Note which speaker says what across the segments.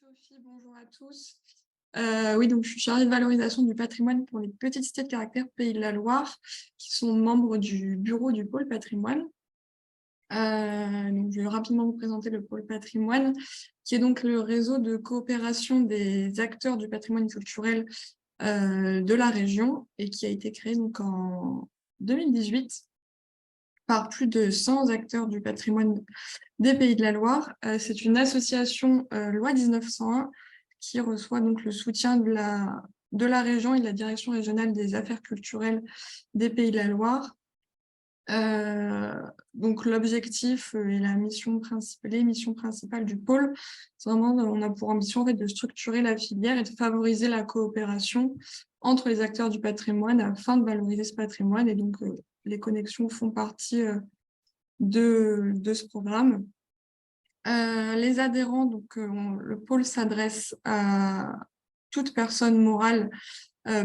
Speaker 1: Sophie, bonjour à tous. Oui, donc je suis chargée de valorisation du patrimoine pour les petites cités de caractère Pays de la Loire, qui sont membres du bureau du pôle patrimoine. Donc je vais rapidement vous présenter le pôle patrimoine, qui est donc le réseau de coopération des acteurs du patrimoine culturel de la région et qui a été créé donc en 2018 par plus de 100 acteurs du patrimoine des Pays de la Loire. C'est une association loi 1901 qui reçoit donc le soutien de la région et de la direction régionale des affaires culturelles des Pays de la Loire. Donc l'objectif et les missions principales du pôle, c'est vraiment, on a pour ambition en fait, de structurer la filière et de favoriser la coopération entre les acteurs du patrimoine afin de valoriser ce patrimoine. Et donc les connexions font partie de ce programme. Les adhérents, donc le pôle s'adresse à toute personne morale,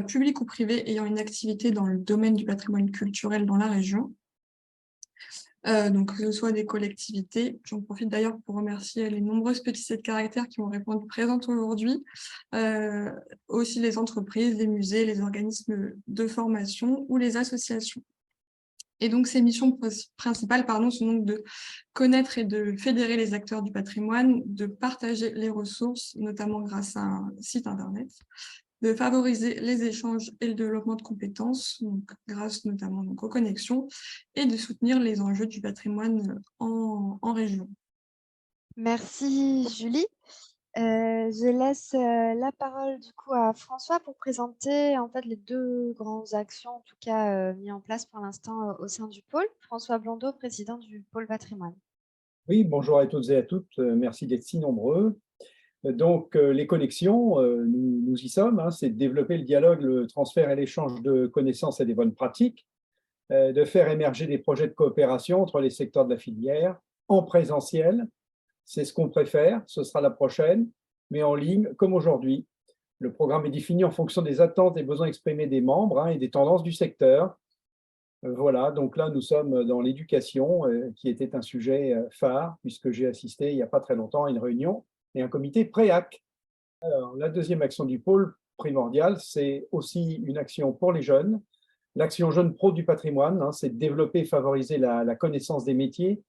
Speaker 1: publique ou privée, ayant une activité dans le domaine du patrimoine culturel dans la région. Donc que ce soit des collectivités. J'en profite d'ailleurs pour remercier les nombreuses petites cités de caractère qui ont répondu présentes aujourd'hui. Aussi les entreprises, les musées, les organismes de formation ou les associations. Et donc, ces missions principales sont donc de connaître et de fédérer les acteurs du patrimoine, de partager les ressources, notamment grâce à un site internet, de favoriser les échanges et le développement de compétences, donc grâce notamment donc, aux connexions, et de soutenir les enjeux du patrimoine en région.
Speaker 2: Merci Julie. Je laisse la parole du coup à François pour présenter en fait les deux grandes actions en tout cas mises en place pour l'instant au sein du pôle. François Blondeau, président du pôle patrimoine.
Speaker 3: Oui, bonjour à toutes et à toutes. Merci d'être si nombreux. Donc, les connexions, nous y sommes. C'est de développer le dialogue, le transfert et l'échange de connaissances et des bonnes pratiques, de faire émerger des projets de coopération entre les secteurs de la filière en présentiel. C'est ce qu'on préfère, ce sera la prochaine, mais en ligne, comme aujourd'hui. Le programme est défini en fonction des attentes et besoins exprimés des membres et des tendances du secteur. Voilà, donc là, nous sommes dans l'éducation, qui était un sujet phare, puisque j'ai assisté il n'y a pas très longtemps à une réunion et un comité pré-AC. Alors, la deuxième action du pôle primordiale, c'est aussi une action pour les jeunes. L'action Jeunes Pro du patrimoine, c'est de développer et favoriser la connaissance des métiers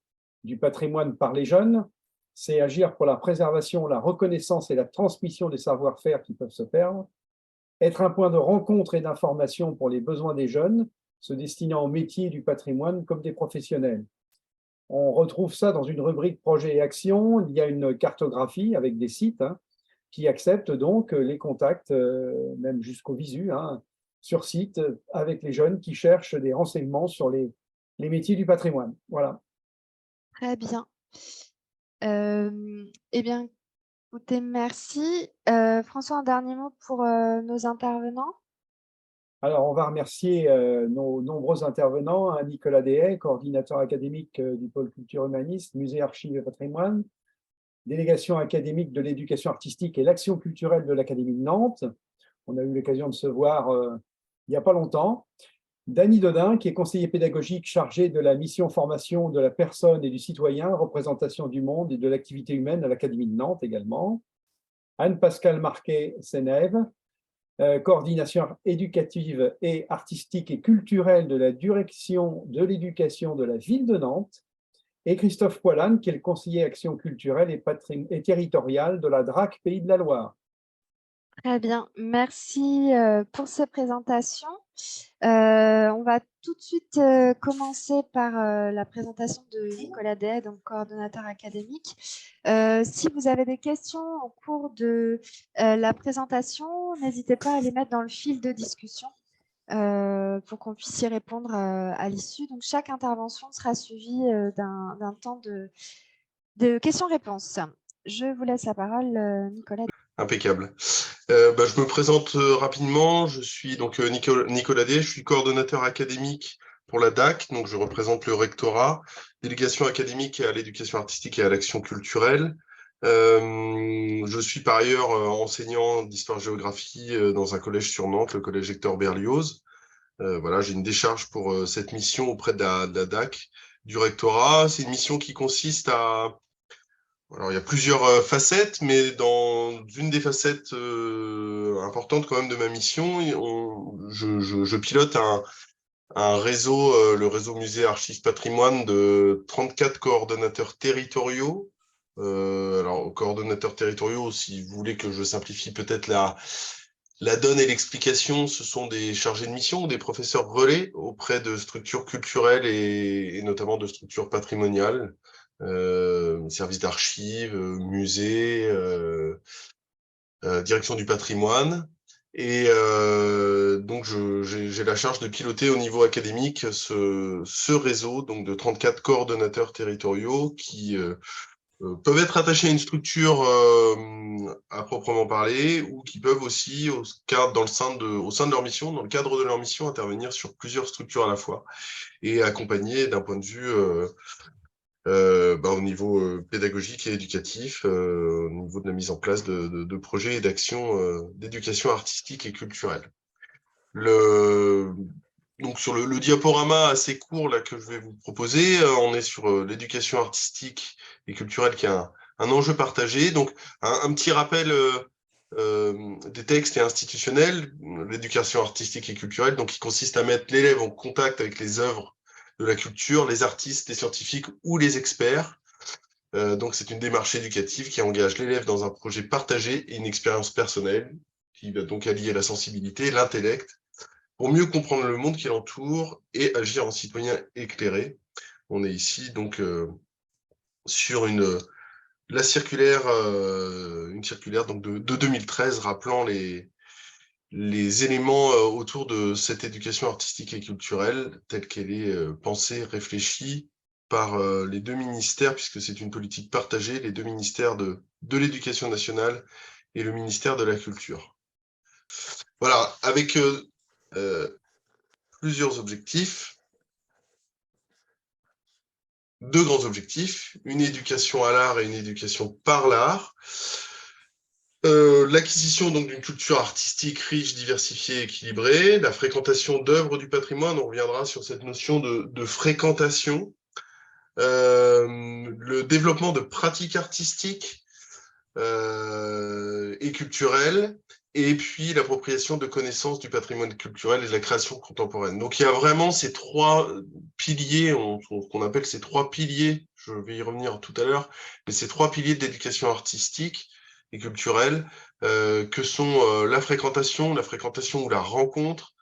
Speaker 3: du patrimoine par les jeunes. C'est agir pour la préservation, la reconnaissance et la transmission des savoir-faire qui peuvent se perdre. Être un point de rencontre et d'information pour les besoins des jeunes, se destinant aux métiers du patrimoine comme des professionnels. On retrouve ça dans une rubrique projet et action. Il y a une cartographie avec des sites qui acceptent donc les contacts, même jusqu'au visu, sur site, avec les jeunes qui cherchent des renseignements sur les métiers du patrimoine. Voilà.
Speaker 2: Très bien. Eh bien, écoutez, merci. François, un dernier mot pour nos intervenants.
Speaker 3: Alors, on va remercier nos nombreux intervenants, Nicolas Deshaies, coordinateur académique du pôle culture humaniste, musée, archives et patrimoine, délégation académique de l'éducation artistique et l'action culturelle de l'Académie de Nantes. On a eu l'occasion de se voir il n'y a pas longtemps. Dany Dodin, qui est conseiller pédagogique chargé de la mission formation de la personne et du citoyen, représentation du monde et de l'activité humaine à l'Académie de Nantes également. Anne-Pascale Marquet-Sénève, coordination éducative et artistique et culturelle de la direction de l'éducation de la ville de Nantes, et Christophe Poilane, qui est le conseiller action culturelle et territoriale de la DRAC Pays de la Loire.
Speaker 2: Très bien, merci pour ces présentations. On va tout de suite commencer par la présentation de Nicolas Deshaies, donc coordonnateur académique. Si vous avez des questions au cours de la présentation, n'hésitez pas à les mettre dans le fil de discussion pour qu'on puisse y répondre à l'issue. Donc, chaque intervention sera suivie d'un temps de questions-réponses. Je vous laisse la parole, Nicolas.
Speaker 4: Impeccable. Je me présente rapidement. Je suis donc Nicolas Deshaies, je suis coordonnateur académique pour la DAC, donc je représente le rectorat, délégation académique à l'éducation artistique et à l'action culturelle. Je suis par ailleurs enseignant d'histoire-géographie dans un collège sur Nantes, le collège Hector Berlioz. Voilà, j'ai une décharge pour cette mission auprès de la DAC du rectorat. C'est une mission qui consiste à Alors, il y a plusieurs facettes, mais dans une des facettes importantes quand même de ma mission, je pilote un réseau, le réseau Musée Archives Patrimoine de 34 coordonnateurs territoriaux. Alors, coordonnateurs territoriaux, si vous voulez que je simplifie peut-être la donne et l'explication, ce sont des chargés de mission ou des professeurs relais auprès de structures culturelles et notamment de structures patrimoniales, services d'archives, musées, direction du patrimoine. Et donc, j'ai la charge de piloter au niveau académique ce réseau donc de 34 coordonnateurs territoriaux qui peuvent être attachés à une structure à proprement parler ou qui peuvent aussi, au sein de leur mission, dans le cadre de leur mission, intervenir sur plusieurs structures à la fois et accompagner d'un point de vue au niveau pédagogique et éducatif, au niveau de la mise en place de projets et d'actions d'éducation artistique et culturelle. Donc sur le diaporama assez court là, que je vais vous proposer, on est sur l'éducation artistique et culturelle qui est un enjeu partagé. Donc un petit rappel des textes et institutionnels, l'éducation artistique et culturelle, donc qui consiste à mettre l'élève en contact avec les œuvres de la culture, les artistes, les scientifiques ou les experts. Donc c'est une démarche éducative qui engage l'élève dans un projet partagé et une expérience personnelle qui va donc allier la sensibilité, l'intellect, pour mieux comprendre le monde qui l'entoure et agir en citoyen éclairé. On est ici donc sur une circulaire donc de 2013 rappelant les éléments autour de cette éducation artistique et culturelle telle qu'elle est pensée, réfléchie par les deux ministères, puisque c'est une politique partagée, les deux ministères de l'Éducation nationale et le ministère de la Culture. Voilà, avec plusieurs objectifs. Deux grands objectifs, une éducation à l'art et une éducation par l'art. L'acquisition donc d'une culture artistique riche, diversifiée, équilibrée, la fréquentation d'œuvres du patrimoine, on reviendra sur cette notion de fréquentation, le développement de pratiques artistiques et culturelles, et puis l'appropriation de connaissances du patrimoine culturel et de la création contemporaine. Donc il y a vraiment ces trois piliers, qu'on appelle ces trois piliers, je vais y revenir tout à l'heure, mais ces trois piliers de l'éducation artistique et culturelle, que sont la fréquentation ou la rencontre,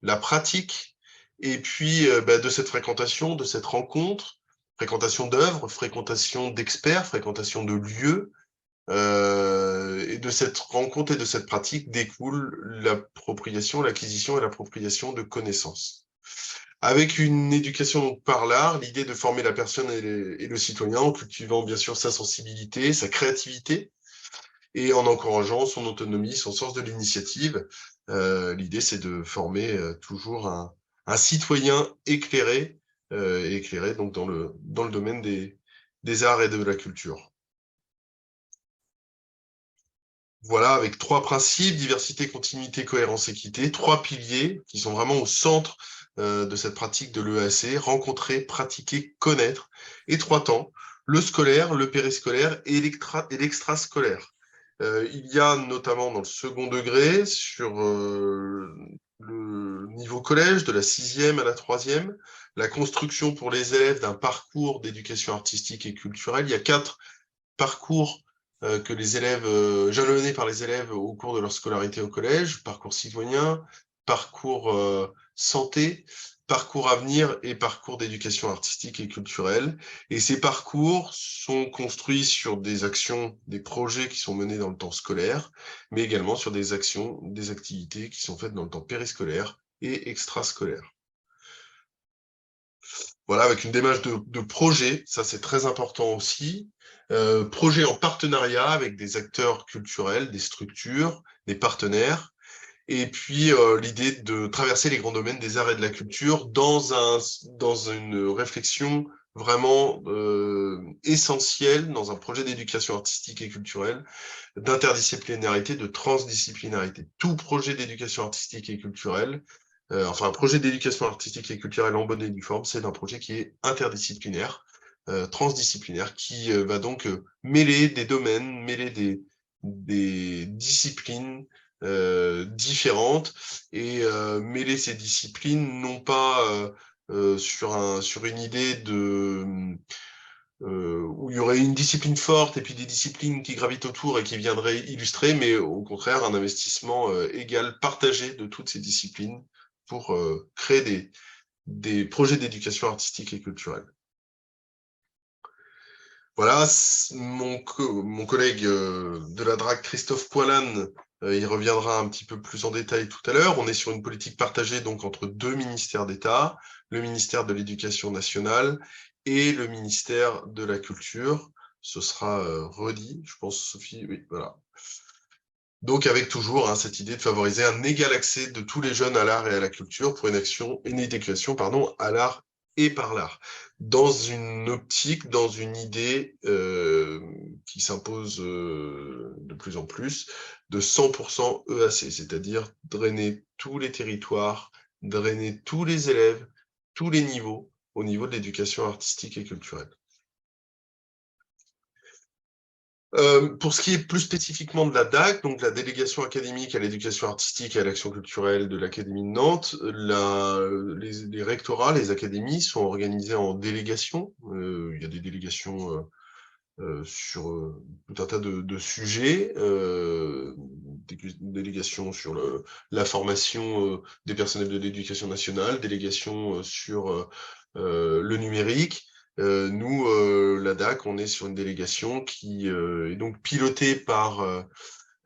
Speaker 4: la pratique, et puis de cette fréquentation, de cette rencontre, fréquentation d'œuvres, fréquentation d'experts, fréquentation de lieux, et de cette rencontre et de cette pratique découle l'appropriation, l'acquisition et l'appropriation de connaissances. Avec une éducation donc par l'art, l'idée de former la personne et le citoyen en cultivant bien sûr sa sensibilité, sa créativité, et en encourageant son autonomie, son sens de l'initiative. L'idée, c'est de former toujours un citoyen éclairé, donc dans le domaine des arts et de la culture. Voilà, avec trois principes, diversité, continuité, cohérence, équité, trois piliers qui sont vraiment au centre de cette pratique de l'EAC, rencontrer, pratiquer, connaître, et trois temps, le scolaire, le périscolaire et l'extrascolaire. Il y a notamment dans le second degré, sur le niveau collège, de la 6e à la 3e, la construction pour les élèves d'un parcours d'éducation artistique et culturelle. Il y a 4 parcours que les élèves, jalonnés par les élèves au cours de leur scolarité au collège, parcours citoyen, parcours santé, parcours avenir et parcours d'éducation artistique et culturelle. Et ces parcours sont construits sur des actions, des projets qui sont menés dans le temps scolaire, mais également sur des actions, des activités qui sont faites dans le temps périscolaire et extrascolaire. Voilà, avec une démarche de projet, ça c'est très important aussi. Projet en partenariat avec des acteurs culturels, des structures, des partenaires. Et puis l'idée de traverser les grands domaines des arts et de la culture dans une réflexion vraiment essentielle, dans un projet d'éducation artistique et culturelle, d'interdisciplinarité, de transdisciplinarité. Tout projet d'éducation artistique et culturelle, un projet d'éducation artistique et culturelle en bonne et due forme, c'est un projet qui est interdisciplinaire. transdisciplinaire qui va donc mêler des domaines, mêler des disciplines différentes et mêler ces disciplines non pas sur une idée où il y aurait une discipline forte et puis des disciplines qui gravitent autour et qui viendraient illustrer, mais au contraire un investissement égal, partagé de toutes ces disciplines pour créer des projets d'éducation artistique et culturelle. Voilà, mon collègue de la DRAC, Christophe Poilane, il reviendra un petit peu plus en détail tout à l'heure. On est sur une politique partagée donc entre 2 ministères d'État, le ministère de l'Éducation nationale et le ministère de la Culture. Ce sera redit, je pense, Sophie, oui, voilà. Donc avec toujours cette idée de favoriser un égal accès de tous les jeunes à l'art et à la culture pour une éducation à l'art et par l'art, dans une optique, dans une idée qui s'impose de plus en plus, de 100% EAC, c'est-à-dire drainer tous les territoires, drainer tous les élèves, tous les niveaux, au niveau de l'éducation artistique et culturelle. Pour ce qui est plus spécifiquement de la DAC, donc la délégation académique à l'éducation artistique et à l'action culturelle de l'Académie de Nantes, les rectorats, les académies sont organisés en délégations. Il y a des délégations sur tout un tas de sujets, des délégations sur la formation des personnels de l'éducation nationale, délégations sur le numérique. Nous, la DAC, on est sur une délégation qui est donc pilotée par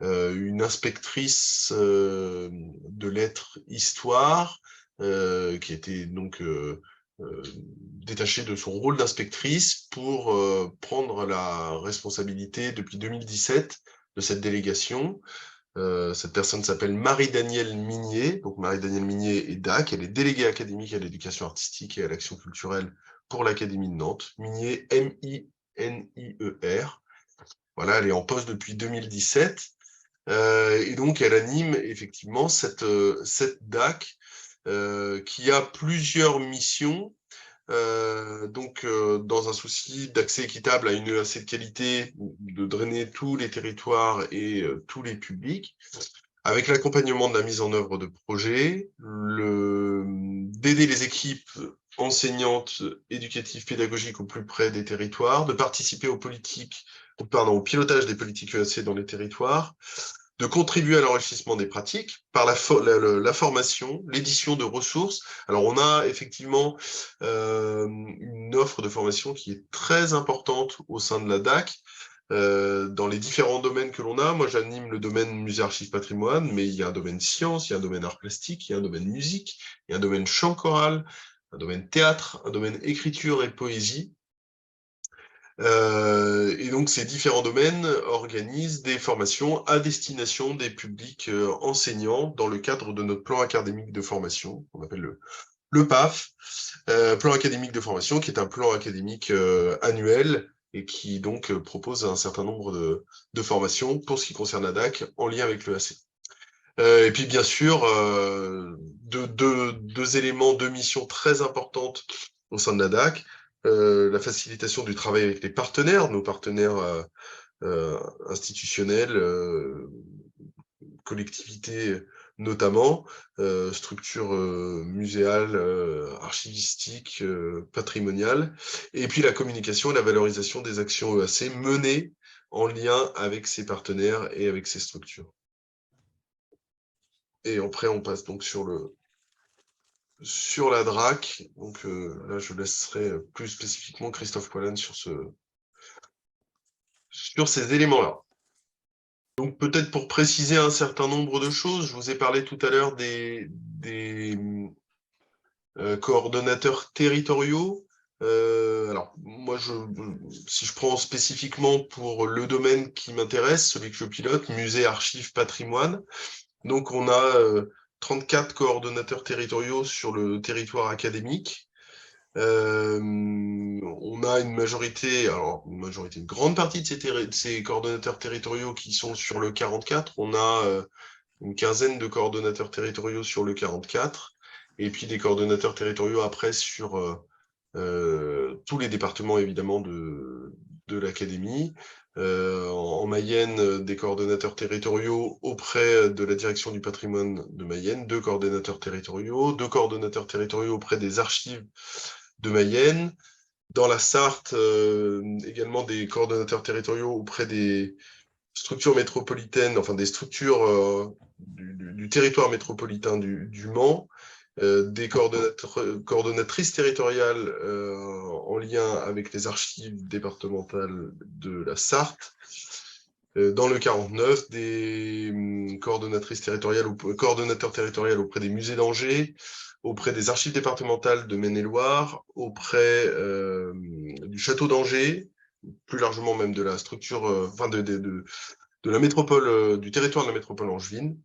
Speaker 4: une inspectrice de lettres histoire, qui était donc détachée de son rôle d'inspectrice pour prendre la responsabilité depuis 2017 de cette délégation. Cette personne s'appelle Marie-Danielle Minier. Donc Marie-Danielle Minier est DAC, elle est déléguée académique à l'éducation artistique et à l'action culturelle pour l'Académie de Nantes. Minier, M-I-N-I-E-R. Voilà, elle est en poste depuis 2017. Et donc, elle anime effectivement cette DAC qui a plusieurs missions. Dans un souci d'accès équitable à une EAC de qualité, de drainer tous les territoires et tous les publics, avec l'accompagnement de la mise en œuvre de projets, d'aider les équipes enseignantes, éducatives, pédagogiques au plus près des territoires, de participer au pilotage des politiques EAC dans les territoires, de contribuer à l'enrichissement des pratiques par la formation, l'édition de ressources. Alors, on a effectivement une offre de formation qui est très importante au sein de la DAC, dans les différents domaines que l'on a. Moi, j'anime le domaine musée, archives, patrimoine, mais il y a un domaine sciences, il y a un domaine art plastique, il y a un domaine musique, il y a un domaine chant choral, un domaine théâtre, un domaine écriture et poésie. Et donc, ces différents domaines organisent des formations à destination des publics enseignants dans le cadre de notre plan académique de formation, qu'on appelle le PAF, plan académique de formation, qui est un plan académique annuel et qui donc propose un certain nombre de formations pour ce qui concerne la DAC en lien avec l'EAC. Et puis, bien sûr, deux éléments, 2 missions très importantes au sein de la DAC. La facilitation du travail avec les partenaires, nos partenaires institutionnels, collectivités notamment, structures muséales, archivistiques, patrimoniales, et puis la communication et la valorisation des actions EAC menées en lien avec ces partenaires et avec ces structures. Et après, on passe donc sur la DRAC. Donc là, je laisserai plus spécifiquement Christophe Poilane sur ces éléments-là. Donc peut-être pour préciser un certain nombre de choses, je vous ai parlé tout à l'heure des coordonnateurs territoriaux. Alors moi, si je prends spécifiquement pour le domaine qui m'intéresse, celui que je pilote, musée, archives, patrimoine, donc on a 34 coordonnateurs territoriaux sur le territoire académique. On a une grande partie de ces coordonnateurs territoriaux qui sont sur le 44. On a une quinzaine de coordonnateurs territoriaux sur le 44, et puis des coordonnateurs territoriaux après sur tous les départements évidemment de l'académie. En Mayenne, des coordonnateurs territoriaux auprès de la direction du patrimoine de Mayenne, 2 coordonnateurs territoriaux, 2 coordonnateurs territoriaux auprès des archives de Mayenne. Dans la Sarthe, également des coordonnateurs territoriaux auprès des structures métropolitaines, enfin des structures du territoire métropolitain du Mans, des coordonnatrices territoriales en lien avec les archives départementales de la Sarthe. Dans le 49, des coordonnatrices territoriales ou coordonnateurs territoriaux auprès des musées d'Angers, auprès des archives départementales de Maine-et-Loire, auprès du château d'Angers, plus largement même de la structure, de la métropole, du territoire de la métropole angevine.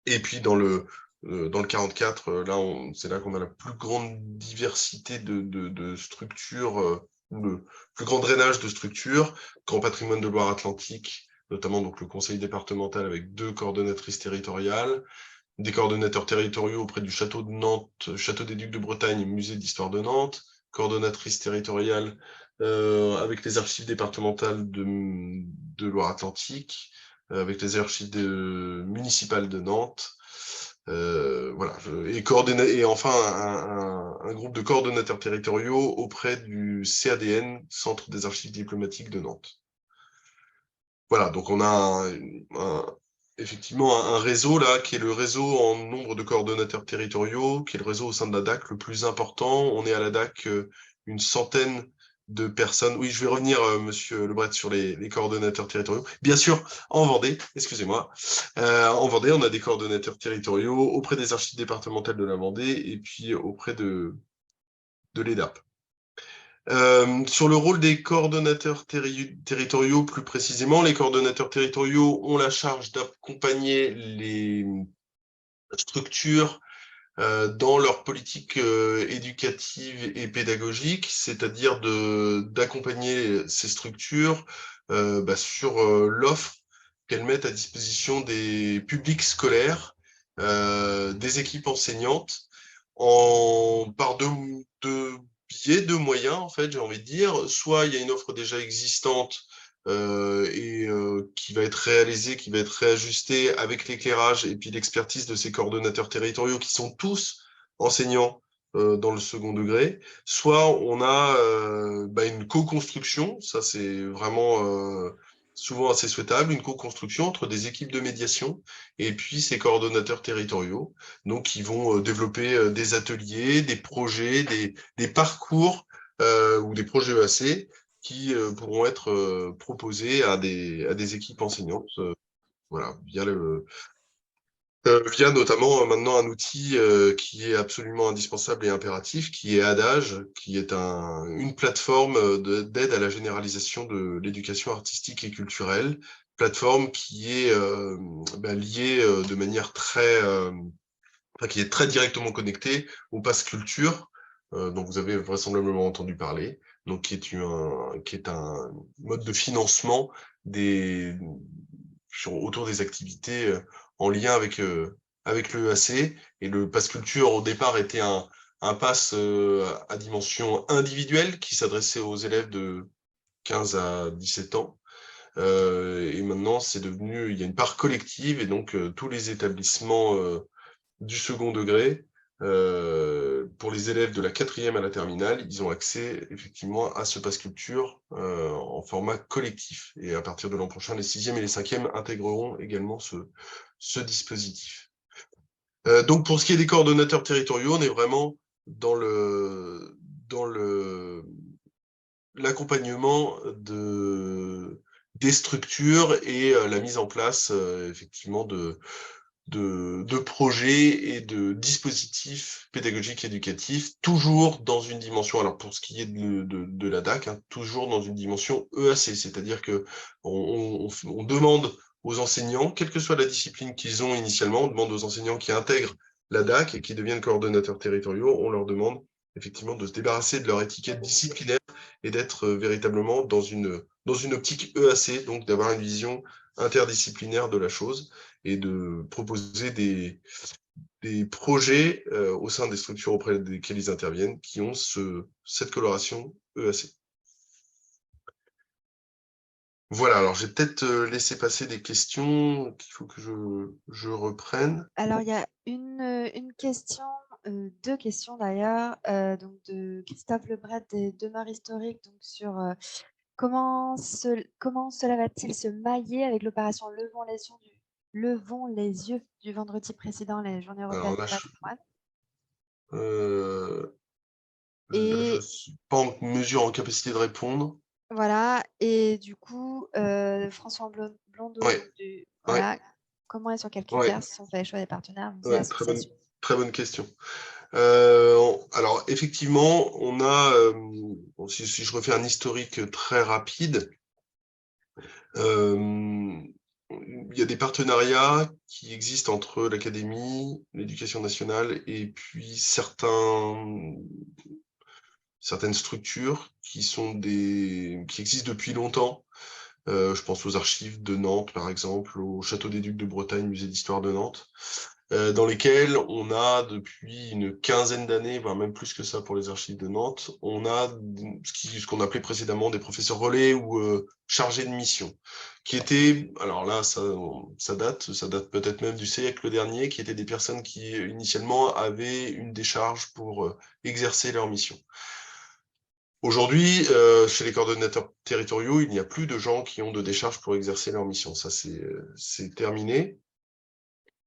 Speaker 4: Et puis dans le 44, là, c'est là qu'on a la plus grande diversité de structures, le plus grand drainage de structures, Grand Patrimoine de Loire-Atlantique, notamment donc le conseil départemental avec 2 coordonnatrices territoriales, des coordonnateurs territoriaux auprès du château de Nantes, château des Ducs de Bretagne, musée d'histoire de Nantes, coordonnatrice territoriale avec les archives départementales de Loire-Atlantique, avec les archives municipales de Nantes. Voilà, et enfin un groupe de coordonnateurs territoriaux auprès du CADN, Centre des archives diplomatiques de Nantes. Voilà, donc on a effectivement un réseau là, qui est le réseau en nombre de coordonnateurs territoriaux, qui est le réseau au sein de la DAC le plus important. On est à la DAC une centaine de personnes. Oui, je vais revenir, Monsieur Lebret, sur les coordonnateurs territoriaux. Bien sûr, en Vendée, excusez-moi. En Vendée, on a des coordonnateurs territoriaux auprès des archives départementales de la Vendée et puis auprès de l'EDAP. Sur le rôle des coordonnateurs territoriaux, plus précisément, les coordonnateurs territoriaux ont la charge d'accompagner les structures dans leur politique éducative et pédagogique, c'est-à-dire d'accompagner ces structures sur l'offre qu'elles mettent à disposition des publics scolaires, des équipes enseignantes, par deux biais, 2 moyens, en fait, j'ai envie de dire. Soit il y a une offre déjà existante qui va être réalisée, qui va être réajustée avec l'éclairage et puis l'expertise de ces coordonnateurs territoriaux qui sont tous enseignants dans le second degré. Soit on a une co-construction, ça c'est vraiment souvent assez souhaitable, une co-construction entre des équipes de médiation et puis ces coordonnateurs territoriaux, donc qui vont développer des ateliers, des projets, des parcours ou des projets EAC qui pourront être proposés à des équipes enseignantes, voilà, via notamment maintenant un outil qui est absolument indispensable et impératif, qui est Adage, qui est une plateforme d'aide à la généralisation de l'éducation artistique et culturelle, plateforme qui est liée de manière qui est très directement connectée au Pass Culture, dont vous avez vraisemblablement entendu parler, donc qui est un mode de financement autour des activités en lien avec l'EAC. Et le Pass Culture, au départ, était un pass à dimension individuelle qui s'adressait aux élèves de 15 à 17 ans. Et maintenant, il y a une part collective, et donc tous les établissements du second degré, pour les élèves de la 4e à la terminale, ils ont accès effectivement à ce Pass Culture en format collectif. Et à partir de l'an prochain, les 6e et les 5e intégreront également ce dispositif. Donc pour ce qui est des coordonnateurs territoriaux, on est vraiment dans l'accompagnement des structures et la mise en place effectivement de projets et de dispositifs pédagogiques éducatifs, toujours dans une dimension, alors pour ce qui est de la DAC, toujours dans une dimension EAC, c'est-à-dire que on demande aux enseignants, quelle que soit la discipline qu'ils ont initialement, on demande aux enseignants qui intègrent la DAC et qui deviennent coordonnateurs territoriaux, on leur demande effectivement de se débarrasser de leur étiquette disciplinaire et d'être véritablement dans une optique EAC, donc d'avoir une vision interdisciplinaire de la chose et de proposer des projets au sein des structures auprès desquelles ils interviennent qui ont cette coloration EAC. Voilà, alors j'ai peut-être laissé passer des questions qu'il faut que je reprenne.
Speaker 2: Alors, il y a une question, deux questions d'ailleurs, donc de Christophe Lebret des Demeures historiques, donc sur comment cela va-t-il se mailler avec l'opération Levons les yeux du vendredi précédent, les Journées européennes
Speaker 4: Alors là,
Speaker 2: du patrimoine.
Speaker 4: je
Speaker 2: Et
Speaker 4: suis pas en mesure, en capacité de répondre.
Speaker 2: voilà, et du coup, François Blondeau,
Speaker 4: Ouais,
Speaker 2: donc
Speaker 4: ouais,
Speaker 2: voilà, comment et sur quels
Speaker 4: ouais,
Speaker 2: critères se sont fait les choix des partenaires, musées,
Speaker 4: ouais,
Speaker 2: associations?
Speaker 4: très bonne question. Alors, effectivement, on a, bon, si je refais un historique très rapide, il y a des partenariats qui existent entre l'Académie, l'Éducation nationale et puis certaines structures qui existent depuis longtemps. Je pense aux archives de Nantes, par exemple, au Château des Ducs de Bretagne, musée d'histoire de Nantes, dans lesquels on a depuis une quinzaine d'années, voire même plus que ça pour les archives de Nantes, on a ce qu'on appelait précédemment des professeurs relais ou chargés de mission, qui étaient, alors là, ça date peut-être même du siècle dernier, qui étaient des personnes qui initialement avaient une décharge pour exercer leur mission. Aujourd'hui, chez les coordonnateurs territoriaux, il n'y a plus de gens qui ont de décharge pour exercer leur mission. Ça, c'est terminé.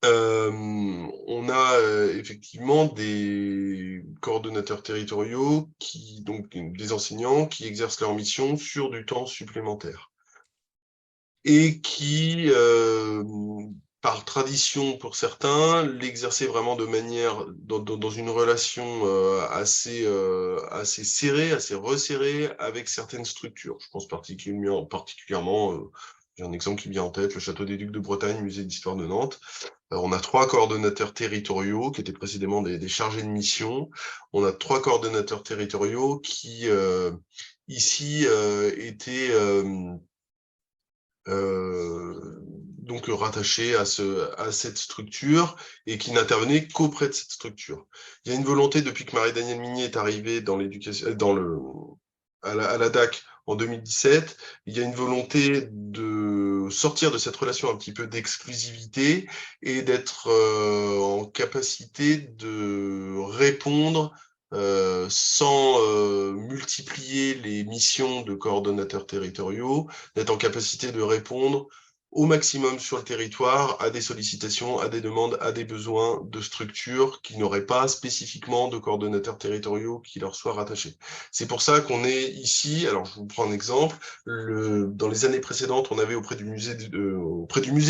Speaker 4: On a effectivement des coordonnateurs territoriaux, donc des enseignants qui exercent leur mission sur du temps supplémentaire et qui, par tradition pour certains, l'exerçaient vraiment de manière, dans une relation assez serrée, assez resserrée avec certaines structures. Je pense particulièrement j'ai un exemple qui me vient en tête, le Château des Ducs de Bretagne, musée d'histoire de Nantes. On a 3 coordonnateurs territoriaux qui étaient précédemment des chargés de mission. On a 3 coordonnateurs territoriaux qui, ici, étaient donc rattachés à cette structure et qui n'intervenaient qu'auprès de cette structure. Il y a une volonté, depuis que Marie-Danielle Minier est arrivée à la DAC en 2017, il y a une volonté de sortir de cette relation un petit peu d'exclusivité et d'être en capacité de répondre sans multiplier les missions de coordonnateurs territoriaux, d'être en capacité de répondre au maximum sur le territoire à des sollicitations, à des demandes, à des besoins de structures qui n'auraient pas spécifiquement de coordonnateurs territoriaux qui leur soient rattachés. C'est pour ça qu'on est ici, alors je vous prends un exemple, dans les années précédentes, on avait auprès du musée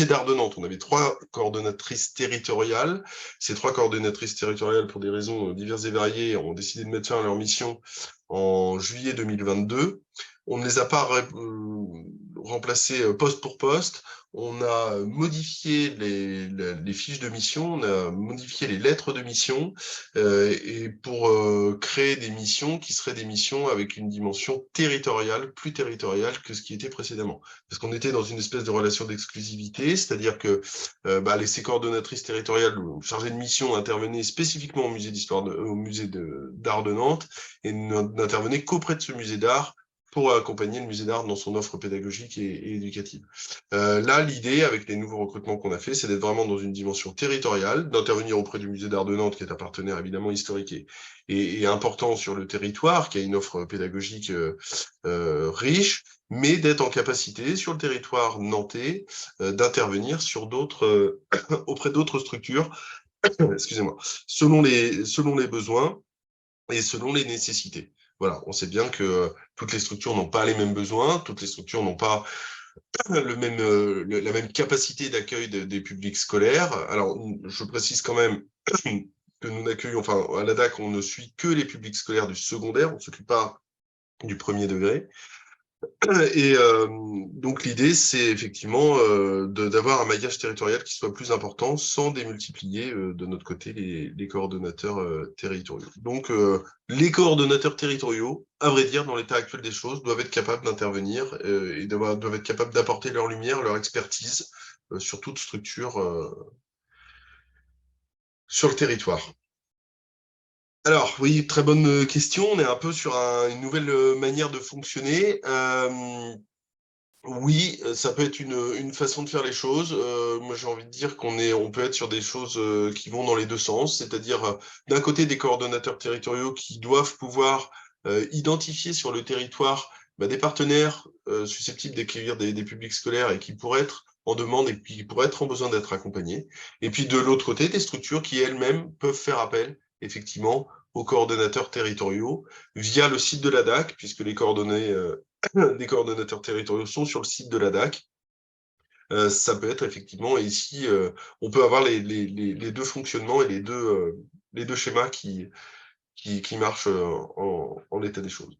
Speaker 4: d'art de Nantes, on avait 3 coordonnatrices territoriales. Ces 3 coordonnatrices territoriales, pour des raisons diverses et variées, ont décidé de mettre fin à leur mission en juillet 2022. On ne les a pas remplacés poste pour poste. On a modifié les fiches de mission, on a modifié les lettres de mission et pour créer des missions qui seraient des missions avec une dimension territoriale, plus territoriale que ce qui était précédemment. Parce qu'on était dans une espèce de relation d'exclusivité, c'est-à-dire que ces coordonnatrices territoriales chargées de mission intervenaient spécifiquement au musée d'art de Nantes et n'intervenaient qu'auprès de ce musée d'art pour accompagner le musée d'art dans son offre pédagogique et éducative. Là, l'idée, avec les nouveaux recrutements qu'on a fait, c'est d'être vraiment dans une dimension territoriale, d'intervenir auprès du musée d'art de Nantes, qui est un partenaire évidemment historique et important sur le territoire, qui a une offre pédagogique riche, mais d'être en capacité, sur le territoire nantais, d'intervenir sur auprès d'autres structures, excusez-moi, selon les besoins et selon les nécessités. Voilà, on sait bien que toutes les structures n'ont pas les mêmes besoins, toutes les structures n'ont pas la même capacité d'accueil des publics scolaires. Alors, je précise quand même que nous n'accueillons, enfin, à la DAC, on ne suit que les publics scolaires du secondaire, on ne s'occupe pas du premier degré. Et donc l'idée, c'est effectivement d'avoir un maillage territorial qui soit plus important sans démultiplier de notre côté les coordonnateurs territoriaux. Donc les coordonnateurs territoriaux, à vrai dire, dans l'état actuel des choses, doivent être capables d'intervenir et doivent être capables d'apporter leur lumière, leur expertise sur toute structure sur le territoire. Alors, oui, très bonne question. On est un peu sur une nouvelle manière de fonctionner. Oui, ça peut être une façon de faire les choses. Moi, j'ai envie de dire on peut être sur des choses qui vont dans les deux sens, c'est-à-dire d'un côté des coordonnateurs territoriaux qui doivent pouvoir identifier sur le territoire des partenaires susceptibles d'accueillir des publics scolaires et qui pourraient être en demande et qui pourraient être en besoin d'être accompagnés. Et puis de l'autre côté, des structures qui elles-mêmes peuvent faire appel, effectivement, aux coordonnateurs territoriaux via le site de la DAC, puisque les coordonnées des coordonnateurs territoriaux sont sur le site de la DAC. Ça peut être effectivement, et ici, on peut avoir les deux fonctionnements et les deux schémas qui marchent en l'état des choses.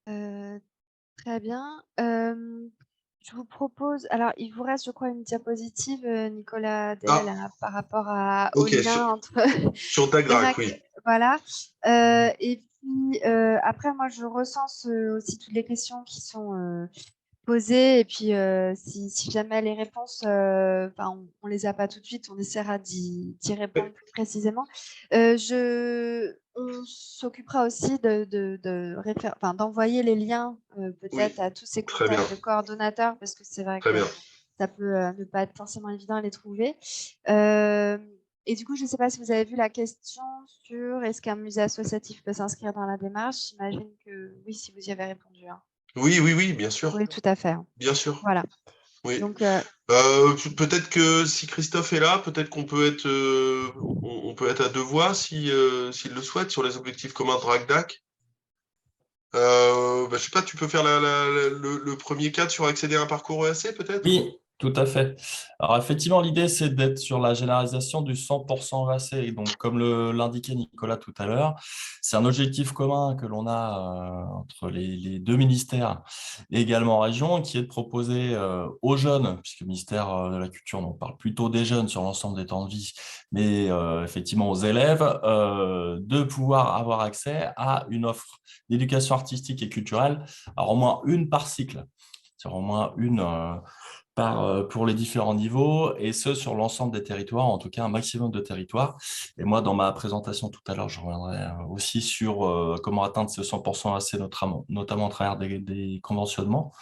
Speaker 2: Très bien. Je vous propose, alors il vous reste, je crois, une diapositive, Nicolas Del, par rapport au
Speaker 4: Ok,
Speaker 2: lien entre
Speaker 4: sur DAC, oui.
Speaker 2: Voilà. Et puis, après, moi, je recense aussi toutes les questions qui sont posées. Et puis, si jamais les réponses, on les a pas tout de suite, on essaiera d'y répondre plus précisément. On s'occupera aussi d'envoyer les liens peut-être à tous ces contacts de coordonnateurs, parce que c'est vrai que ça peut ne pas être forcément évident à les trouver. Et du coup, je ne sais pas si vous avez vu la question sur est-ce qu'un musée associatif peut s'inscrire dans la démarche. J'imagine que oui, si vous y avez répondu. Hein.
Speaker 4: Oui, bien sûr.
Speaker 2: Oui, tout à fait.
Speaker 4: Bien sûr.
Speaker 2: Voilà.
Speaker 4: Oui.
Speaker 2: Donc,
Speaker 4: peut-être que si Christophe est là, peut-être qu'on peut être, on peut être à deux voix s'il le souhaite sur les objectifs communs DRAC-DAC. Je sais pas, tu peux faire le premier cadre sur accéder à un parcours EAC peut-être?
Speaker 5: Oui, tout à fait. Alors effectivement, l'idée, c'est d'être sur la généralisation du 100% EAC. Donc, comme l'indiquait Nicolas tout à l'heure, c'est un objectif commun que l'on a entre les deux ministères et également en région, qui est de proposer aux jeunes, puisque le ministère de la Culture, on parle plutôt des jeunes sur l'ensemble des temps de vie, mais effectivement aux élèves, de pouvoir avoir accès à une offre d'éducation artistique et culturelle, alors au moins une par cycle. C'est au moins une pour les différents niveaux, et ce, sur l'ensemble des territoires, en tout cas un maximum de territoires. Et moi, dans ma présentation tout à l'heure, je reviendrai aussi sur comment atteindre ce 100% AC, notamment à travers des conventionnements.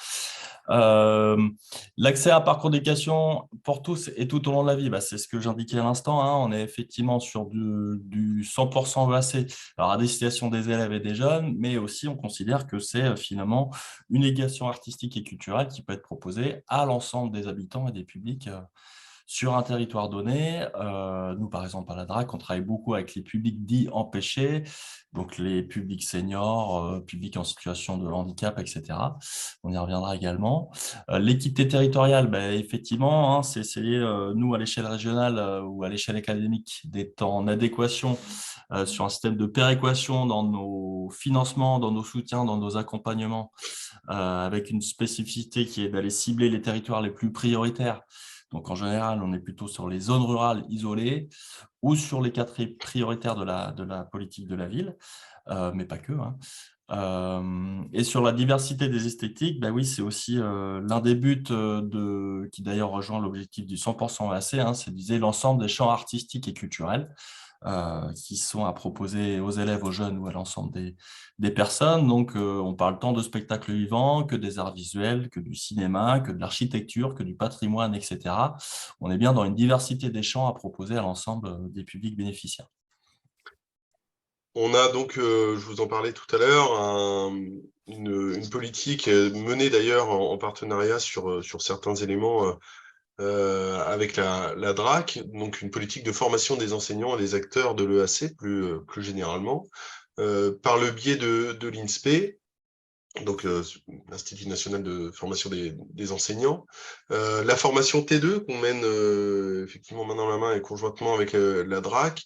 Speaker 5: L'accès à un parcours d'éducation pour tous et tout au long de la vie, c'est ce que j'indiquais à l'instant. Hein, on est effectivement sur du 100% EAC, alors à destination des élèves et des jeunes, mais aussi on considère que c'est finalement une éducation artistique et culturelle qui peut être proposée à l'ensemble des habitants et des publics sur un territoire donné. Nous, par exemple, à la DRAC, on travaille beaucoup avec les publics dits empêchés, donc les publics seniors, publics en situation de handicap, etc. On y reviendra également. L'équité territoriale, effectivement, hein, c'est essayer, nous, à l'échelle régionale ou à l'échelle académique, d'être en adéquation sur un système de péréquation dans nos financements, dans nos soutiens, dans nos accompagnements, avec une spécificité qui est d'aller cibler les territoires les plus prioritaires. Donc, en général, on est plutôt sur les zones rurales isolées ou sur les quartiers prioritaires de la politique de la ville, mais pas que. Hein. Et sur la diversité des esthétiques, oui, c'est aussi l'un des buts qui d'ailleurs rejoint l'objectif du 100% EAC, hein, c'est de viser l'ensemble des champs artistiques et culturels qui sont à proposer aux élèves, aux jeunes ou à l'ensemble des personnes. Donc, on parle tant de spectacles vivants que des arts visuels, que du cinéma, que de l'architecture, que du patrimoine, etc. On est bien dans une diversité des champs à proposer à l'ensemble des publics bénéficiaires.
Speaker 4: On a donc, je vous en parlais tout à l'heure, une politique menée d'ailleurs en partenariat sur certains éléments avec la DRAC, donc une politique de formation des enseignants et des acteurs de l'EAC plus généralement, par le biais de l'INSPE, donc l'Institut national de formation des enseignants. La formation T2 qu'on mène effectivement main dans la main et conjointement avec la DRAC.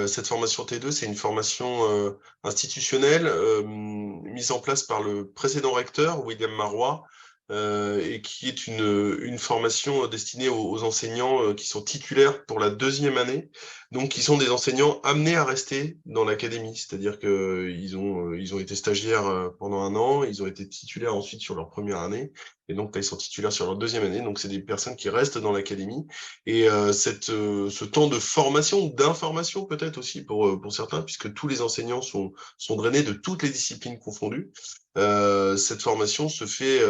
Speaker 4: Cette formation T2, c'est une formation institutionnelle mise en place par le précédent recteur, William Marois, et qui est une formation destinée aux enseignants qui sont titulaires pour la deuxième année donc qui sont des enseignants amenés à rester dans l'académie, c'est-à-dire qu'ils ont été stagiaires pendant 1 an, ils ont été titulaires ensuite sur leur première année, et donc là, ils sont titulaires sur leur deuxième année, donc c'est des personnes qui restent dans l'académie, et ce temps de formation, d'information peut-être aussi pour certains, puisque tous les enseignants sont drainés de toutes les disciplines confondues, cette formation se fait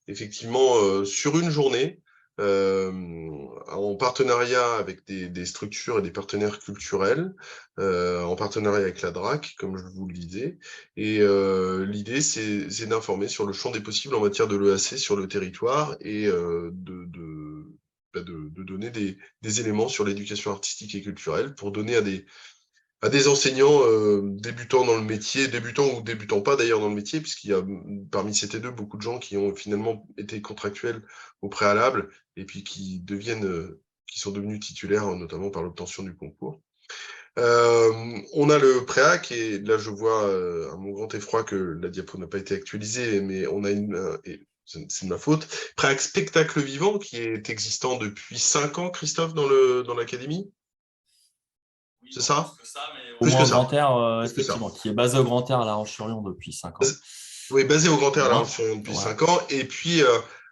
Speaker 4: effectivement sur une journée, en partenariat avec des structures et des partenaires culturels, en partenariat avec la DRAC, comme je vous le disais. Et l'idée, c'est d'informer sur le champ des possibles en matière de l'EAC sur le territoire et de donner des éléments sur l'éducation artistique et culturelle pour donner à des enseignants débutants dans le métier, débutants ou débutants pas d'ailleurs dans le métier, puisqu'il y a parmi ces deux beaucoup de gens qui ont finalement été contractuels au préalable et puis qui sont devenus titulaires, notamment par l'obtention du concours. On a le préac, et là je vois à mon grand effroi que la diapo n'a pas été actualisée, mais on a c'est de ma faute, préac spectacle vivant qui est existant depuis 5 ans, Christophe, dans l'académie. C'est ça?
Speaker 5: Plus que ça, mais au
Speaker 4: Plus
Speaker 5: moins
Speaker 4: que
Speaker 5: au
Speaker 4: ça.
Speaker 5: Grand Air,
Speaker 4: Plus que ça.
Speaker 5: effectivement, qui est basé au Grand Air à La Roche-sur-Yon depuis 5 ans.
Speaker 4: Oui, basé au Grand Air, là,
Speaker 5: Moins.
Speaker 4: depuis
Speaker 5: Voilà.
Speaker 4: 5 ans. Et puis,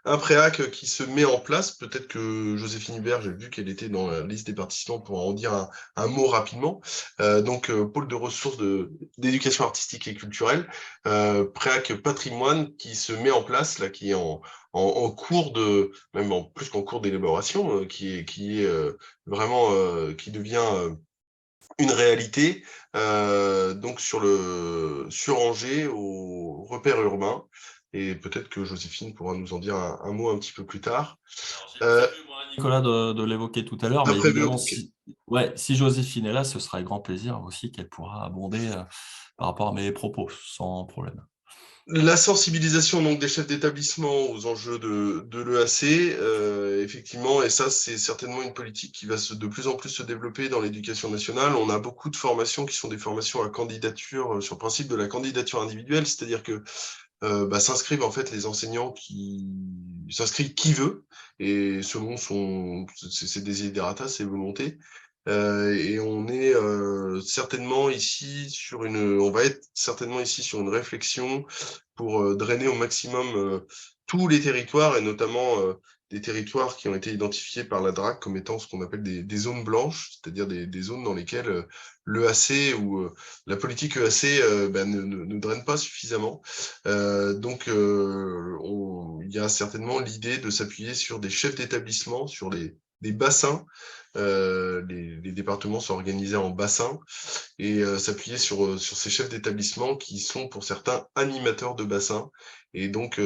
Speaker 4: un préac qui se met en place. Peut-être que Joséphine Hubert, j'ai vu qu'elle était dans la liste des participants pour en dire un mot rapidement. Donc, pôle de ressources d'éducation artistique et culturelle. Préac patrimoine qui se met en place, là, qui est en cours même plus qu'en cours d'élaboration, qui est vraiment, qui devient une réalité, donc sur Angers, au repère urbain. Et peut-être que Joséphine pourra nous en dire un mot un petit peu plus tard.
Speaker 5: J'ai prévu, moi, Nicolas, de l'évoquer tout à l'heure, mais
Speaker 4: Prévu,
Speaker 5: évidemment,
Speaker 4: okay.
Speaker 5: si Joséphine est là, ce sera avec grand plaisir aussi qu'elle pourra abonder par rapport à mes propos, sans problème.
Speaker 4: La sensibilisation donc des chefs d'établissement aux enjeux de l'EAC, effectivement, et ça c'est certainement une politique qui va de plus en plus se développer dans l'éducation nationale. On a beaucoup de formations qui sont des formations à candidature sur le principe de la candidature individuelle, c'est-à-dire que s'inscrivent en fait les enseignants qui s'inscrivent qui veut et selon ses desiderata, ses volontés. Et on est certainement ici on va être certainement ici sur une réflexion pour drainer au maximum tous les territoires et notamment des territoires qui ont été identifiés par la DRAC comme étant ce qu'on appelle des zones blanches, c'est-à-dire des zones dans lesquelles l'EAC ou la politique EAC ne draine pas suffisamment. Donc, il y a certainement l'idée de s'appuyer sur des chefs d'établissement, sur des bassins. Les départements sont organisés en bassins et s'appuyer sur ces chefs d'établissement qui sont pour certains animateurs de bassins et donc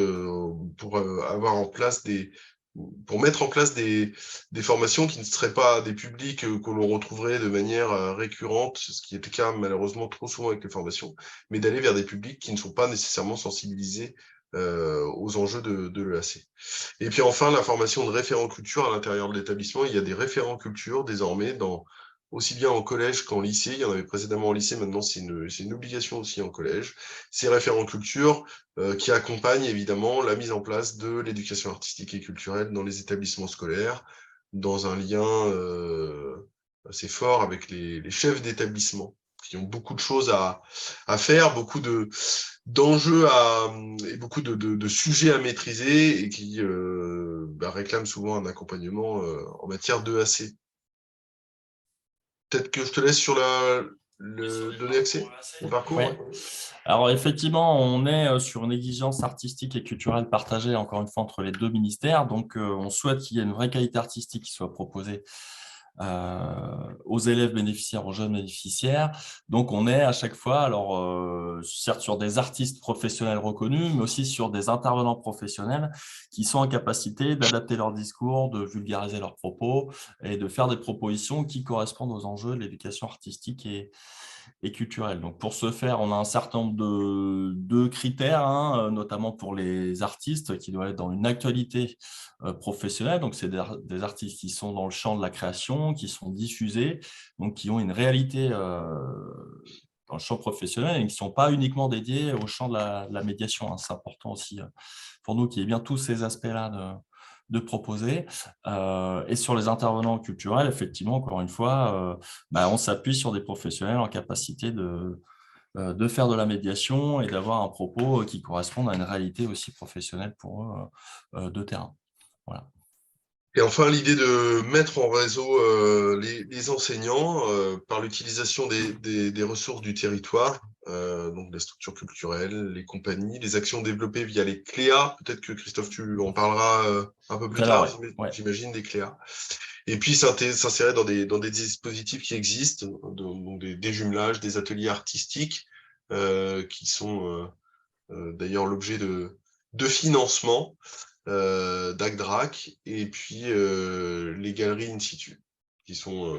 Speaker 4: pour mettre en place des formations qui ne seraient pas des publics que l'on retrouverait de manière récurrente, ce qui est le cas malheureusement trop souvent avec les formations, mais d'aller vers des publics qui ne sont pas nécessairement sensibilisés aux enjeux de l'EAC. Et puis enfin, la formation de référents culture à l'intérieur de l'établissement. Il y a des référents culture désormais, aussi bien en collège qu'en lycée. Il y en avait précédemment en lycée, maintenant c'est une obligation aussi en collège. Ces référents culture qui accompagnent évidemment la mise en place de l'éducation artistique et culturelle dans les établissements scolaires, dans un lien assez fort avec les chefs d'établissement, qui ont beaucoup de choses à faire, beaucoup d'enjeux et beaucoup de sujets à maîtriser et qui réclament souvent un accompagnement en matière d'EAC. Peut-être que je te laisse sur donner accès au parcours.
Speaker 5: Ouais. Alors effectivement, on est sur une exigence artistique et culturelle partagée, encore une fois, entre les deux ministères. Donc, on souhaite qu'il y ait une vraie qualité artistique qui soit proposée aux élèves bénéficiaires, aux jeunes bénéficiaires. Donc, on est à chaque fois, alors certes sur des artistes professionnels reconnus, mais aussi sur des intervenants professionnels qui sont en capacité d'adapter leur discours, de vulgariser leurs propos et de faire des propositions qui correspondent aux enjeux de l'éducation artistique et culturelle. Donc, pour ce faire, on a un certain nombre de critères, notamment pour les artistes qui doivent être dans une actualité professionnelle. Donc, c'est des artistes qui sont dans le champ de la création, qui sont diffusés, donc qui ont une réalité dans le champ professionnel et qui ne sont pas uniquement dédiés au champ de la médiation. C'est important aussi pour nous qu'il y ait bien tous ces aspects-là proposer. Et sur les intervenants culturels, effectivement, encore une fois, on s'appuie sur des professionnels en capacité de faire de la médiation et d'avoir un propos qui corresponde à une réalité aussi professionnelle pour eux de terrain. Voilà.
Speaker 4: Et enfin, l'idée de mettre en réseau les enseignants par l'utilisation des ressources du territoire, donc les structures culturelles, les compagnies, les actions développées via les CLEA. Peut-être que Christophe, tu en parleras un peu plus tard, j'imagine, des CLEA. Et puis s'insérer dans des dispositifs qui existent, donc des jumelages, des ateliers artistiques qui sont d'ailleurs l'objet de financement d'ACDRAC, et puis les galeries in situ, qui sont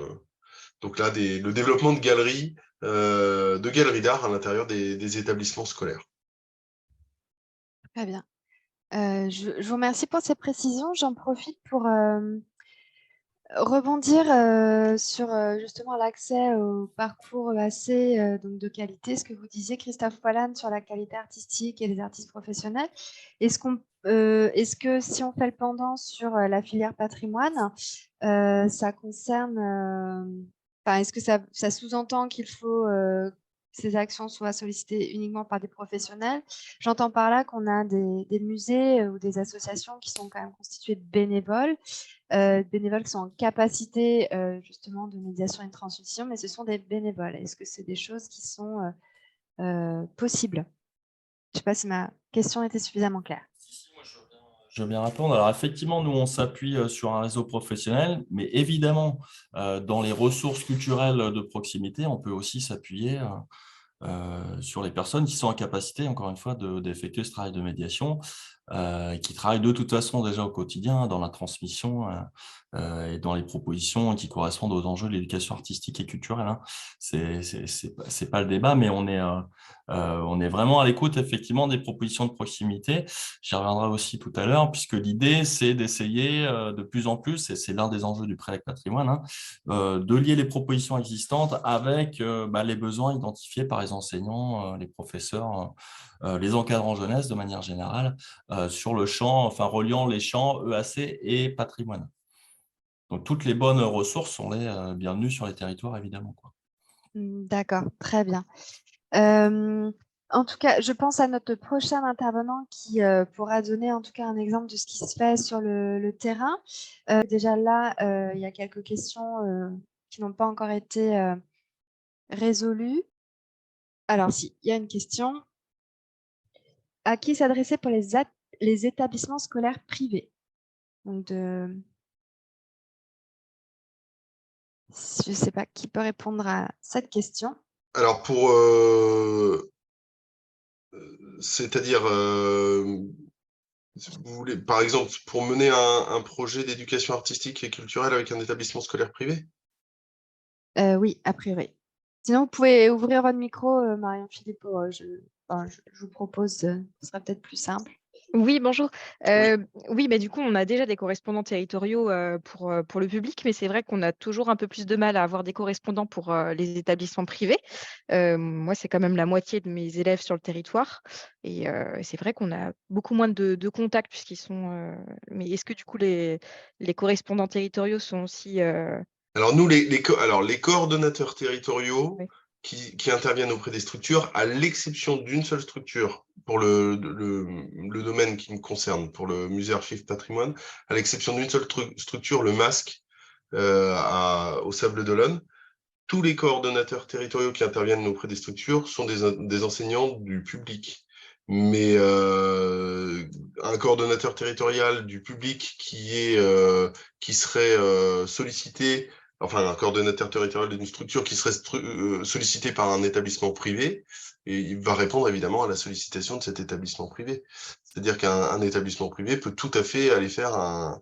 Speaker 4: donc là le développement de galeries d'art à l'intérieur des établissements scolaires.
Speaker 2: Très bien. Je vous remercie pour ces précisions. J'en profite pour rebondir sur justement l'accès au parcours assez donc de qualité, ce que vous disiez, Christophe Poilane, sur la qualité artistique et les artistes professionnels. Est-ce que si on fait le pendant sur la filière patrimoine, ça concerne, est-ce que ça sous-entend qu'il faut que ces actions soient sollicitées uniquement par des professionnels? J'entends par là qu'on a des musées ou des associations qui sont quand même constituées de bénévoles qui sont en capacité justement de médiation et de transmission, mais ce sont des bénévoles. Est-ce que c'est des choses qui sont possibles? Je ne sais pas si ma question était suffisamment claire.
Speaker 5: Je veux bien répondre. Alors effectivement, nous, on s'appuie sur un réseau professionnel, mais évidemment, dans les ressources culturelles de proximité, on peut aussi s'appuyer sur les personnes qui sont en capacité, encore une fois, d'effectuer ce travail de médiation, qui travaillent de toute façon déjà au quotidien dans la transmission et dans les propositions qui correspondent aux enjeux de l'éducation artistique et culturelle. Hein. C'est pas le débat, mais on est vraiment à l'écoute effectivement des propositions de proximité. J'y reviendrai aussi tout à l'heure, puisque l'idée, c'est d'essayer de plus en plus, et c'est l'un des enjeux du Prélec Patrimoine, de lier les propositions existantes avec les besoins identifiés par les enseignants, les professeurs, les encadrants jeunesse de manière générale, sur le champ, enfin reliant les champs EAC et patrimoine. Donc toutes les bonnes ressources sont les bienvenues sur les territoires, évidemment.
Speaker 2: D'accord, très bien. En tout cas, je pense à notre prochain intervenant qui pourra donner en tout cas un exemple de ce qui se fait sur le terrain. Déjà là, il y a quelques questions qui n'ont pas encore été résolues. Alors, si, il y a une question. À qui s'adresser pour les établissements scolaires privés? Donc je ne sais pas qui peut répondre à cette question.
Speaker 4: Alors, c'est-à-dire, vous voulez, par exemple, pour mener un projet d'éducation artistique et culturelle avec un établissement scolaire privé?
Speaker 2: Oui, a priori. Sinon, vous pouvez ouvrir votre micro, Marion Philippot. Je vous propose, ce sera peut-être plus simple.
Speaker 6: Oui, bonjour.
Speaker 4: Oui.
Speaker 6: Oui, mais du coup, on a déjà des correspondants territoriaux pour le public, mais c'est vrai qu'on a toujours un peu plus de mal à avoir des correspondants pour les établissements privés. Moi, c'est quand même la moitié de mes élèves sur le territoire. Et c'est vrai qu'on a beaucoup moins de contacts puisqu'ils sont… Mais est-ce que du coup, les correspondants territoriaux sont aussi…
Speaker 4: Alors nous, les coordonnateurs territoriaux
Speaker 6: Oui.
Speaker 4: qui interviennent auprès des structures, à l'exception d'une seule structure pour le domaine qui me concerne, pour le musée Archives Patrimoine, à l'exception d'une seule structure, le MASC au Sable d'Olonne, tous les coordonnateurs territoriaux qui interviennent auprès des structures sont des enseignants du public. Mais un coordonnateur territorial du public qui serait sollicité, enfin un coordonnateur territorial d'une structure qui serait sollicité par un établissement privé, et il va répondre évidemment à la sollicitation de cet établissement privé. C'est-à-dire qu'un établissement privé peut tout à fait aller faire un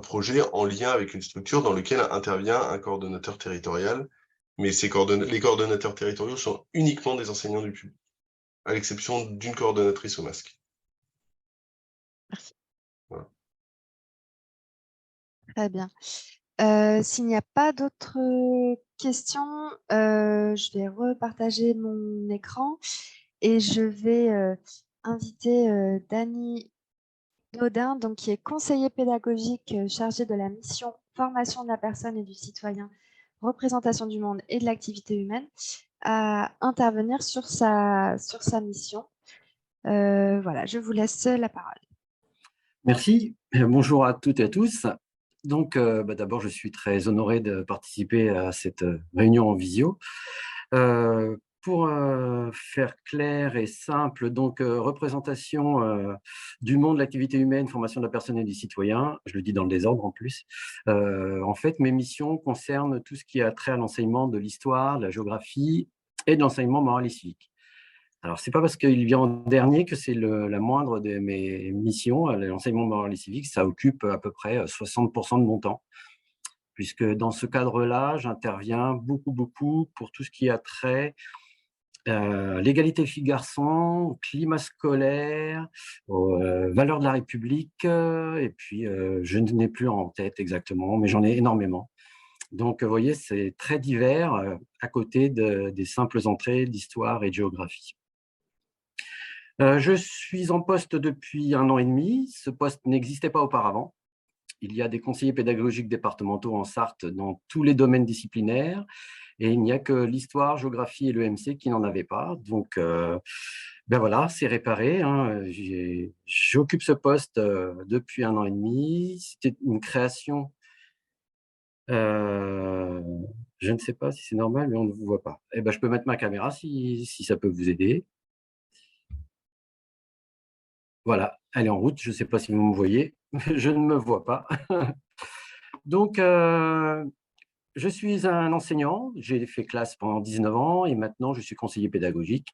Speaker 4: projet en lien avec une structure dans lequel intervient un coordonnateur territorial, mais les coordonnateurs territoriaux sont uniquement des enseignants du public, à l'exception d'une coordonnatrice au masque.
Speaker 6: Merci.
Speaker 4: Voilà.
Speaker 2: Très bien. S'il n'y a pas d'autres questions, je vais repartager mon écran et je vais inviter Dany Daudin, donc, qui est conseiller pédagogique chargé de la mission formation de la personne et du citoyen, représentation du monde et de l'activité humaine, à intervenir sur sa mission. Voilà, je vous laisse la parole.
Speaker 7: Merci. Bonjour à toutes et à tous. Donc, d'abord, je suis très honoré de participer à cette réunion en visio. Pour faire clair et simple, donc représentation du monde, de l'activité humaine, formation de la personne et du citoyen, je le dis dans le désordre en plus. En fait, mes missions concernent tout ce qui a trait à l'enseignement de l'histoire, de la géographie et de l'enseignement moral et civique. Alors, ce n'est pas parce qu'il vient en dernier que c'est la moindre de mes missions. L'enseignement moral et civique, ça occupe à peu près 60% de mon temps, puisque dans ce cadre-là, j'interviens beaucoup pour tout ce qui a trait l'égalité filles-garçons, climat scolaire, valeurs de la République, et puis je n'ai plus en tête exactement, mais j'en ai énormément. Donc, vous voyez, c'est très divers à côté des simples entrées d'histoire et de géographie. Je suis en poste depuis 1 an et demi. Ce poste n'existait pas auparavant. Il y a des conseillers pédagogiques départementaux en Sarthe dans tous les domaines disciplinaires et il n'y a que l'histoire, géographie et l'EMC qui n'en avaient pas. Donc, ben voilà, c'est réparé, hein. J'occupe ce poste depuis 1 an et demi. C'était une création. Je ne sais pas si c'est normal, mais on ne vous voit pas. Eh ben, je peux mettre ma caméra si ça peut vous aider. Voilà, elle est en route. Je ne sais pas si vous me voyez. Je ne me vois pas. Donc, je suis un enseignant. J'ai fait classe pendant 19 ans et maintenant, je suis conseiller pédagogique,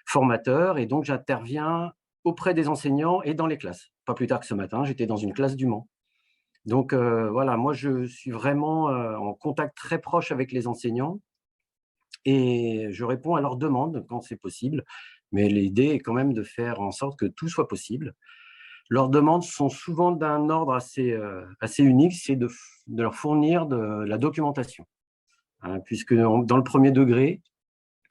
Speaker 7: formateur. Et donc, j'interviens auprès des enseignants et dans les classes. Pas plus tard que ce matin, j'étais dans une classe du Mans. Donc, voilà, moi, je suis vraiment en contact très proche avec les enseignants et je réponds à leurs demandes quand c'est possible. Mais l'idée est quand même de faire en sorte que tout soit possible. Leurs demandes sont souvent d'un ordre assez unique, c'est de leur fournir de la documentation. Hein, puisque dans le premier degré,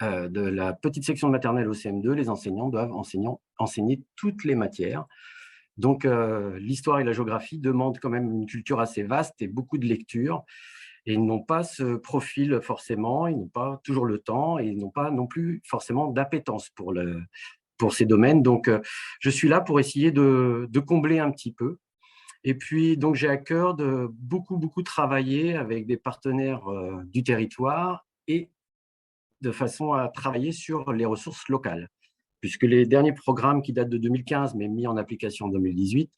Speaker 7: de la petite section de maternelle au CM2, les enseignants doivent enseigner toutes les matières. Donc, l'histoire et la géographie demandent quand même une culture assez vaste et beaucoup de lecture. Et ils n'ont pas ce profil forcément, ils n'ont pas toujours le temps et ils n'ont pas non plus forcément d'appétence pour ces domaines. Donc, je suis là pour essayer de combler un petit peu. Et puis, donc, j'ai à cœur de beaucoup travailler avec des partenaires du territoire et de façon à travailler sur les ressources locales, puisque les derniers programmes qui datent de 2015, mais mis en application en 2018,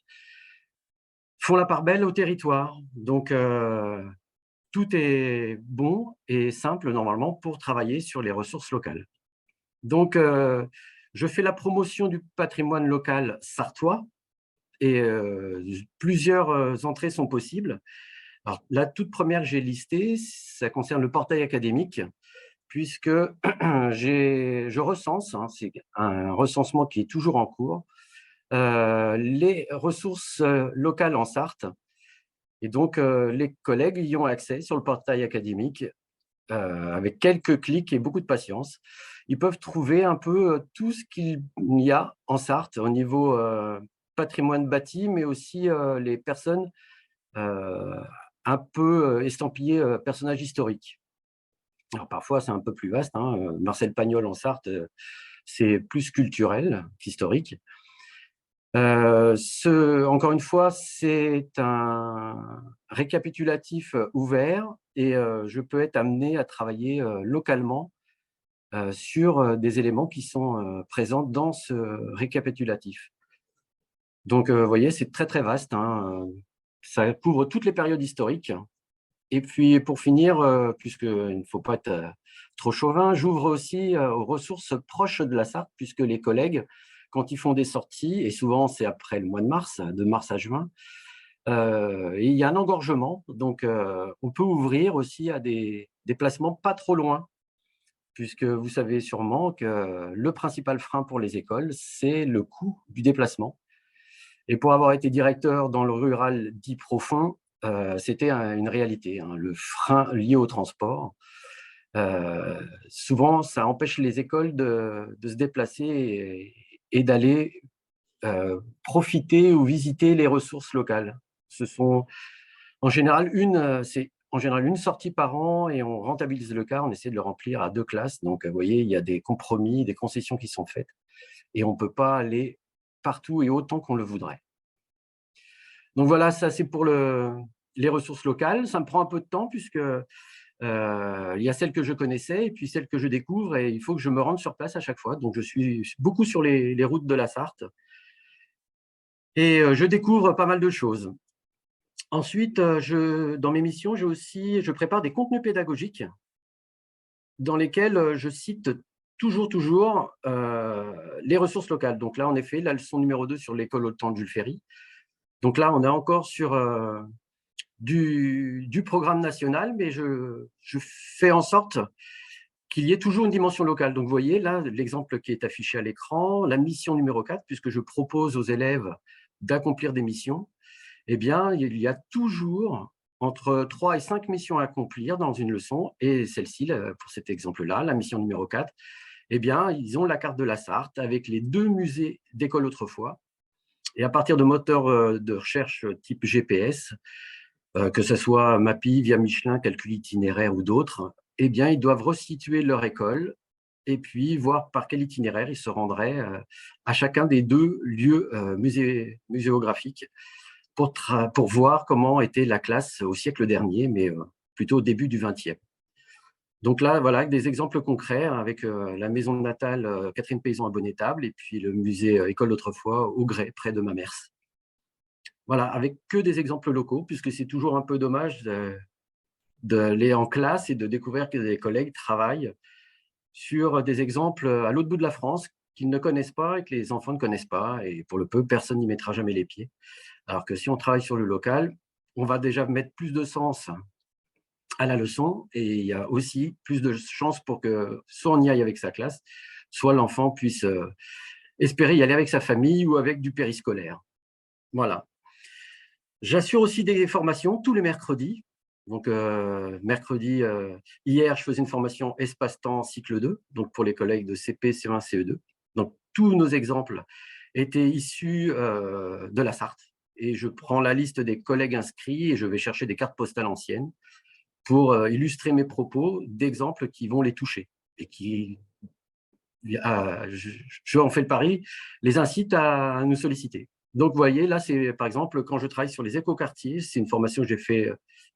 Speaker 7: font la part belle au territoire. Donc, tout est bon et simple normalement pour travailler sur les ressources locales. Donc, je fais la promotion du patrimoine local sartois et plusieurs entrées sont possibles. Alors, la toute première que j'ai listée, ça concerne le portail académique, puisque je recense, hein, c'est un recensement qui est toujours en cours, les ressources locales en Sarthe. Et donc, les collègues y ont accès sur le portail académique avec quelques clics et beaucoup de patience. Ils peuvent trouver un peu tout ce qu'il y a en Sarthe au niveau patrimoine bâti, mais aussi les personnes un peu estampillées personnages historiques. Alors, parfois, c'est un peu plus vaste, hein. Marcel Pagnol en Sarthe, c'est plus culturel qu'historique. Encore une fois, c'est un récapitulatif ouvert et je peux être amené à travailler localement sur des éléments qui sont présents dans ce récapitulatif. Donc, vous voyez, c'est très vaste, hein. Ça couvre toutes les périodes historiques. Et puis, pour finir, puisqu'il ne faut pas être trop chauvin, j'ouvre aussi aux ressources proches de la Sarthe, puisque les collègues, quand ils font des sorties, et souvent c'est après le mois de mars à juin, il y a un engorgement. Donc, on peut ouvrir aussi à des déplacements pas trop loin, puisque vous savez sûrement que le principal frein pour les écoles, c'est le coût du déplacement. Et pour avoir été directeur dans le rural dit profond, c'était une réalité, hein, le frein lié au transport. Souvent, ça empêche les écoles de se déplacer et d'aller profiter ou visiter les ressources locales. Ce sont en général une sortie par an et on rentabilise le quart, on essaie de le remplir à 2 classes. Donc, vous voyez, il y a des compromis, des concessions qui sont faites et on ne peut pas aller partout et autant qu'on le voudrait. Donc voilà, ça c'est pour les ressources locales. Ça me prend un peu de temps puisque il y a celles que je connaissais et puis celles que je découvre et il faut que je me rende sur place à chaque fois. Donc je suis beaucoup sur les routes de la Sarthe et je découvre pas mal de choses. Ensuite, dans mes missions, je prépare des contenus pédagogiques dans lesquels je cite toujours les ressources locales. Donc là, en effet, la leçon numéro 2 sur l'école au temps de Jules Ferry. Donc là, on est encore sur du programme national, mais je fais en sorte qu'il y ait toujours une dimension locale. Donc vous voyez là, l'exemple qui est affiché à l'écran, la mission numéro 4, puisque je propose aux élèves d'accomplir des missions, eh bien, il y a toujours entre 3 et 5 missions à accomplir dans une leçon. Et celle-ci, pour cet exemple-là, la mission numéro 4, eh bien, ils ont la carte de la Sarthe avec les 2 musées d'école autrefois. Et à partir de moteurs de recherche type GPS, que ce soit Mappy, Via Michelin, Calcul Itinéraire ou d'autres, eh bien, ils doivent resituer leur école et puis voir par quel itinéraire ils se rendraient à chacun des 2 lieux muséographiques pour voir comment était la classe au siècle dernier, mais plutôt au début du XXe. Donc là, voilà, avec des exemples concrets, avec la maison natale Catherine Paysan à Bonnétable et puis le musée École d'autrefois au Grès, près de Mamers. Voilà, avec que des exemples locaux, puisque c'est toujours un peu dommage d'aller en classe et de découvrir que des collègues travaillent sur des exemples à l'autre bout de la France qu'ils ne connaissent pas et que les enfants ne connaissent pas. Et pour le peu, personne n'y mettra jamais les pieds. Alors que si on travaille sur le local, on va déjà mettre plus de sens à la leçon et il y a aussi plus de chances pour que soit on y aille avec sa classe, soit l'enfant puisse espérer y aller avec sa famille ou avec du périscolaire. Voilà. J'assure aussi des formations tous les mercredis. Donc, mercredi, hier, je faisais une formation espace-temps cycle 2, donc pour les collègues de CP, CE1, CE2. Donc, tous nos exemples étaient issus de la Sarthe. Et je prends la liste des collègues inscrits et je vais chercher des cartes postales anciennes pour illustrer mes propos d'exemples qui vont les toucher et qui, je en fais le pari, les incite à nous solliciter. Donc, vous voyez, là, c'est par exemple, quand je travaille sur les écoquartiers, c'est une formation que j'ai fait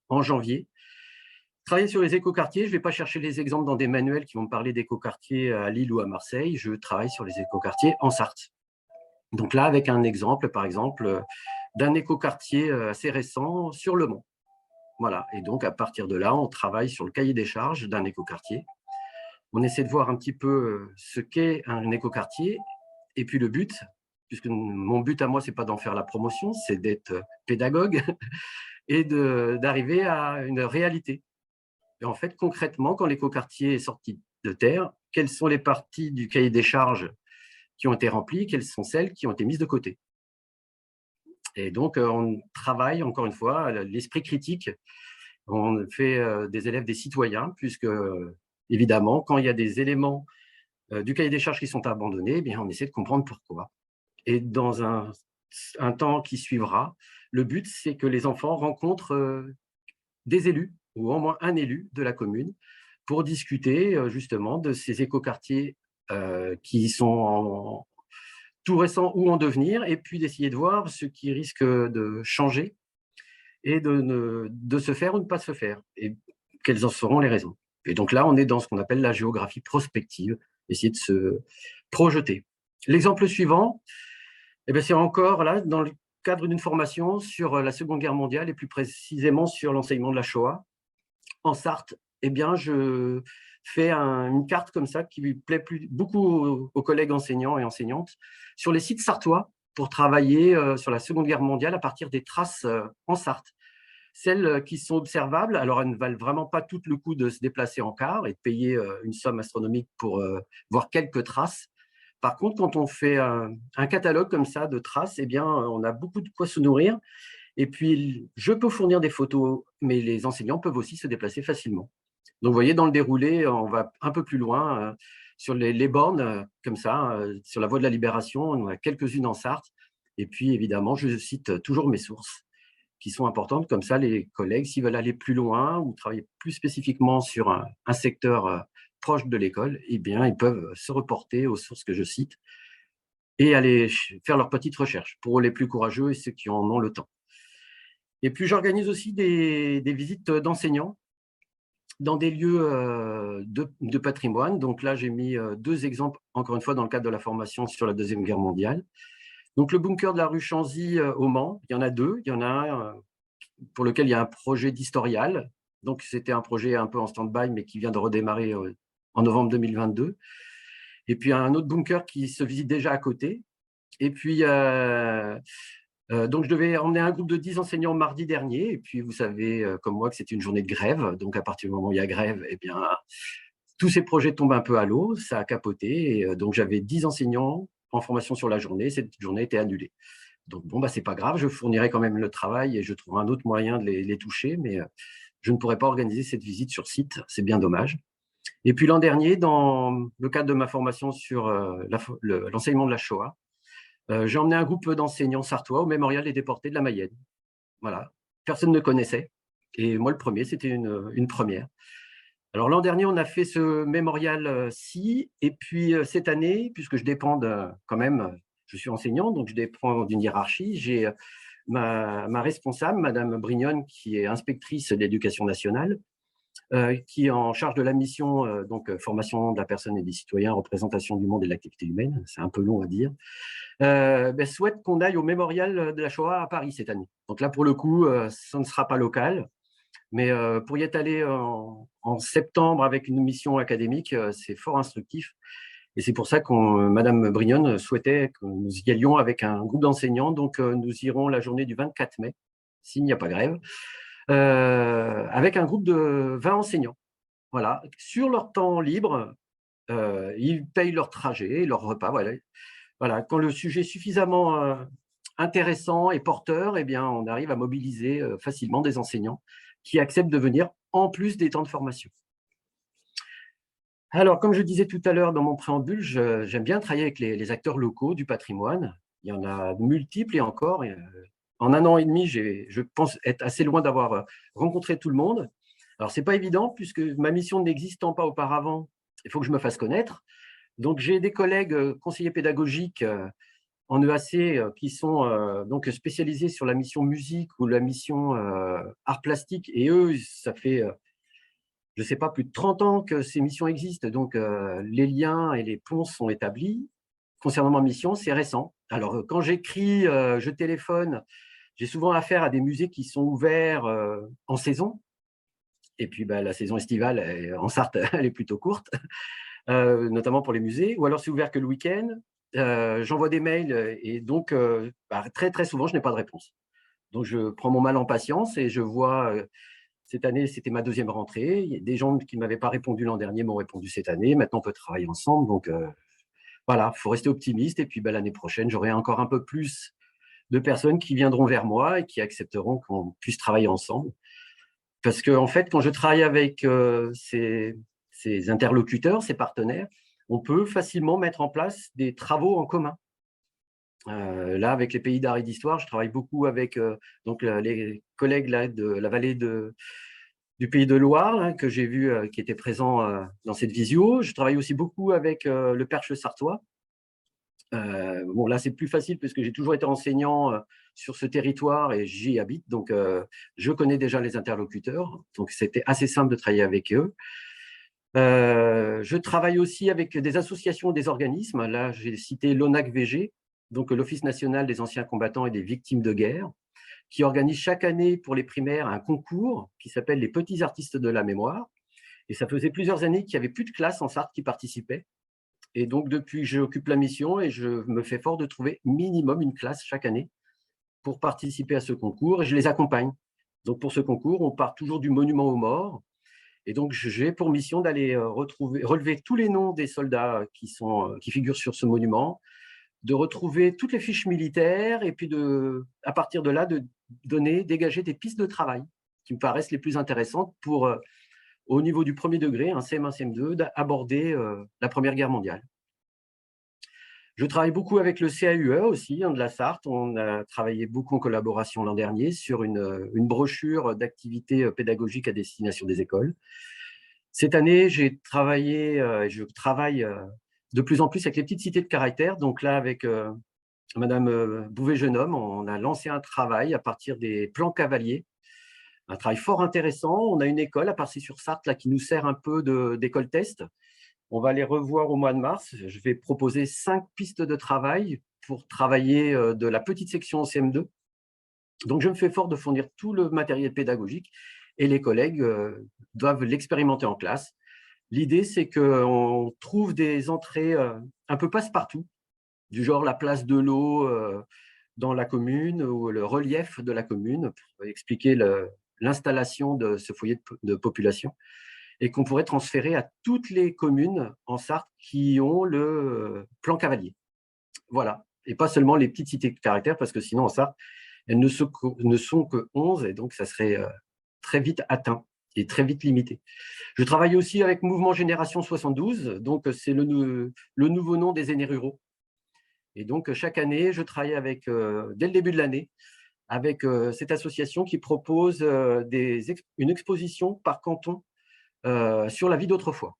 Speaker 7: en janvier. Travailler sur les écoquartiers, je ne vais pas chercher les exemples dans des manuels qui vont me parler d'écoquartiers à Lille ou à Marseille, je travaille sur les écoquartiers en Sarthe. Donc là, avec un exemple, par exemple, d'un écoquartier assez récent sur Le Mans. Voilà, et donc à partir de là, on travaille sur le cahier des charges d'un écoquartier. On essaie de voir un petit peu ce qu'est un écoquartier et puis le but, puisque mon but à moi, ce n'est pas d'en faire la promotion, c'est d'être pédagogue et d'arriver à une réalité. Et en fait, concrètement, quand l'écoquartier est sorti de terre, quelles sont les parties du cahier des charges qui ont été remplies, quelles sont celles qui ont été mises de côté. Et donc, on travaille, encore une fois, l'esprit critique. On fait des élèves des citoyens, puisque, évidemment, quand il y a des éléments du cahier des charges qui sont abandonnés, eh bien, on essaie de comprendre pourquoi. Et dans un temps qui suivra, le but, c'est que les enfants rencontrent des élus, ou au moins un élu de la commune, pour discuter justement de ces écoquartiers qui sont tout récents ou en devenir, et puis d'essayer de voir ce qui risque de changer et de se faire ou de ne pas se faire, et quelles en seront les raisons. Et donc là, on est dans ce qu'on appelle la géographie prospective, essayer de se projeter. L'exemple suivant, eh c'est encore là, dans le cadre d'une formation sur la Seconde Guerre mondiale, et plus précisément sur l'enseignement de la Shoah. En Sarthe, eh bien, je fais une carte comme ça qui plaît beaucoup aux collègues enseignants et enseignantes sur les sites sartois pour travailler sur la Seconde Guerre mondiale à partir des traces en Sarthe. Celles qui sont observables, alors elles ne valent vraiment pas tout le coup de se déplacer en car et de payer une somme astronomique pour voir quelques traces. Par contre, quand on fait un catalogue comme ça de traces, eh bien, on a beaucoup de quoi se nourrir. Et puis, je peux fournir des photos, mais les enseignants peuvent aussi se déplacer facilement. Donc, vous voyez, dans le déroulé, on va un peu plus loin sur les bornes, comme ça, sur la voie de la Libération. On en a quelques-unes en Sarthe. Et puis, évidemment, je cite toujours mes sources qui sont importantes. Comme ça, les collègues, s'ils veulent aller plus loin ou travailler plus spécifiquement sur un secteur proche de l'école, eh bien, ils peuvent se reporter aux sources que je cite et aller faire leurs petites recherches pour les plus courageux et ceux qui en ont le temps. Et puis, j'organise aussi des visites d'enseignants dans des lieux de patrimoine. Donc là, j'ai mis 2 exemples, encore une fois, dans le cadre de la formation sur la Deuxième Guerre mondiale. Donc, le bunker de la rue Chanzy au Mans, il y en a 2. Il y en a un pour lequel il y a un projet d'historial. Donc, c'était un projet un peu en stand-by, mais qui vient de redémarrer en novembre 2022. Et puis, un autre bunker qui se visite déjà à côté. Et puis, donc, je devais emmener un groupe de 10 enseignants mardi dernier. Et puis, vous savez, comme moi, que c'est une journée de grève. Donc, à partir du moment où il y a grève, eh bien, tous ces projets tombent un peu à l'eau. Ça a capoté. Et donc, j'avais 10 enseignants en formation sur la journée. Cette journée était annulée. Donc, bon, c'est pas grave. Je fournirai quand même le travail et je trouverai un autre moyen de les toucher. Mais je ne pourrais pas organiser cette visite sur site. C'est bien dommage. Et puis, l'an dernier, dans le cadre de ma formation sur l'enseignement de la Shoah, j'ai emmené un groupe d'enseignants sartois au Mémorial des déportés de la Mayenne. Voilà. Personne ne connaissait. Et moi, le premier, c'était une première. Alors, l'an dernier, on a fait ce mémorial-ci. Et puis, cette année, puisque je dépends quand même, je suis enseignant, donc je dépends d'une hiérarchie, j'ai ma responsable, Madame Brignone, qui est inspectrice de l'éducation nationale, qui est en charge de la mission formation de la personne et des citoyens, représentation du monde et de l'activité humaine, c'est un peu long à dire, souhaite qu'on aille au mémorial de la Shoah à Paris cette année. Donc là, pour le coup, ça ne sera pas local, mais pour y être allé en septembre avec une mission académique, c'est fort instructif. Et c'est pour ça que Madame Brignone souhaitait que nous y allions avec un groupe d'enseignants. Donc, nous irons la journée du 24 mai, s'il n'y a pas grève, avec un groupe de 20 enseignants. Voilà. Sur leur temps libre, ils payent leur trajet, leur repas. Voilà. Quand le sujet est suffisamment intéressant et porteur, eh bien, on arrive à mobiliser facilement des enseignants qui acceptent de venir en plus des temps de formation. Alors, comme je disais tout à l'heure dans mon préambule, j'aime bien travailler avec les acteurs locaux du patrimoine. Il y en a de multiples et encore. En 1 an et demi, je pense être assez loin d'avoir rencontré tout le monde. Alors, ce n'est pas évident puisque ma mission n'existant pas auparavant, il faut que je me fasse connaître. Donc, j'ai des collègues conseillers pédagogiques en EAC qui sont donc spécialisés sur la mission musique ou la mission art plastique. Et eux, ça fait, je ne sais pas, plus de 30 ans que ces missions existent. Donc, les liens et les ponts sont établis. Concernant ma mission, c'est récent. Alors, quand j'écris, je téléphone, j'ai souvent affaire à des musées qui sont ouverts en saison. Et puis, la saison estivale, en Sarthe, elle est plutôt courte, notamment pour les musées. Ou alors, c'est ouvert que le week-end. J'envoie des mails et donc, très, très souvent, je n'ai pas de réponse. Donc, je prends mon mal en patience et je vois… cette année, c'était ma 2e rentrée. Il y a des gens qui ne m'avaient pas répondu l'an dernier m'ont répondu cette année. Maintenant, on peut travailler ensemble. Donc, voilà, il faut rester optimiste. Et puis, l'année prochaine, j'aurai encore un peu plus de personnes qui viendront vers moi et qui accepteront qu'on puisse travailler ensemble. Parce qu'en fait, quand je travaille avec ces interlocuteurs, ces partenaires, on peut facilement mettre en place des travaux en commun. Là, avec les pays d'art et d'histoire, je travaille beaucoup avec donc, les collègues là, de la vallée du Pays de Loire, là, que j'ai vu qui étaient présents dans cette visio. Je travaille aussi beaucoup avec le Perche sartois. Bon, là, c'est plus facile puisque j'ai toujours été enseignant sur ce territoire et j'y habite. Donc, je connais déjà les interlocuteurs. Donc, c'était assez simple de travailler avec eux. Je travaille aussi avec des associations, des organismes. Là, j'ai cité l'ONAC-VG, donc l'Office national des anciens combattants et des victimes de guerre, qui organise chaque année pour les primaires un concours qui s'appelle les Petits Artistes de la Mémoire. Et ça faisait plusieurs années qu'il n'y avait plus de classes en Sarthe qui participaient. Et donc, depuis, j'occupe la mission et je me fais fort de trouver minimum une classe chaque année pour participer à ce concours et je les accompagne. Donc, pour ce concours, on part toujours du monument aux morts. Et donc, j'ai pour mission d'aller relever tous les noms des soldats qui figurent sur ce monument, de retrouver toutes les fiches militaires et puis à partir de là, de dégager des pistes de travail qui me paraissent les plus intéressantes pour au niveau du premier degré, un CM1, CM2, d'aborder la Première Guerre mondiale. Je travaille beaucoup avec le CAUE aussi, de la Sarthe. On a travaillé beaucoup en collaboration l'an dernier sur une brochure d'activités pédagogiques à destination des écoles. Cette année, je travaille de plus en plus avec les petites cités de caractère. Donc là, avec Madame Bouvet-Jeune-Homme, on a lancé un travail à partir des plans cavaliers. Un travail fort intéressant. On a une école à Parcy-sur-Sarthe là, qui nous sert un peu d'école test. On va les revoir au mois de mars. Je vais proposer 5 pistes de travail pour travailler de la petite section au CM2. Donc, je me fais fort de fournir tout le matériel pédagogique et les collègues doivent l'expérimenter en classe. L'idée, c'est qu'on trouve des entrées un peu passe-partout, du genre la place de l'eau dans la commune ou le relief de la commune pour expliquer l'installation de ce foyer de population, et qu'on pourrait transférer à toutes les communes en Sarthe qui ont le plan cavalier. Voilà, et pas seulement les petites cités de caractère, parce que sinon en Sarthe, elles ne sont que 11, et donc ça serait très vite atteint et très vite limité. Je travaille aussi avec Mouvement Génération 72, donc c'est le nouveau nom des aînés ruraux. Et donc chaque année, je travaille avec, dès le début de l'année, avec cette association qui propose une exposition par canton sur la vie d'autrefois.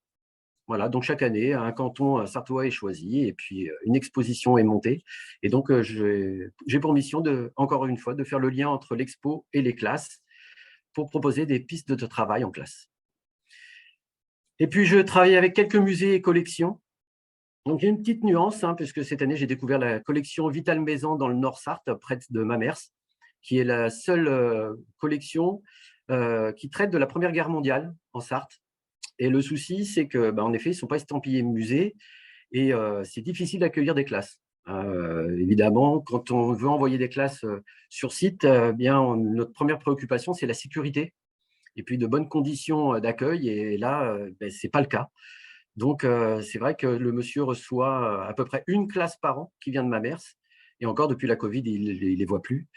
Speaker 7: Voilà, donc chaque année, un canton sarthois est choisi et puis une exposition est montée. Et donc, j'ai pour mission, encore une fois, de faire le lien entre l'expo et les classes pour proposer des pistes de travail en classe. Et puis, je travaille avec quelques musées et collections. Donc, il y a une petite nuance, puisque cette année, j'ai découvert la collection Vital Maison dans le Nord Sarthe, près de Mamers, qui est la seule collection qui traite de la Première Guerre mondiale en Sarthe. Et le souci, c'est que, en effet, ils ne sont pas estampillés musée et c'est difficile d'accueillir des classes. Évidemment, quand on veut envoyer des classes sur site, notre première préoccupation, c'est la sécurité et puis de bonnes conditions d'accueil. Et là, ce n'est pas le cas. Donc, c'est vrai que le monsieur reçoit à peu près une classe par an qui vient de Mamers. Et encore, depuis la Covid, il ne les voit plus.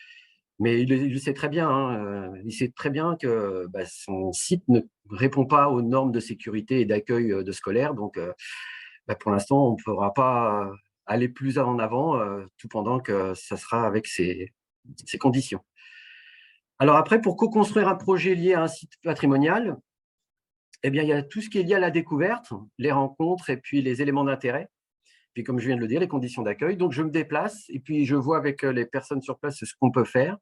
Speaker 7: Mais il le sait très bien, il sait très bien que son site ne répond pas aux normes de sécurité et d'accueil de scolaires. Donc, pour l'instant, on ne pourra pas aller plus en avant, tout pendant que ça sera avec ces conditions. Alors après, pour co-construire un projet lié à un site patrimonial, il y a tout ce qui est lié à la découverte, les rencontres et puis les éléments d'intérêt. Puis, comme je viens de le dire, les conditions d'accueil. Donc, je me déplace et puis je vois avec les personnes sur place ce qu'on peut faire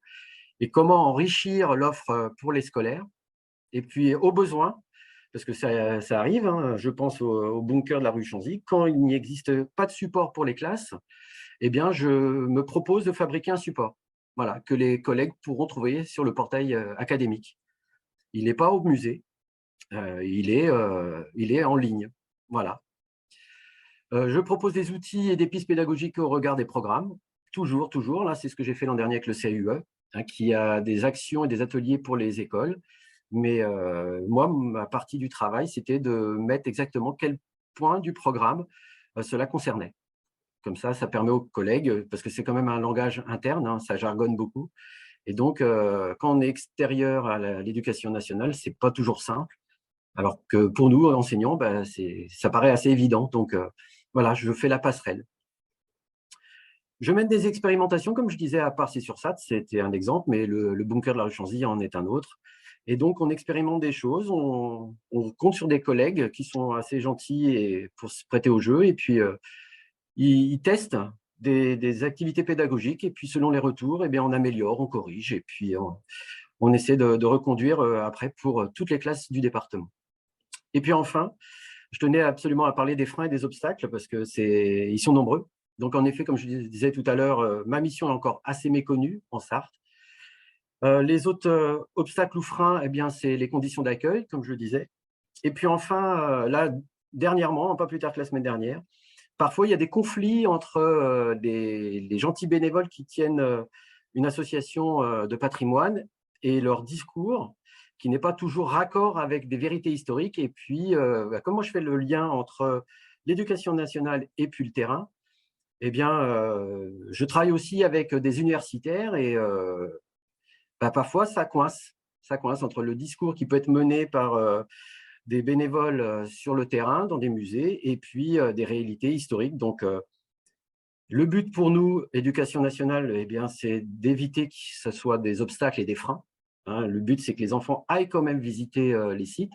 Speaker 7: et comment enrichir l'offre pour les scolaires. Et puis, au besoin, parce que ça arrive, je pense au bunker de la rue Chanzy, quand il n'y existe pas de support pour les classes, je me propose de fabriquer un support, voilà, que les collègues pourront trouver sur le portail académique. Il n'est pas au musée, il est en ligne. Voilà. Je propose des outils et des pistes pédagogiques au regard des programmes. Toujours. Là, c'est ce que j'ai fait l'an dernier avec le CAUE, qui a des actions et des ateliers pour les écoles. Mais moi, ma partie du travail, c'était de mettre exactement quel point du programme cela concernait. Comme ça permet aux collègues, parce que c'est quand même un langage interne, ça jargonne beaucoup. Et donc, quand on est extérieur à l'éducation nationale, ce n'est pas toujours simple. Alors que pour nous, enseignants, ça paraît assez évident. Donc, voilà, je fais la passerelle. Je mène des expérimentations, comme je disais, à Parcy-sur-Sarthe, c'était un exemple, mais le bunker de la rue Chanzy en est un autre. Et donc, on expérimente des choses, on compte sur des collègues qui sont assez gentils pour se prêter au jeu, et puis ils testent des activités pédagogiques, et puis selon les retours, on améliore, on corrige, et puis on essaie de reconduire après pour toutes les classes du département. Et puis enfin, je tenais absolument à parler des freins et des obstacles parce qu'ils sont nombreux. Donc, en effet, comme je disais tout à l'heure, ma mission est encore assez méconnue en Sarthe. Les autres obstacles ou freins, c'est les conditions d'accueil, comme je le disais. Et puis enfin, là, dernièrement, pas plus tard que la semaine dernière, parfois, il y a des conflits entre les gentils bénévoles qui tiennent une association de patrimoine et leur discours, qui n'est pas toujours raccord avec des vérités historiques. Et puis, comment je fais le lien entre l'éducation nationale et puis le terrain? Je travaille aussi avec des universitaires et parfois, ça coince entre le discours qui peut être mené par des bénévoles sur le terrain, dans des musées, et puis des réalités historiques. Donc, le but pour nous, Éducation nationale, eh bien, c'est d'éviter que ce soit des obstacles et des freins. Hein. Le but, c'est que les enfants aillent quand même visiter les sites.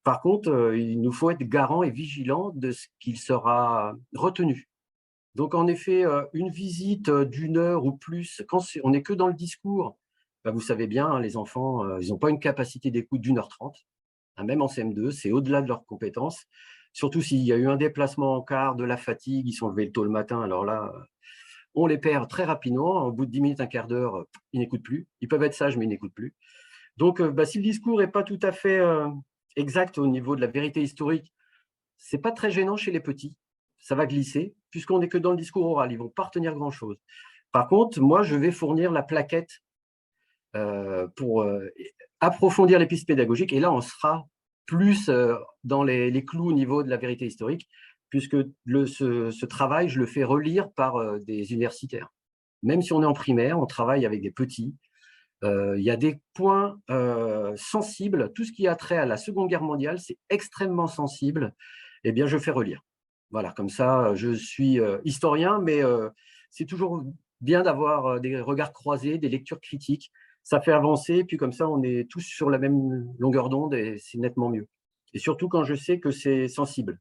Speaker 7: Par contre, il nous faut être garant et vigilant de ce qu'il sera retenu. Donc, en effet, une visite d'1 heure ou plus, quand on n'est que dans le discours, bah, vous savez bien, hein, les enfants, ils n'ont pas une capacité d'écoute d'1 h 30. Hein, même en CM2, c'est au-delà de leurs compétences. Surtout s'il y a eu un déplacement en car, de la fatigue, ils sont levés tôt le matin. Alors là, on les perd très rapidement. Au bout de 10 minutes, un quart d'heure, ils n'écoutent plus. Ils peuvent être sages, mais ils n'écoutent plus. Donc, bah, si le discours n'est pas tout à fait exact au niveau de la vérité historique, ce n'est pas très gênant chez les petits. Ça va glisser, puisqu'on n'est que dans le discours oral. Ils ne vont pas retenir grand-chose. Par contre, moi, je vais fournir la plaquette pour approfondir les pistes pédagogiques. Et là, on sera plus dans les clous au niveau de la vérité historique, puisque ce travail, je le fais relire par des universitaires. Même si on est en primaire, on travaille avec des petits. Il y a des points sensibles. Tout ce qui a trait à la Seconde Guerre mondiale, c'est extrêmement sensible. Eh bien, je fais relire. Voilà, comme ça, je suis historien, mais c'est toujours bien d'avoir des regards croisés, des lectures critiques. Ça fait avancer, puis comme ça, on est tous sur la même longueur d'onde et c'est nettement mieux. Et surtout quand je sais que c'est sensible.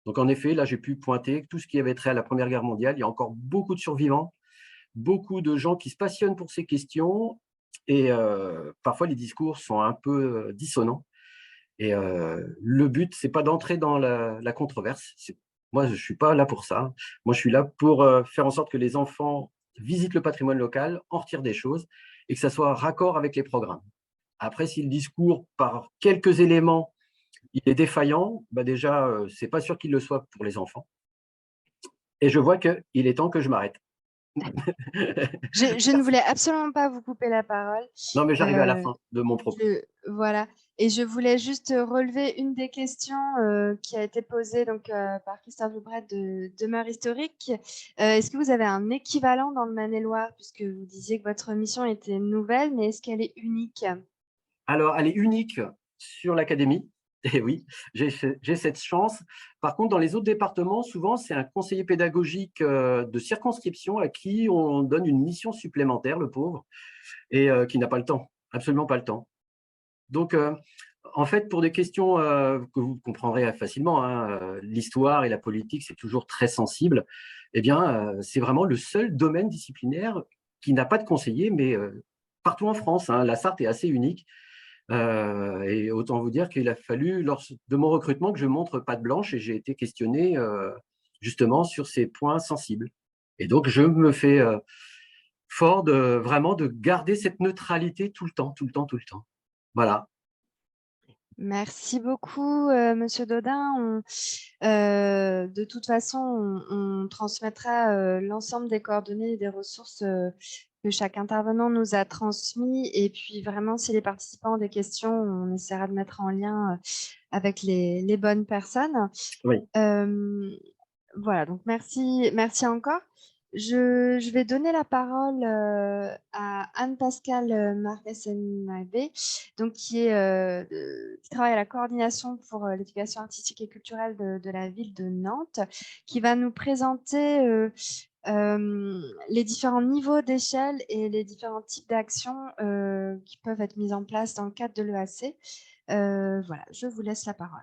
Speaker 7: Donc, en effet, là, j'ai pu pointer tout ce qui avait trait à la Première Guerre mondiale. Il y a encore beaucoup de survivants, beaucoup de gens qui se passionnent pour ces questions et parfois, les discours sont un peu dissonants. Et le but, ce n'est pas d'entrer dans la controverse. Moi, je ne suis pas là pour ça. Moi, je suis là pour faire en sorte que les enfants visitent le patrimoine local, en retirent des choses et que ça soit raccord avec les programmes. Après, si le discours, par quelques éléments, il est défaillant, bah déjà, ce n'est pas sûr qu'il le soit pour les enfants. Et je vois qu'il est temps que je m'arrête.
Speaker 2: Je ne voulais absolument pas vous couper la parole.
Speaker 7: Non, mais j'arrive à la fin de mon propos.
Speaker 2: Voilà. Et je voulais juste relever une des questions qui a été posée donc, par Christophe Lebret de Demeure historique. Est-ce que vous avez un équivalent dans le Maine-et-Loire, puisque vous disiez que votre mission était nouvelle, mais est-ce qu'elle est unique?
Speaker 7: Alors, elle est unique sur l'académie. Et oui, j'ai cette chance. Par contre, dans les autres départements, souvent, c'est un conseiller pédagogique de circonscription à qui on donne une mission supplémentaire, le pauvre, et qui n'a pas le temps, absolument pas le temps. Donc, en fait, pour des questions que vous comprendrez facilement, hein, l'histoire et la politique, c'est toujours très sensible, eh bien, c'est vraiment le seul domaine disciplinaire qui n'a pas de conseiller, mais partout en France, hein, la Sarthe est assez unique. Et autant vous dire qu'il a fallu, lors de mon recrutement, que je montre patte blanche et j'ai été questionné justement sur ces points sensibles. Et donc, je me fais fort vraiment de garder cette neutralité tout le temps, tout le temps, tout le temps. Voilà.
Speaker 2: Merci beaucoup, Monsieur Dodin. De toute façon, on transmettra l'ensemble des coordonnées et des ressources que chaque intervenant nous a transmis. Et puis, vraiment, si les participants ont des questions, on essaiera de mettre en lien avec les bonnes personnes.
Speaker 7: Oui.
Speaker 2: Voilà, donc merci encore. Je vais donner la parole à Anne-Pascale Marquez-Navé, donc qui travaille à la coordination pour l'éducation artistique et culturelle de la ville de Nantes, qui va nous présenter les différents niveaux d'échelle et les différents types d'actions qui peuvent être mises en place dans le cadre de l'EAC. Voilà, je vous laisse la parole.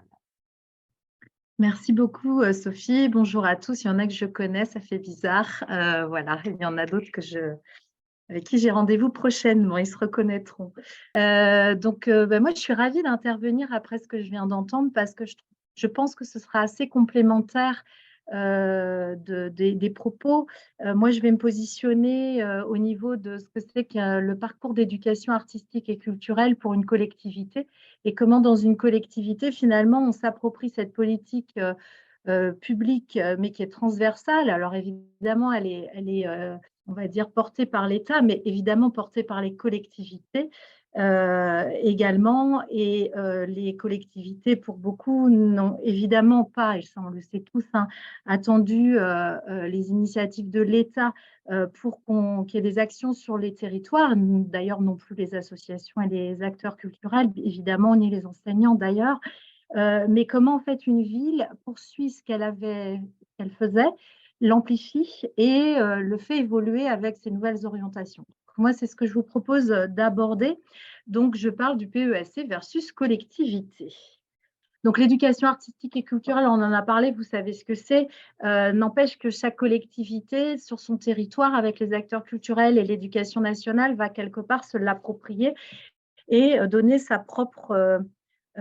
Speaker 8: Merci beaucoup, Sophie. Bonjour à tous. Il y en a que je connais, ça fait bizarre. Voilà, il y en a d'autres avec qui j'ai rendez-vous prochainement. Ils se reconnaîtront. Donc, moi, je suis ravie d'intervenir après ce que je viens d'entendre parce que je pense que ce sera assez complémentaire des propos. Moi, je vais me positionner au niveau de ce que c'est que le parcours d'éducation artistique et culturelle pour une collectivité et comment dans une collectivité, finalement, on s'approprie cette politique publique, mais qui est transversale. Alors, évidemment, elle est on va dire, portée par l'État, mais évidemment portée par les collectivités également. Et les collectivités, pour beaucoup, n'ont évidemment pas, et ça on le sait tous, hein, attendu les initiatives de l'État pour qu'il y ait des actions sur les territoires. D'ailleurs, non plus les associations et les acteurs culturels, évidemment, ni les enseignants d'ailleurs. mais comment en fait une ville poursuit ce qu'elle faisait, l'amplifie et le fait évoluer avec ces nouvelles orientations. Moi, c'est ce que je vous propose d'aborder. Donc, je parle du PESC versus collectivité. Donc, l'éducation artistique et culturelle, on en a parlé, vous savez ce que c'est. N'empêche que chaque collectivité, sur son territoire, avec les acteurs culturels et l'éducation nationale, va quelque part se l'approprier et donner sa propre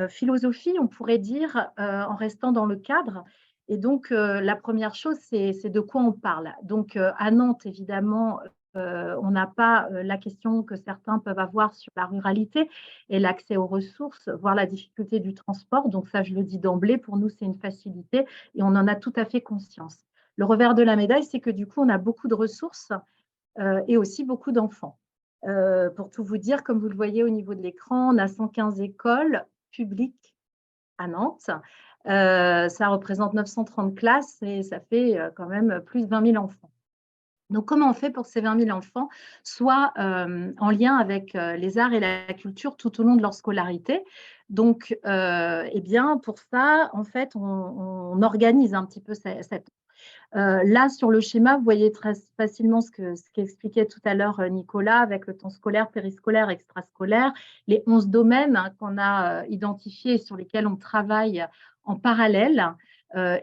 Speaker 8: philosophie, on pourrait dire, en restant dans le cadre. Et donc, la première chose, c'est de quoi on parle. Donc, à Nantes, évidemment, on n'a pas la question que certains peuvent avoir sur la ruralité et l'accès aux ressources, voire la difficulté du transport. Donc ça, je le dis d'emblée, pour nous, c'est une facilité et on en a tout à fait conscience. Le revers de la médaille, c'est que du coup, on a beaucoup de ressources et aussi beaucoup d'enfants. Pour tout vous dire, comme vous le voyez au niveau de l'écran, on a 115 écoles publiques à Nantes. Ça représente 930 classes et ça fait quand même plus de 20 000 enfants. Donc, comment on fait pour ces 20 000 enfants, soit en lien avec les arts et la culture tout au long de leur scolarité? Donc, eh bien, pour ça, en fait, on organise un petit peu cette. Là, sur le schéma, vous voyez très facilement ce qu'expliquait tout à l'heure Nicolas avec le temps scolaire, périscolaire, extrascolaire, les 11 domaines qu'on a identifiés et sur lesquels on travaille en parallèle.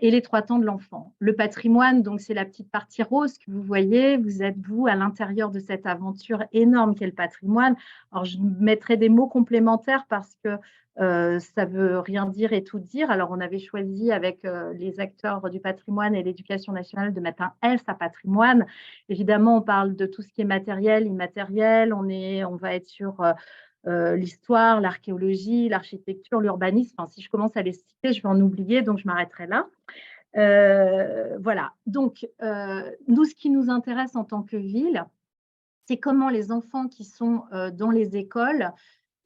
Speaker 8: Et les 3 temps de l'enfant. Le patrimoine, donc c'est la petite partie rose que vous voyez. Vous êtes, vous, à l'intérieur de cette aventure énorme qu'est le patrimoine. Alors, je mettrai des mots complémentaires parce que ça ne veut rien dire et tout dire. Alors, on avait choisi avec les acteurs du patrimoine et l'éducation nationale de mettre un S à patrimoine. Évidemment, on parle de tout ce qui est matériel, immatériel. On va être sur l'histoire, l'archéologie, l'architecture, l'urbanisme. Enfin, si je commence à les citer, je vais en oublier, donc je m'arrêterai là. Voilà. Donc, nous, ce qui nous intéresse en tant que ville, c'est comment les enfants qui sont dans les écoles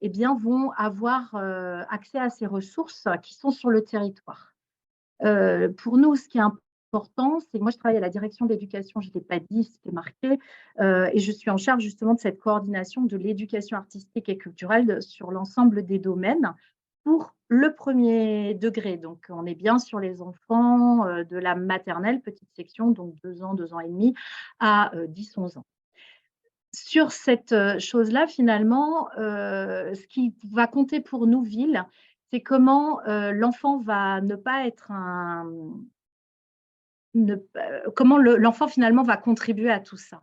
Speaker 8: eh bien, vont avoir accès à ces ressources qui sont sur le territoire. Pour nous, ce qui est important, c'est que moi, je travaille à la direction de l'éducation, je ne l'ai pas dit, c'était marqué, et je suis en charge justement de cette coordination de l'éducation artistique et culturelle sur l'ensemble des domaines pour le premier degré. Donc, on est bien sur les enfants de la maternelle, petite section, donc 2 ans, 2 ans et demi, à 10-11 ans. Sur cette chose-là, finalement, ce qui va compter pour nous, ville, c'est comment l'enfant va ne pas être comment l'enfant, finalement, va contribuer à tout ça.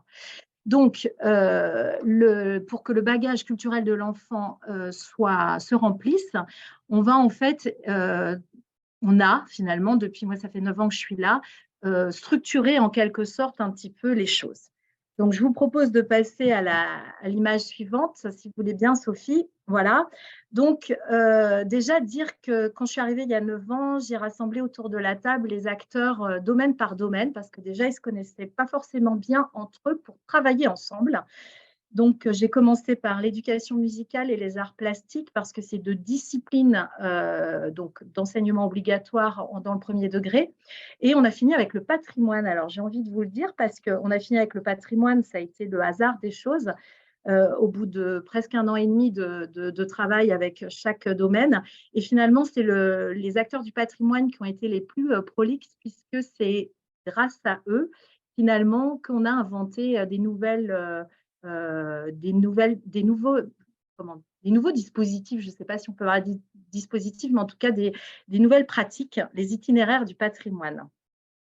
Speaker 8: Donc, pour que le bagage culturel de l'enfant se remplisse, on va en fait, on a finalement, depuis moi, ça fait 9 ans que je suis là, structuré en quelque sorte un petit peu les choses. Donc, je vous propose de passer à l'image suivante, si vous voulez bien, Sophie. Voilà. Donc, déjà dire que quand je suis arrivée il y a 9 ans, j'ai rassemblé autour de la table les acteurs domaine par domaine, parce que déjà, ils ne se connaissaient pas forcément bien entre eux pour travailler ensemble. Donc, j'ai commencé par l'éducation musicale et les arts plastiques parce que c'est 2 disciplines d'enseignement obligatoire dans le premier degré. Et on a fini avec le patrimoine. Alors, j'ai envie de vous le dire parce qu'on a fini avec le patrimoine, ça a été le hasard des choses. Au bout de presque 1 an et demi de travail avec chaque domaine. Et finalement, c'est les acteurs du patrimoine qui ont été les plus prolixes puisque c'est grâce à eux, finalement, qu'on a inventé des nouveaux dispositifs, je ne sais pas si on peut avoir des dispositifs, mais en tout cas des nouvelles pratiques, les itinéraires du patrimoine.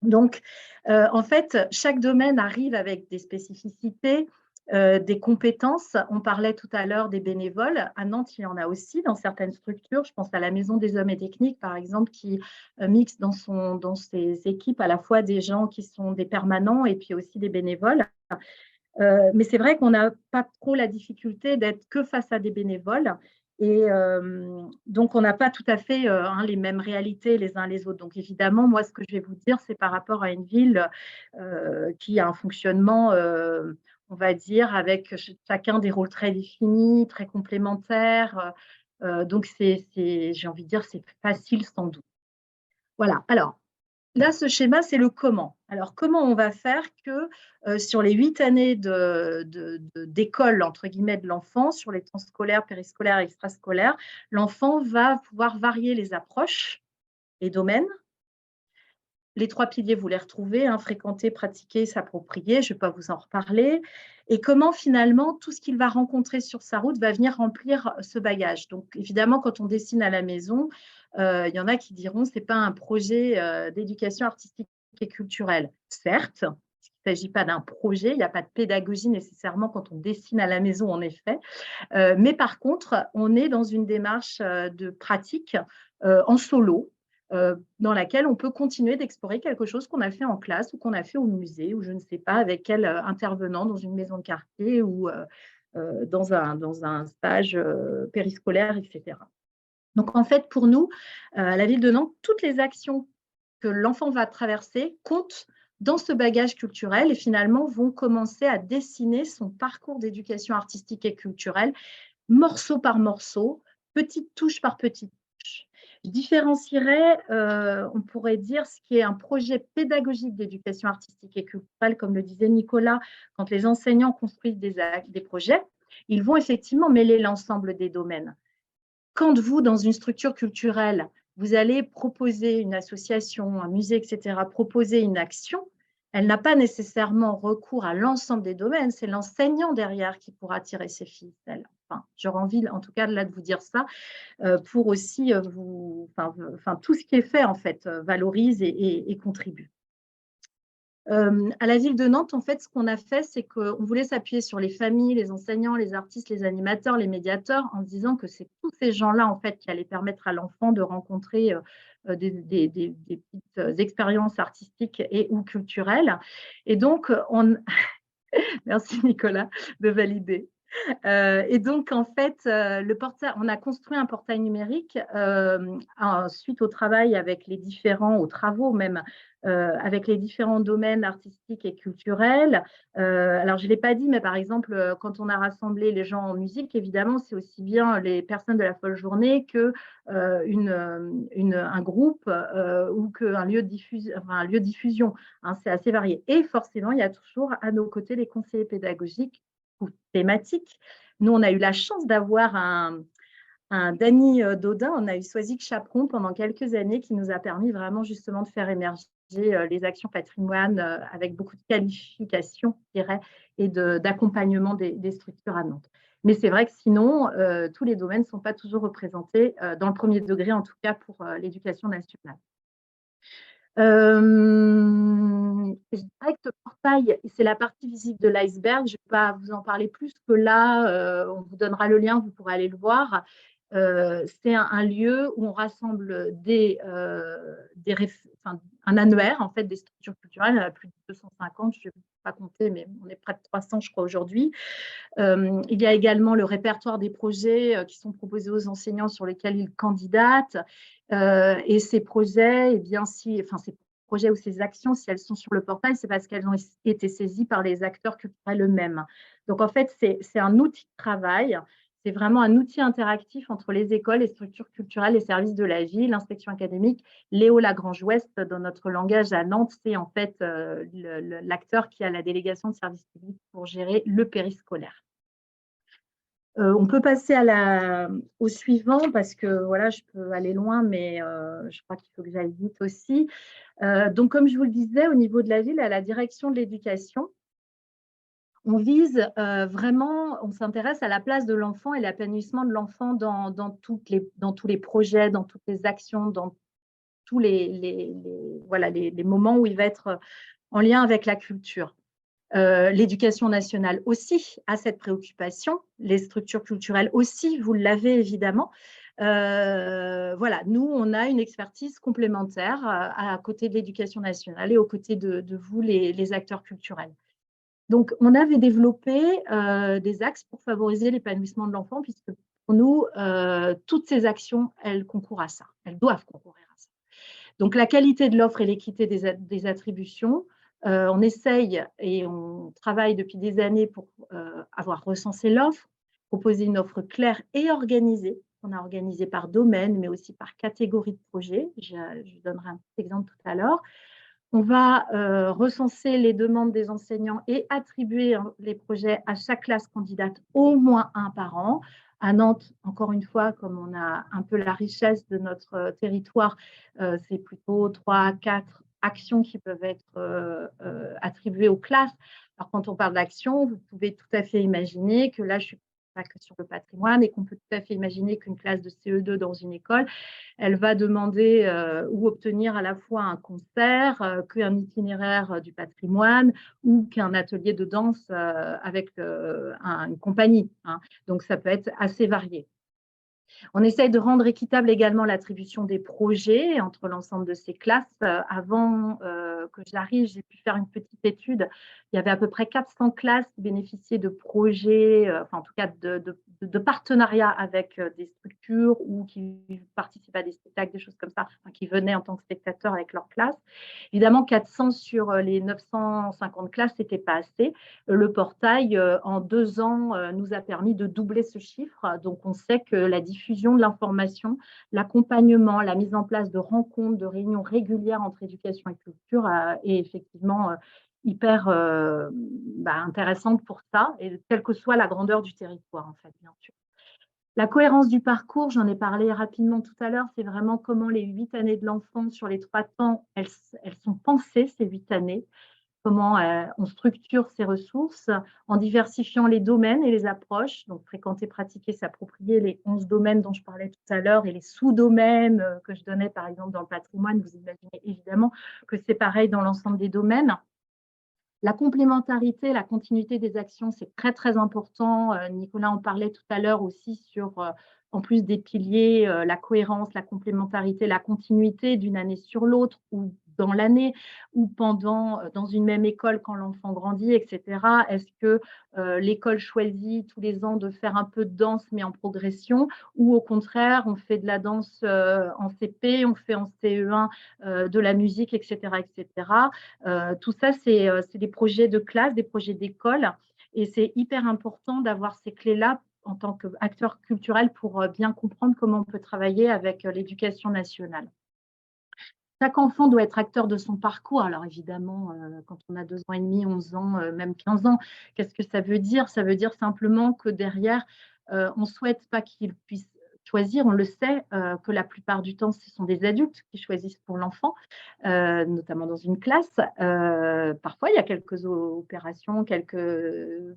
Speaker 8: Donc, en fait, chaque domaine arrive avec des spécificités, des compétences. On parlait tout à l'heure des bénévoles. À Nantes, il y en a aussi dans certaines structures. Je pense à la Maison des Hommes et Techniques, par exemple, qui mixe dans ses équipes à la fois des gens qui sont des permanents et puis aussi des bénévoles. Mais c'est vrai qu'on n'a pas trop la difficulté d'être que face à des bénévoles. Et donc, on n'a pas tout à fait les mêmes réalités les uns les autres. Donc, évidemment, moi, ce que je vais vous dire, c'est par rapport à une ville qui a un fonctionnement, on va dire, avec chacun des rôles très définis, très complémentaires. Donc, j'ai envie de dire, c'est facile sans doute. Voilà. Alors, là, ce schéma, c'est le comment. Alors, comment on va faire que sur les 8 années d'école, entre guillemets, de l'enfant, sur les temps scolaires, périscolaires, extrascolaires, l'enfant va pouvoir varier les approches, les domaines. Les 3 piliers, vous les retrouvez, hein, fréquenter, pratiquer, s'approprier, je ne vais pas vous en reparler. Et comment finalement, tout ce qu'il va rencontrer sur sa route va venir remplir ce bagage. Donc évidemment, quand on dessine à la maison, il y en a qui diront ce n'est pas un projet d'éducation artistique et culturelle. Certes, il ne s'agit pas d'un projet, il n'y a pas de pédagogie nécessairement quand on dessine à la maison, en effet. Mais par contre, on est dans une démarche de pratique en solo, dans laquelle on peut continuer d'explorer quelque chose qu'on a fait en classe ou qu'on a fait au musée ou je ne sais pas avec quel intervenant dans une maison de quartier ou dans un stage périscolaire, etc. Donc, en fait, pour nous, à la ville de Nantes, toutes les actions que l'enfant va traverser comptent dans ce bagage culturel et finalement vont commencer à dessiner son parcours d'éducation artistique et culturelle, morceau par morceau, petite touche par petite touche. Je différencierais, on pourrait dire, ce qui est un projet pédagogique d'éducation artistique et culturelle, comme le disait Nicolas, quand les enseignants construisent des projets, ils vont effectivement mêler l'ensemble des domaines. Quand vous, dans une structure culturelle, vous allez proposer une association, un musée, etc., proposer une action, elle n'a pas nécessairement recours à l'ensemble des domaines, c'est l'enseignant derrière qui pourra tirer ses ficelles. Enfin, j'aurais envie, en tout cas, là, de vous dire ça, pour aussi tout ce qui est fait, en fait, valorise et contribue. À la ville de Nantes, en fait, ce qu'on a fait, c'est qu'on voulait s'appuyer sur les familles, les enseignants, les artistes, les animateurs, les médiateurs, en se disant que c'est tous ces gens-là, en fait, qui allaient permettre à l'enfant de rencontrer des petites expériences artistiques et ou culturelles. Et donc, merci Nicolas de valider. Et donc, en fait, on a construit un portail numérique suite au travail avec aux travaux même, avec les différents domaines artistiques et culturels. Alors, je ne l'ai pas dit, mais par exemple, quand on a rassemblé les gens en musique, évidemment, c'est aussi bien les personnes de la folle journée un groupe ou qu'un lieu de diffusion. Hein, c'est assez varié. Et forcément, il y a toujours à nos côtés les conseillers pédagogiques thématique. Nous, on a eu la chance d'avoir un Dany Dodin, on a eu Soisic Chaperon pendant quelques années qui nous a permis vraiment justement de faire émerger les actions patrimoine avec beaucoup de qualifications, je dirais, et d'accompagnement des structures à Nantes. Mais c'est vrai que sinon, tous les domaines ne sont pas toujours représentés dans le premier degré, en tout cas pour l'éducation nationale. Je dirais que ce portail, c'est la partie visible de l'iceberg. Je ne vais pas vous en parler plus que là, on vous donnera le lien, vous pourrez aller le voir. C'est un lieu où on rassemble un annuaire en fait, des structures culturelles, plus de 250, je ne vais pas compter, mais on est près de 300, je crois, aujourd'hui. Il y a également le répertoire des projets qui sont proposés aux enseignants sur lesquels ils candidatent. Et ces projets, ces projets ou ces actions, si elles sont sur le portail, c'est parce qu'elles ont été saisies par les acteurs culturels eux-mêmes. Donc, en fait, c'est un outil de travail. C'est vraiment un outil interactif entre les écoles, les structures culturelles, les services de la ville, l'inspection académique. Léo Lagrange-Ouest, dans notre langage à Nantes, c'est en fait l'acteur qui a la délégation de service public pour gérer le périscolaire. On peut passer au suivant parce que voilà, je peux aller loin, mais je crois qu'il faut que j'aille vite aussi. Donc, comme je vous le disais, au niveau de la ville, à la direction de l'éducation, on vise vraiment, on s'intéresse à la place de l'enfant et l'épanouissement de l'enfant dans tous les projets, dans toutes les actions, dans tous les moments où il va être en lien avec la culture. L'éducation nationale aussi a cette préoccupation, les structures culturelles aussi, vous l'avez évidemment. Nous, on a une expertise complémentaire à côté de l'éducation nationale et aux côtés de vous, les acteurs culturels. Donc, on avait développé des axes pour favoriser l'épanouissement de l'enfant, puisque pour nous, toutes ces actions, elles concourent à ça, elles doivent concourir à ça. Donc, la qualité de l'offre et l'équité des attributions, on essaye et on travaille depuis des années pour avoir recensé l'offre, proposer une offre claire et organisée qu'on a organisés par domaine, mais aussi par catégorie de projet. Je donnerai un petit exemple tout à l'heure. On va recenser les demandes des enseignants et attribuer les projets à chaque classe candidate, au moins un par an. À Nantes, encore une fois, comme on a un peu la richesse de notre territoire, c'est plutôt 3 à 4 actions qui peuvent être attribuées aux classes. Alors, quand on parle d'actions, vous pouvez tout à fait imaginer que là, je suis pas que sur le patrimoine et qu'on peut tout à fait imaginer qu'une classe de CE2 dans une école, elle va demander ou obtenir à la fois un concert, qu'un itinéraire du patrimoine ou qu'un atelier de danse avec une compagnie, hein. Donc, ça peut être assez varié. On essaye de rendre équitable également l'attribution des projets entre l'ensemble de ces classes. Avant que j'arrive, j'ai pu faire une petite étude. Il y avait à peu près 400 classes qui bénéficiaient de projets, enfin en tout cas de partenariats avec des structures ou qui participaient à des spectacles, des choses comme ça, enfin, qui venaient en tant que spectateurs avec leur classe. Évidemment, 400 sur les 950 classes, ce n'était pas assez. Le portail, en 2 ans, nous a permis de doubler ce chiffre. Donc, on sait que la diffusion de l'information, l'accompagnement, la mise en place de rencontres, de réunions régulières entre éducation et culture est effectivement hyper intéressante pour ça, et quelle que soit la grandeur du territoire, en fait, bien sûr. La cohérence du parcours, j'en ai parlé rapidement tout à l'heure, c'est vraiment comment les 8 années de l'enfant sur les 3 temps, elles sont pensées, ces 8 années. Comment on structure ces ressources en diversifiant les domaines et les approches, donc fréquenter, pratiquer, s'approprier les 11 domaines dont je parlais tout à l'heure et les sous-domaines que je donnais par exemple dans le patrimoine. Vous imaginez évidemment que c'est pareil dans l'ensemble des domaines. La complémentarité, la continuité des actions, c'est très, très important. Nicolas en parlait tout à l'heure aussi sur, en plus des piliers, la cohérence, la complémentarité, la continuité d'une année sur l'autre ou dans l'année ou dans une même école quand l'enfant grandit, etc. Est-ce que l'école choisit tous les ans de faire un peu de danse mais en progression, ou au contraire, on fait de la danse en CP, on fait en CE1 de la musique, etc. etc. Tout ça, c'est des projets de classe, des projets d'école, et c'est hyper important d'avoir ces clés-là en tant qu'acteur culturel pour bien comprendre comment on peut travailler avec l'éducation nationale. Chaque enfant doit être acteur de son parcours. Alors évidemment, quand on a 2 ans et demi, 11 ans, même 15 ans, qu'est-ce que ça veut dire? Ça veut dire simplement que derrière, on ne souhaite pas qu'il puisse choisir. On le sait, que la plupart du temps, ce sont des adultes qui choisissent pour l'enfant, notamment dans une classe. Parfois, il y a quelques opérations, quelques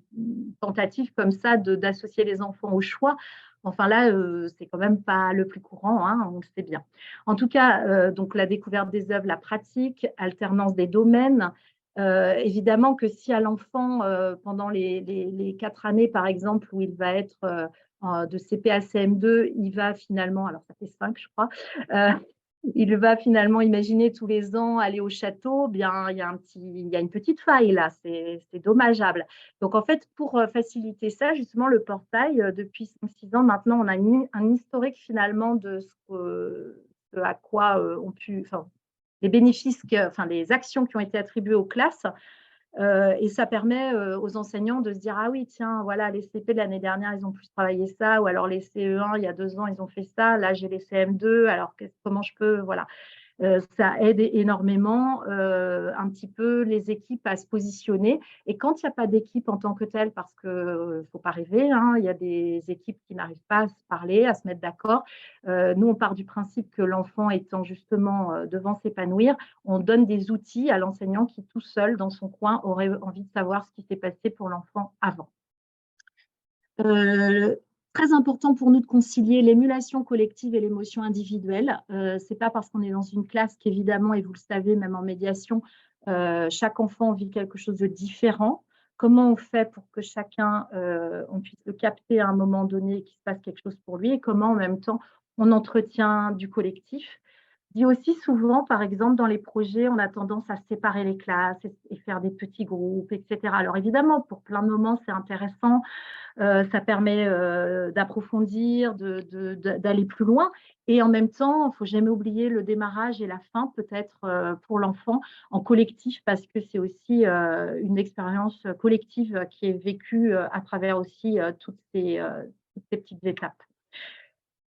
Speaker 8: tentatives comme ça d'associer les enfants au choix. Enfin là, c'est quand même pas le plus courant, hein, on le sait bien. En tout cas, donc la découverte des œuvres, la pratique, alternance des domaines. Évidemment que si à l'enfant, pendant les 4 années, par exemple, où il va être de CP à CM2, il va finalement, alors ça fait 5, je crois, il va finalement imaginer tous les ans aller au château, bien, il y a une petite faille là, c'est dommageable. Donc en fait, pour faciliter ça, justement, le portail, depuis 5-6 ans maintenant, on a un historique finalement de ce à quoi ont pu, enfin, les bénéfices, enfin, les actions qui ont été attribuées aux classes. Et ça permet aux enseignants de se dire, ah oui, tiens, voilà, les CP de l'année dernière, ils ont plus travaillé ça, ou alors les CE1, il y a 2 ans, ils ont fait ça, là, j'ai les CM2, alors comment je peux, voilà. Ça aide énormément un petit peu les équipes à se positionner. Et quand il n'y a pas d'équipe en tant que telle, parce qu'il ne faut pas rêver, hein, il y a des équipes qui n'arrivent pas à se parler, à se mettre d'accord. Nous, on part du principe que l'enfant étant justement devant s'épanouir, on donne des outils à l'enseignant qui, tout seul, dans son coin, aurait envie de savoir ce qui s'est passé pour l'enfant avant. Très important pour nous de concilier l'émulation collective et l'émotion individuelle. Ce n'est pas parce qu'on est dans une classe qu'évidemment, et vous le savez, même en médiation, chaque enfant vit quelque chose de différent. Comment on fait pour que chacun, on puisse le capter à un moment donné, qu'il se passe quelque chose pour lui, et comment en même temps on entretient du collectif. Je dis aussi souvent, par exemple, dans les projets, on a tendance à séparer les classes et faire des petits groupes, etc. Alors évidemment, pour plein de moments, c'est intéressant. Ça permet d'approfondir, d'aller plus loin. Et en même temps, il ne faut jamais oublier le démarrage et la fin, peut-être pour l'enfant, en collectif, parce que c'est aussi une expérience collective qui est vécue à travers aussi toutes ces petites étapes.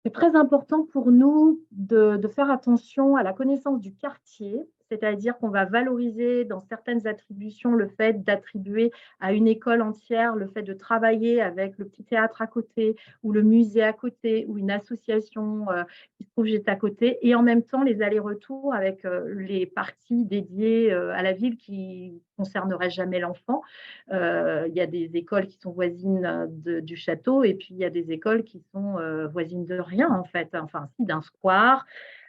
Speaker 8: C'est très important pour nous de faire attention à la connaissance du quartier, c'est-à-dire qu'on va valoriser dans certaines attributions le fait d'attribuer à une école entière le fait de travailler avec le petit théâtre à côté ou le musée à côté ou une association qui se trouve juste à côté, et en même temps les allers-retours avec les parties dédiées à la ville qui ne concerneraient jamais l'enfant. Il y a des écoles qui sont voisines du château et puis il y a des écoles qui sont voisines de rien en fait, enfin si, d'un square.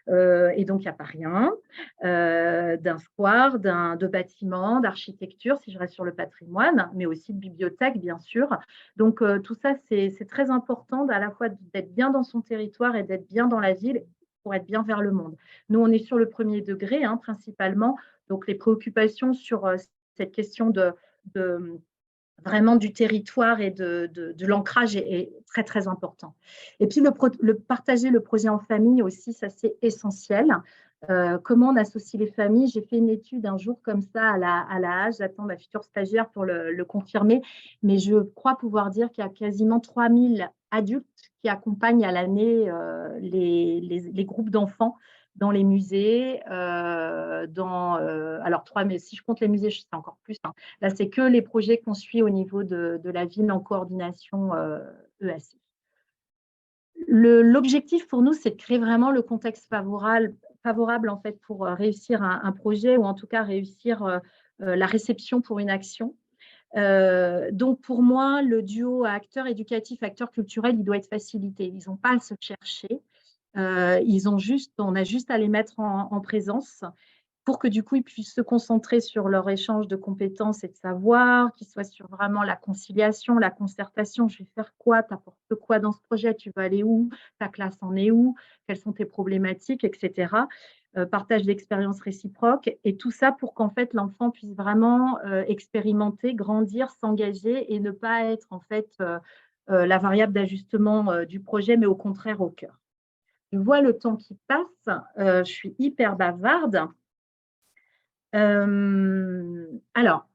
Speaker 8: Et donc, il n'y a pas rien, d'un square, de bâtiments, d'architecture, si je reste sur le patrimoine, mais aussi de bibliothèque, bien sûr. Donc, tout ça, c'est très important à la fois d'être bien dans son territoire et d'être bien dans la ville pour être bien vers le monde. Nous, on est sur le premier degré, hein, principalement. Donc, les préoccupations sur cette question de vraiment du territoire et de l'ancrage est très, très important. Et puis, partager le projet en famille aussi, ça, c'est essentiel. Comment on associe les familles? J'ai fait une étude un jour comme ça à la Hache, j'attends ma future stagiaire pour le confirmer, mais je crois pouvoir dire qu'il y a quasiment 3000 adultes qui accompagnent à l'année les groupes d'enfants dans les musées, alors 3, mais si je compte les musées, c'est encore plus, hein. Là, c'est que les projets qu'on suit au niveau de la ville en coordination EAC. L'objectif pour nous, c'est de créer vraiment le contexte favorable en fait, pour réussir un projet ou en tout cas réussir la réception pour une action. Donc, pour moi, le duo acteur éducatif, acteur culturel, il doit être facilité. Ils n'ont pas à se chercher. On a juste à les mettre en présence pour que du coup, ils puissent se concentrer sur leur échange de compétences et de savoir, qu'ils soient sur vraiment la conciliation, la concertation. Je vais faire quoi? Tu apportes quoi dans ce projet? Tu vas aller où? Ta classe en est où? Quelles sont tes problématiques, etc. Partage d'expériences réciproques et tout ça pour qu'en fait, l'enfant puisse vraiment expérimenter, grandir, s'engager et ne pas être en fait la variable d'ajustement du projet, mais au contraire au cœur. Je vois le temps qui passe, je suis hyper bavarde. Alors,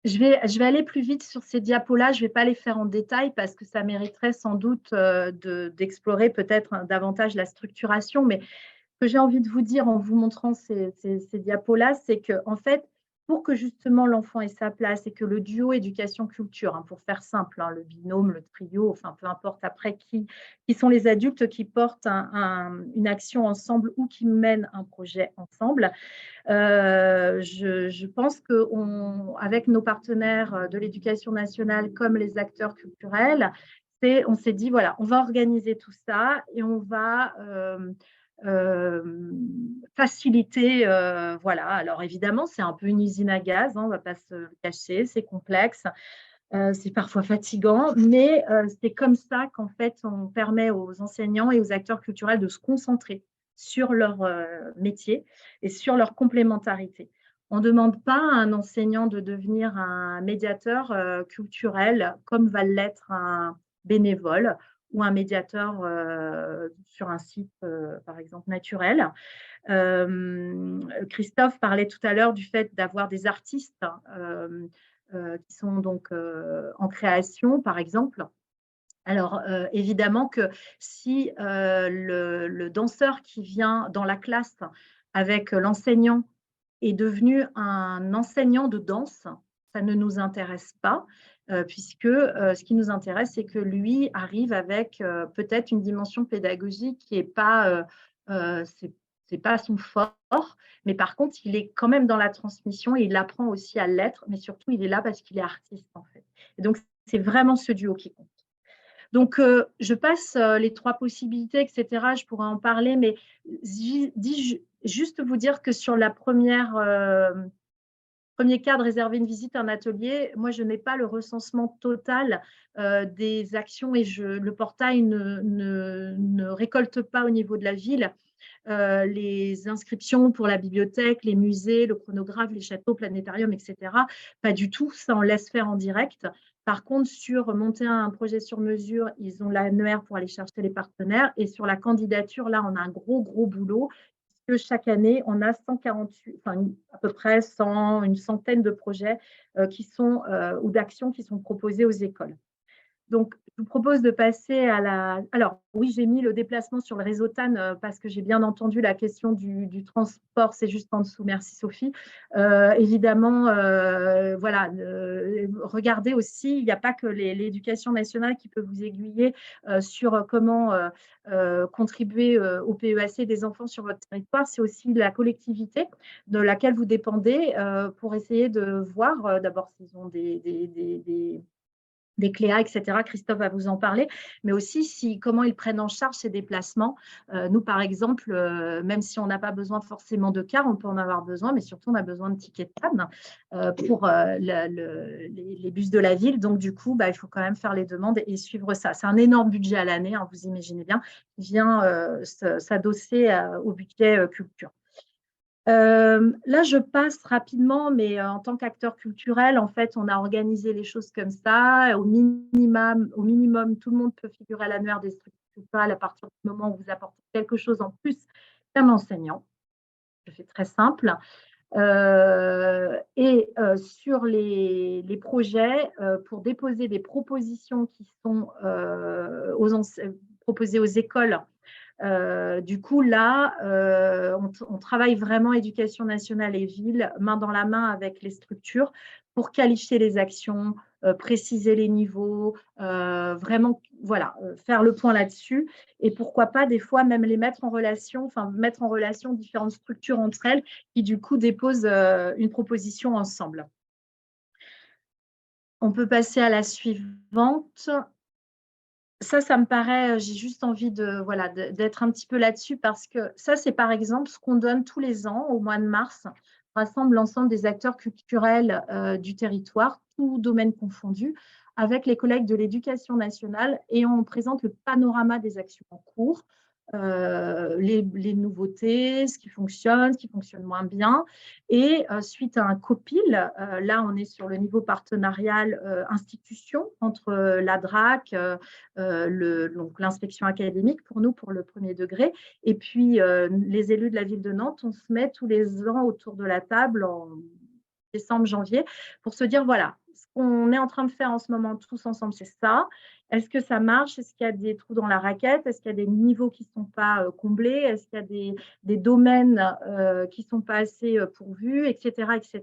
Speaker 8: je vais aller plus vite sur ces diapos-là, je ne vais pas les faire en détail parce que ça mériterait sans doute d'explorer peut-être davantage la structuration, mais ce que j'ai envie de vous dire en vous montrant ces diapos-là, c'est qu'en fait, pour que justement l'enfant ait sa place et que le duo éducation-culture, hein, pour faire simple, hein, le binôme, le trio, enfin peu importe après qui sont les adultes qui portent une action ensemble ou qui mènent un projet ensemble, je pense qu'avec nos partenaires de l'éducation nationale comme les acteurs culturels, on s'est dit, voilà, on va organiser tout ça et on va faciliter, voilà. Alors évidemment, c'est un peu une usine à gaz, hein, on ne va pas se le cacher, c'est complexe, c'est parfois fatigant, mais c'est comme ça qu'en fait, on permet aux enseignants et aux acteurs culturels de se concentrer sur leur métier et sur leur complémentarité. On ne demande pas à un enseignant de devenir un médiateur culturel comme va l'être un bénévole ou un médiateur sur un site, par exemple, naturel. Christophe parlait tout à l'heure du fait d'avoir des artistes qui sont donc en création, par exemple. Alors, évidemment que si le danseur qui vient dans la classe avec l'enseignant est devenu un enseignant de danse, ça ne nous intéresse pas, puisque ce qui nous intéresse, c'est que lui arrive avec peut-être une dimension pédagogique qui n'est pas, c'est pas son fort, mais par contre, il est quand même dans la transmission et il apprend aussi à l'être, mais surtout, il est là parce qu'il est artiste, en fait. Et donc, c'est vraiment ce duo qui compte. Donc, je passe les 3 possibilités, etc. Je pourrais en parler, mais juste vous dire que sur la premier cadre, réserver une visite, un atelier, moi, je n'ai pas le recensement total des actions et le portail ne récolte pas au niveau de la ville les inscriptions pour la bibliothèque, les musées, le chronographe, les châteaux, planétarium, etc. Pas du tout, ça on laisse faire en direct. Par contre, sur monter un projet sur mesure, ils ont l'annuaire pour aller chercher les partenaires. Et sur la candidature, là, on a un gros boulot. Puisque chaque année, on a 148, enfin à peu près une centaine de projets ou d'actions qui sont proposés aux écoles. Donc, je vous propose de passer à la… Alors, oui, j'ai mis le déplacement sur le réseau TAN parce que j'ai bien entendu la question du transport. C'est juste en dessous. Merci, Sophie. Évidemment, voilà, regardez aussi, il n'y a pas que l'éducation nationale qui peut vous aiguiller sur comment contribuer au PEAC des enfants sur votre territoire. C'est aussi la collectivité de laquelle vous dépendez pour essayer de voir d'abord s'ils ont des CLEA, etc. Christophe va vous en parler, mais aussi comment ils prennent en charge ces déplacements. Nous, par exemple, même si on n'a pas besoin forcément de car, on peut en avoir besoin, mais surtout, on a besoin de tickets de TAN pour les bus de la ville. Donc, du coup, il faut quand même faire les demandes et suivre ça. C'est un énorme budget à l'année, hein, vous imaginez bien, qui vient s'adosser au budget culture. Là, je passe rapidement, mais en tant qu'acteur culturel, en fait, on a organisé les choses comme ça. Au minimum, tout le monde peut figurer à l'annuaire des structures culturelles à partir du moment où vous apportez quelque chose en plus qu'un enseignant. Je fais très simple. Sur les projets, pour déposer des propositions qui sont proposées aux écoles. Du coup, là, on travaille vraiment éducation nationale et ville, main dans la main avec les structures pour qualifier les actions, préciser les niveaux, vraiment, voilà, faire le point là-dessus. Et pourquoi pas, des fois, même les mettre en relation différentes structures entre elles qui, du coup, déposent une proposition ensemble. On peut passer à la suivante. Ça me paraît, j'ai juste envie d'être un petit peu là-dessus parce que ça, c'est par exemple ce qu'on donne tous les ans au mois de mars, on rassemble l'ensemble des acteurs culturels du territoire, tous domaines confondus, avec les collègues de l'éducation nationale et on présente le panorama des actions en cours, les nouveautés, ce qui fonctionne moins bien. Et suite à un COPIL, là, on est sur le niveau partenarial institution entre la DRAC, donc l'inspection académique pour nous, pour le premier degré, et puis les élus de la ville de Nantes. On se met tous les ans autour de la table en décembre, janvier, pour se dire, voilà, ce qu'on est en train de faire en ce moment tous ensemble, c'est ça. Est-ce que ça marche? Est-ce qu'il y a des trous dans la raquette? Est-ce qu'il y a des niveaux qui ne sont pas comblés? Est-ce qu'il y a des domaines qui ne sont pas assez pourvus, etc., etc.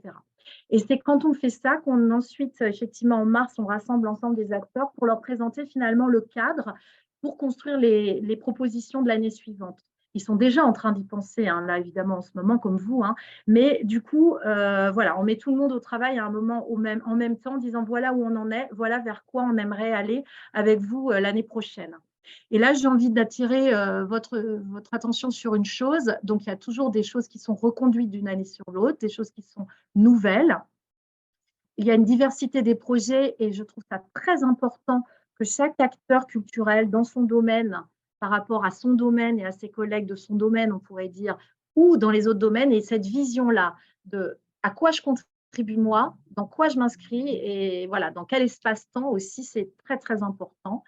Speaker 8: Et c'est quand on fait ça qu'on ensuite, effectivement, en mars, on rassemble l'ensemble des acteurs pour leur présenter finalement le cadre pour construire les propositions de l'année suivante. Ils sont déjà en train d'y penser, hein, là, évidemment, en ce moment, comme vous. Hein. Mais du coup, voilà, on met tout le monde au travail à un moment en même temps, en disant voilà où on en est, voilà vers quoi on aimerait aller avec vous l'année prochaine. Et là, j'ai envie d'attirer votre attention sur une chose. Donc, il y a toujours des choses qui sont reconduites d'une année sur l'autre, des choses qui sont nouvelles. Il y a une diversité des projets et je trouve ça très important que chaque acteur culturel dans son domaine, par rapport à son domaine et à ses collègues de son domaine, on pourrait dire, ou dans les autres domaines, et cette vision-là de à quoi je contribue moi, dans quoi je m'inscris et voilà, dans quel espace-temps aussi, c'est très, très important.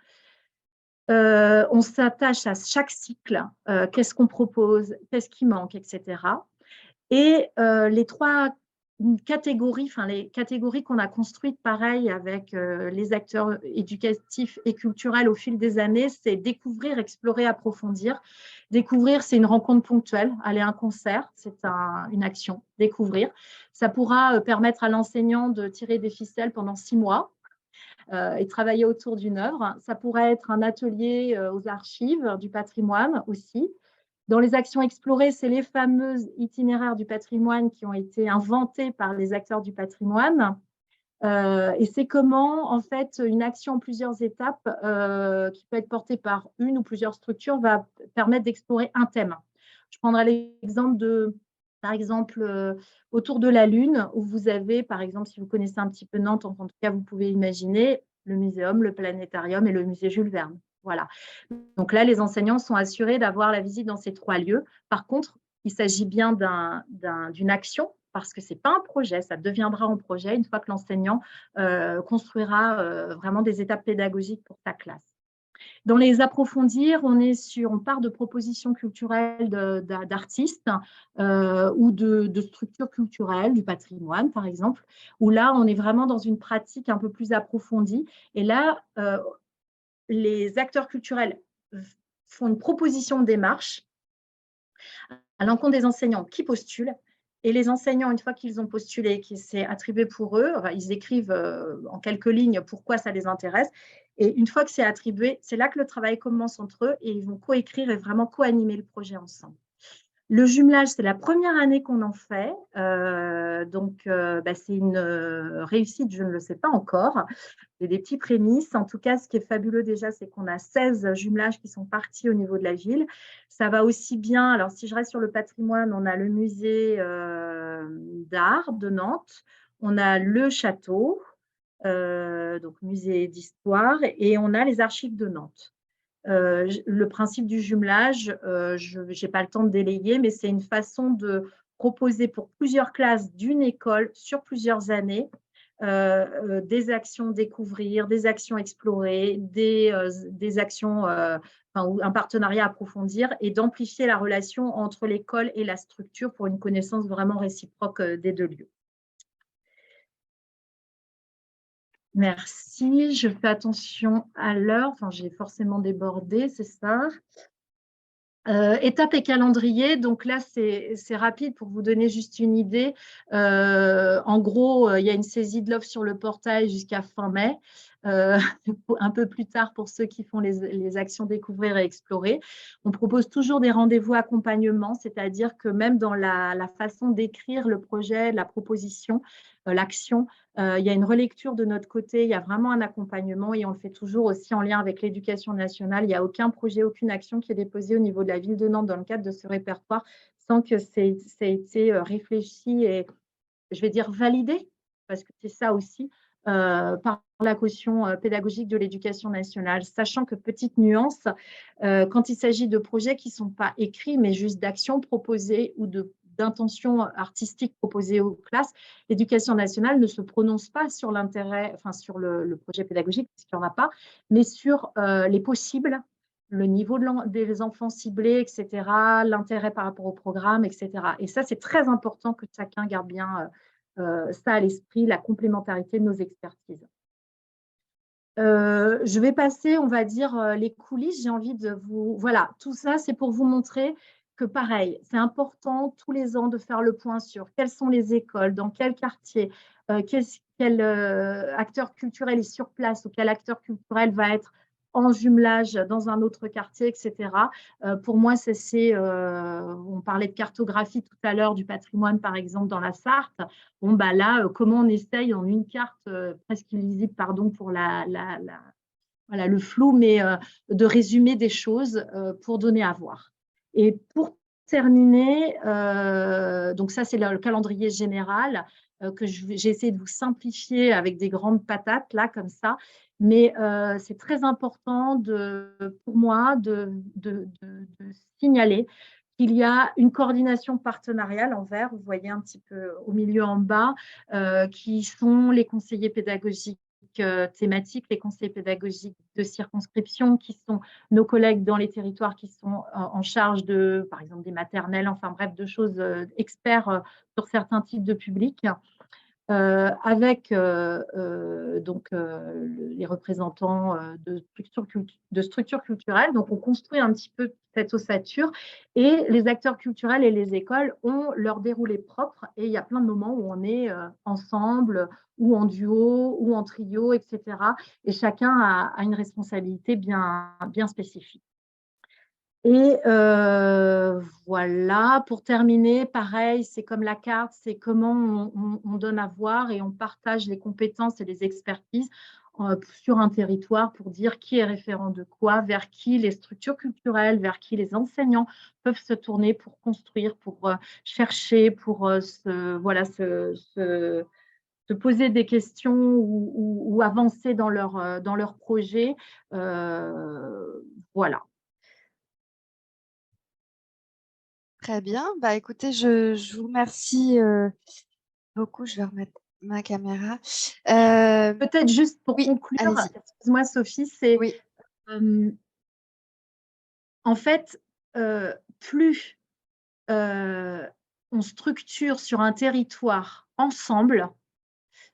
Speaker 8: On s'attache à chaque cycle, qu'est-ce qu'on propose, qu'est-ce qui manque, etc. Et les catégories qu'on a construites pareil avec les acteurs éducatifs et culturels au fil des années, c'est découvrir, explorer, approfondir. Découvrir, c'est une rencontre ponctuelle, aller à un concert, c'est une action, découvrir. Ça pourra permettre à l'enseignant de tirer des ficelles pendant 6 mois. Et travailler autour d'une œuvre. Ça pourrait être un atelier aux archives du patrimoine aussi. Dans les actions explorées, c'est les fameuses itinéraires du patrimoine qui ont été inventés par les acteurs du patrimoine. Et c'est comment, en fait, une action en plusieurs étapes qui peut être portée par une ou plusieurs structures va permettre d'explorer un thème. Je prendrai l'exemple par exemple, autour de la Lune, où vous avez, par exemple, si vous connaissez un petit peu Nantes, en tout cas, vous pouvez imaginer le muséum, le planétarium et le musée Jules Verne. Voilà. Donc là, les enseignants sont assurés d'avoir la visite dans ces 3 lieux. Par contre, il s'agit bien d'une action, parce que ce n'est pas un projet, ça deviendra un projet une fois que l'enseignant construira vraiment des étapes pédagogiques pour sa classe. Dans les approfondir, on part de propositions culturelles d'artistes ou de structures culturelles, du patrimoine par exemple, où là, on est vraiment dans une pratique un peu plus approfondie. Et là, les acteurs culturels font une proposition de démarche à l'encontre des enseignants qui postulent. Et les enseignants, une fois qu'ils ont postulé, que c'est attribué pour eux, ils écrivent en quelques lignes pourquoi ça les intéresse. Et une fois que c'est attribué, c'est là que le travail commence entre eux et ils vont coécrire et vraiment co-animer le projet ensemble. Le jumelage, c'est la première année qu'on en fait. C'est une réussite, je ne le sais pas encore. Il y a des petits prémices. En tout cas, ce qui est fabuleux déjà, c'est qu'on a 16 jumelages qui sont partis au niveau de la ville. Ça va aussi bien. Alors, si je reste sur le patrimoine, on a le musée d'art de Nantes, on a le château, donc musée d'histoire, et on a les archives de Nantes. Le principe du jumelage, je n'ai pas le temps de délayer, mais c'est une façon de proposer pour plusieurs classes d'une école sur plusieurs années des actions découvrir, des actions explorer, des actions, un partenariat approfondir et d'amplifier la relation entre l'école et la structure pour une connaissance vraiment réciproque des deux lieux. Merci, je fais attention à l'heure, enfin j'ai forcément débordé, c'est ça. Étapes et calendrier, donc là c'est rapide pour vous donner juste une idée. En gros, il y a une saisie de l'offre sur le portail jusqu'à fin mai. Un peu plus tard pour ceux qui font les actions découvrir et explorer. On propose toujours des rendez-vous accompagnement, c'est-à-dire que même dans la façon d'écrire le projet, la proposition, l'action, il y a une relecture de notre côté, il y a vraiment un accompagnement et on le fait toujours aussi en lien avec l'éducation nationale. Il n'y a aucun projet, aucune action qui est déposée au niveau de la ville de Nantes dans le cadre de ce répertoire sans que ça ait été réfléchi et, je vais dire, validé, parce que c'est ça aussi, par la caution pédagogique de l'éducation nationale, sachant que, petite nuance, quand il s'agit de projets qui ne sont pas écrits, mais juste d'actions proposées ou d'intentions artistiques proposées aux classes, l'éducation nationale ne se prononce pas sur l'intérêt, enfin sur le projet pédagogique, puisqu'il n'y en a pas, mais sur les possibles, le niveau des enfants ciblés, etc., l'intérêt par rapport au programme, etc. Et ça, c'est très important que chacun garde bien ça à l'esprit, la complémentarité de nos expertises. Je vais passer, on va dire, les coulisses. J'ai envie de vous… Voilà, tout ça, c'est pour vous montrer que, pareil, c'est important tous les ans de faire le point sur quelles sont les écoles, dans quel quartier, quel acteur culturel est sur place ou quel acteur culturel va être en jumelage dans un autre quartier, etc. Pour moi, on parlait de cartographie tout à l'heure du patrimoine, par exemple, dans la Sarthe. Bon, bah là, comment on essaye en une carte presque illisible, pardon pour voilà, le flou, mais de résumer des choses pour donner à voir. Et pour terminer, donc ça, c'est le calendrier général que j'ai essayé de vous simplifier avec des grandes patates, là, comme ça. Mais c'est très important pour moi de signaler qu'il y a une coordination partenariale en vert, vous voyez un petit peu au milieu en bas, qui sont les conseillers pédagogiques thématiques, les conseillers pédagogiques de circonscription, qui sont nos collègues dans les territoires qui sont en charge de, par exemple, des maternelles, enfin bref, de choses experts sur certains types de publics. Avec les représentants de structures culturelles. Donc, on construit un petit peu cette ossature et les acteurs culturels et les écoles ont leur déroulé propre et il y a plein de moments où on est ensemble ou en duo ou en trio, etc. Et chacun a une responsabilité bien spécifique. Et voilà, pour terminer, pareil, c'est comme la carte, c'est comment on donne à voir et on partage les compétences et les expertises sur un territoire pour dire qui est référent de quoi, vers qui les structures culturelles, vers qui les enseignants peuvent se tourner pour construire, pour chercher, pour se poser des questions ou avancer dans leur projet. Voilà.
Speaker 2: Très bien. Bah, écoutez, je vous remercie beaucoup. Je vais remettre ma caméra.
Speaker 8: Peut-être juste pour
Speaker 2: oui,
Speaker 8: conclure, excuse-moi Sophie, c'est
Speaker 2: oui.
Speaker 8: En fait, plus on structure sur un territoire ensemble,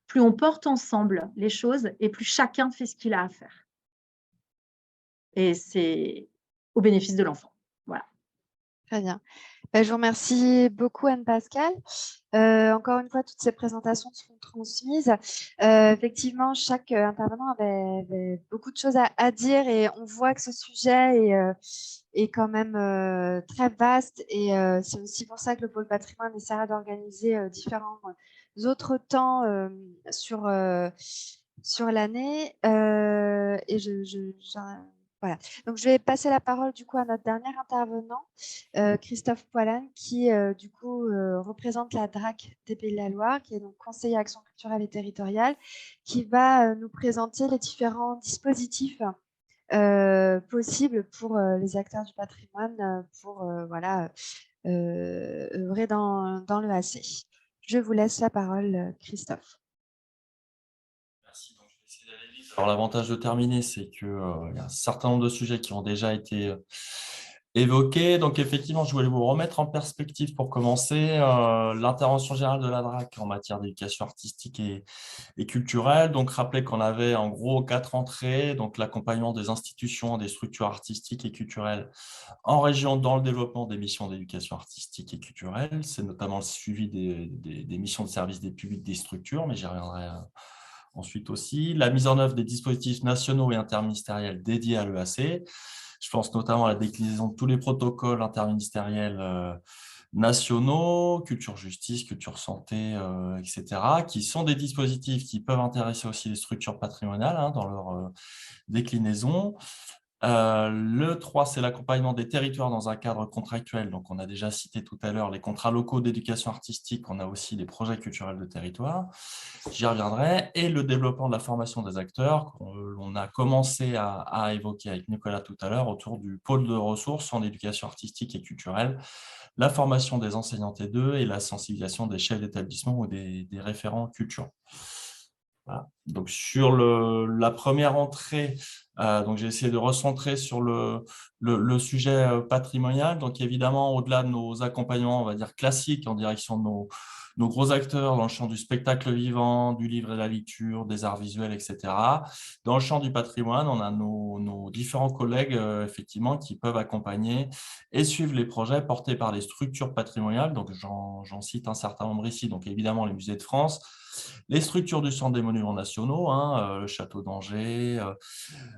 Speaker 8: plus on porte ensemble les choses et plus chacun fait ce qu'il a à faire. et c'est au bénéfice de l'enfant. Voilà.
Speaker 2: Très bien. Je vous remercie beaucoup, Anne-Pascale. Encore une fois, toutes ces présentations seront transmises. Effectivement, chaque intervenant avait beaucoup de choses à dire et on voit que ce sujet est quand même très vaste et c'est aussi pour ça que le pôle patrimoine essaiera d'organiser différents autres temps sur l'année. Et voilà. Donc, je vais passer la parole du coup à notre dernier intervenant, Christophe Poilane, qui du coup représente la DRAC des Pays de la Loire, qui est donc conseiller action culturelle et territoriale, qui va nous présenter les différents dispositifs possibles pour les acteurs du patrimoine pour voilà, œuvrer dans le AC. Je vous laisse la parole, Christophe.
Speaker 5: Merci. Donc, je vais essayer d'aller vite. Alors, l'avantage de terminer, c'est qu'il y a un certain nombre de sujets qui ont déjà été évoqués. Donc, effectivement, je voulais vous remettre en perspective pour commencer l'intervention générale de la DRAC en matière d'éducation artistique et culturelle. Donc, rappelez qu'on avait en gros 4 entrées, donc l'accompagnement des institutions, des structures artistiques et culturelles en région dans le développement des missions d'éducation artistique et culturelle. C'est notamment le suivi des missions de service des publics des structures, mais j'y reviendrai ensuite aussi. La mise en œuvre des dispositifs nationaux et interministériels dédiés à l'EAC. Je pense notamment à la déclinaison de tous les protocoles interministériels nationaux, culture justice, culture santé, etc., qui sont des dispositifs qui peuvent intéresser aussi les structures patrimoniales dans leur déclinaison. Le 3, c'est l'accompagnement des territoires dans un cadre contractuel. Donc, on a déjà cité tout à l'heure les contrats locaux d'éducation artistique. On a aussi les projets culturels de territoire. J'y reviendrai. Et le développement de la formation des acteurs qu'on a commencé à évoquer avec Nicolas tout à l'heure autour du pôle de ressources en éducation artistique et culturelle, la formation des enseignants T2 et la sensibilisation des chefs d'établissement ou des référents culture. Voilà. Donc, sur la première entrée, donc j'ai essayé de recentrer sur le sujet patrimonial. Donc, évidemment, au-delà de nos accompagnements, on va dire classiques, en direction de nos gros acteurs dans le champ du spectacle vivant, du livre et de la lecture, des arts visuels, etc. Dans le champ du patrimoine, on a nos différents collègues, effectivement, qui peuvent accompagner et suivre les projets portés par les structures patrimoniales. Donc, j'en cite un certain nombre ici. Donc, évidemment, les musées de France, les structures du Centre des monuments nationaux, le château d'Angers,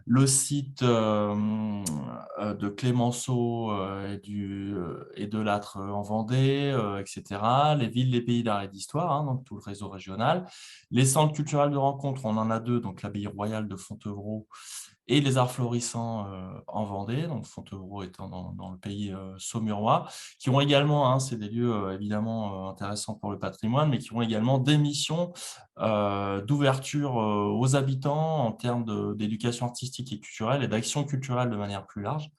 Speaker 5: le site de Clémenceau et de Lattre en Vendée, etc., les villes, les pays d'art et d'histoire, donc tout le réseau régional, les centres culturels de rencontre, on en a 2, donc l'abbaye royale de Fontevraud et les arts florissants en Vendée, donc Fontevraud étant dans le pays saumurois, qui ont également, c'est des lieux évidemment intéressants pour le patrimoine, mais qui ont également des missions d'ouverture aux habitants en termes d'éducation artistique et culturelle et d'action culturelle de manière plus large,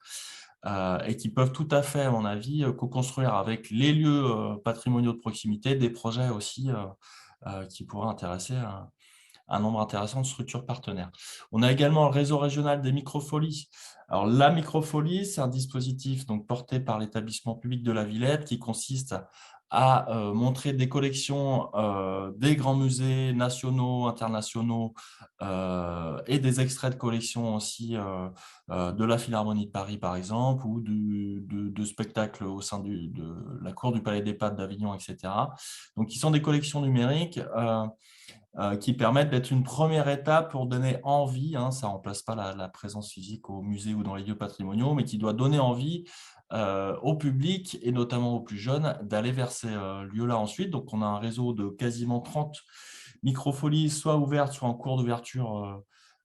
Speaker 5: et qui peuvent tout à fait, à mon avis, co-construire avec les lieux patrimoniaux de proximité des projets aussi qui pourraient intéresser un nombre intéressant de structures partenaires. On a également le réseau régional des microfolies. Alors, la microfolie, c'est un dispositif donc, porté par l'établissement public de la Villette qui consiste à montrer des collections des grands musées nationaux, internationaux et des extraits de collections aussi de la Philharmonie de Paris, par exemple, ou de spectacles au sein de la cour du Palais des Pâtes d'Avignon, etc. Donc, qui sont des collections numériques qui permettent d'être une première étape pour donner envie, ça ne remplace pas la présence physique au musée ou dans les lieux patrimoniaux, mais qui doit donner envie au public et notamment aux plus jeunes d'aller vers ces lieux-là ensuite. Donc, on a un réseau de quasiment 30 microfolies, soit ouvertes, soit en cours d'ouverture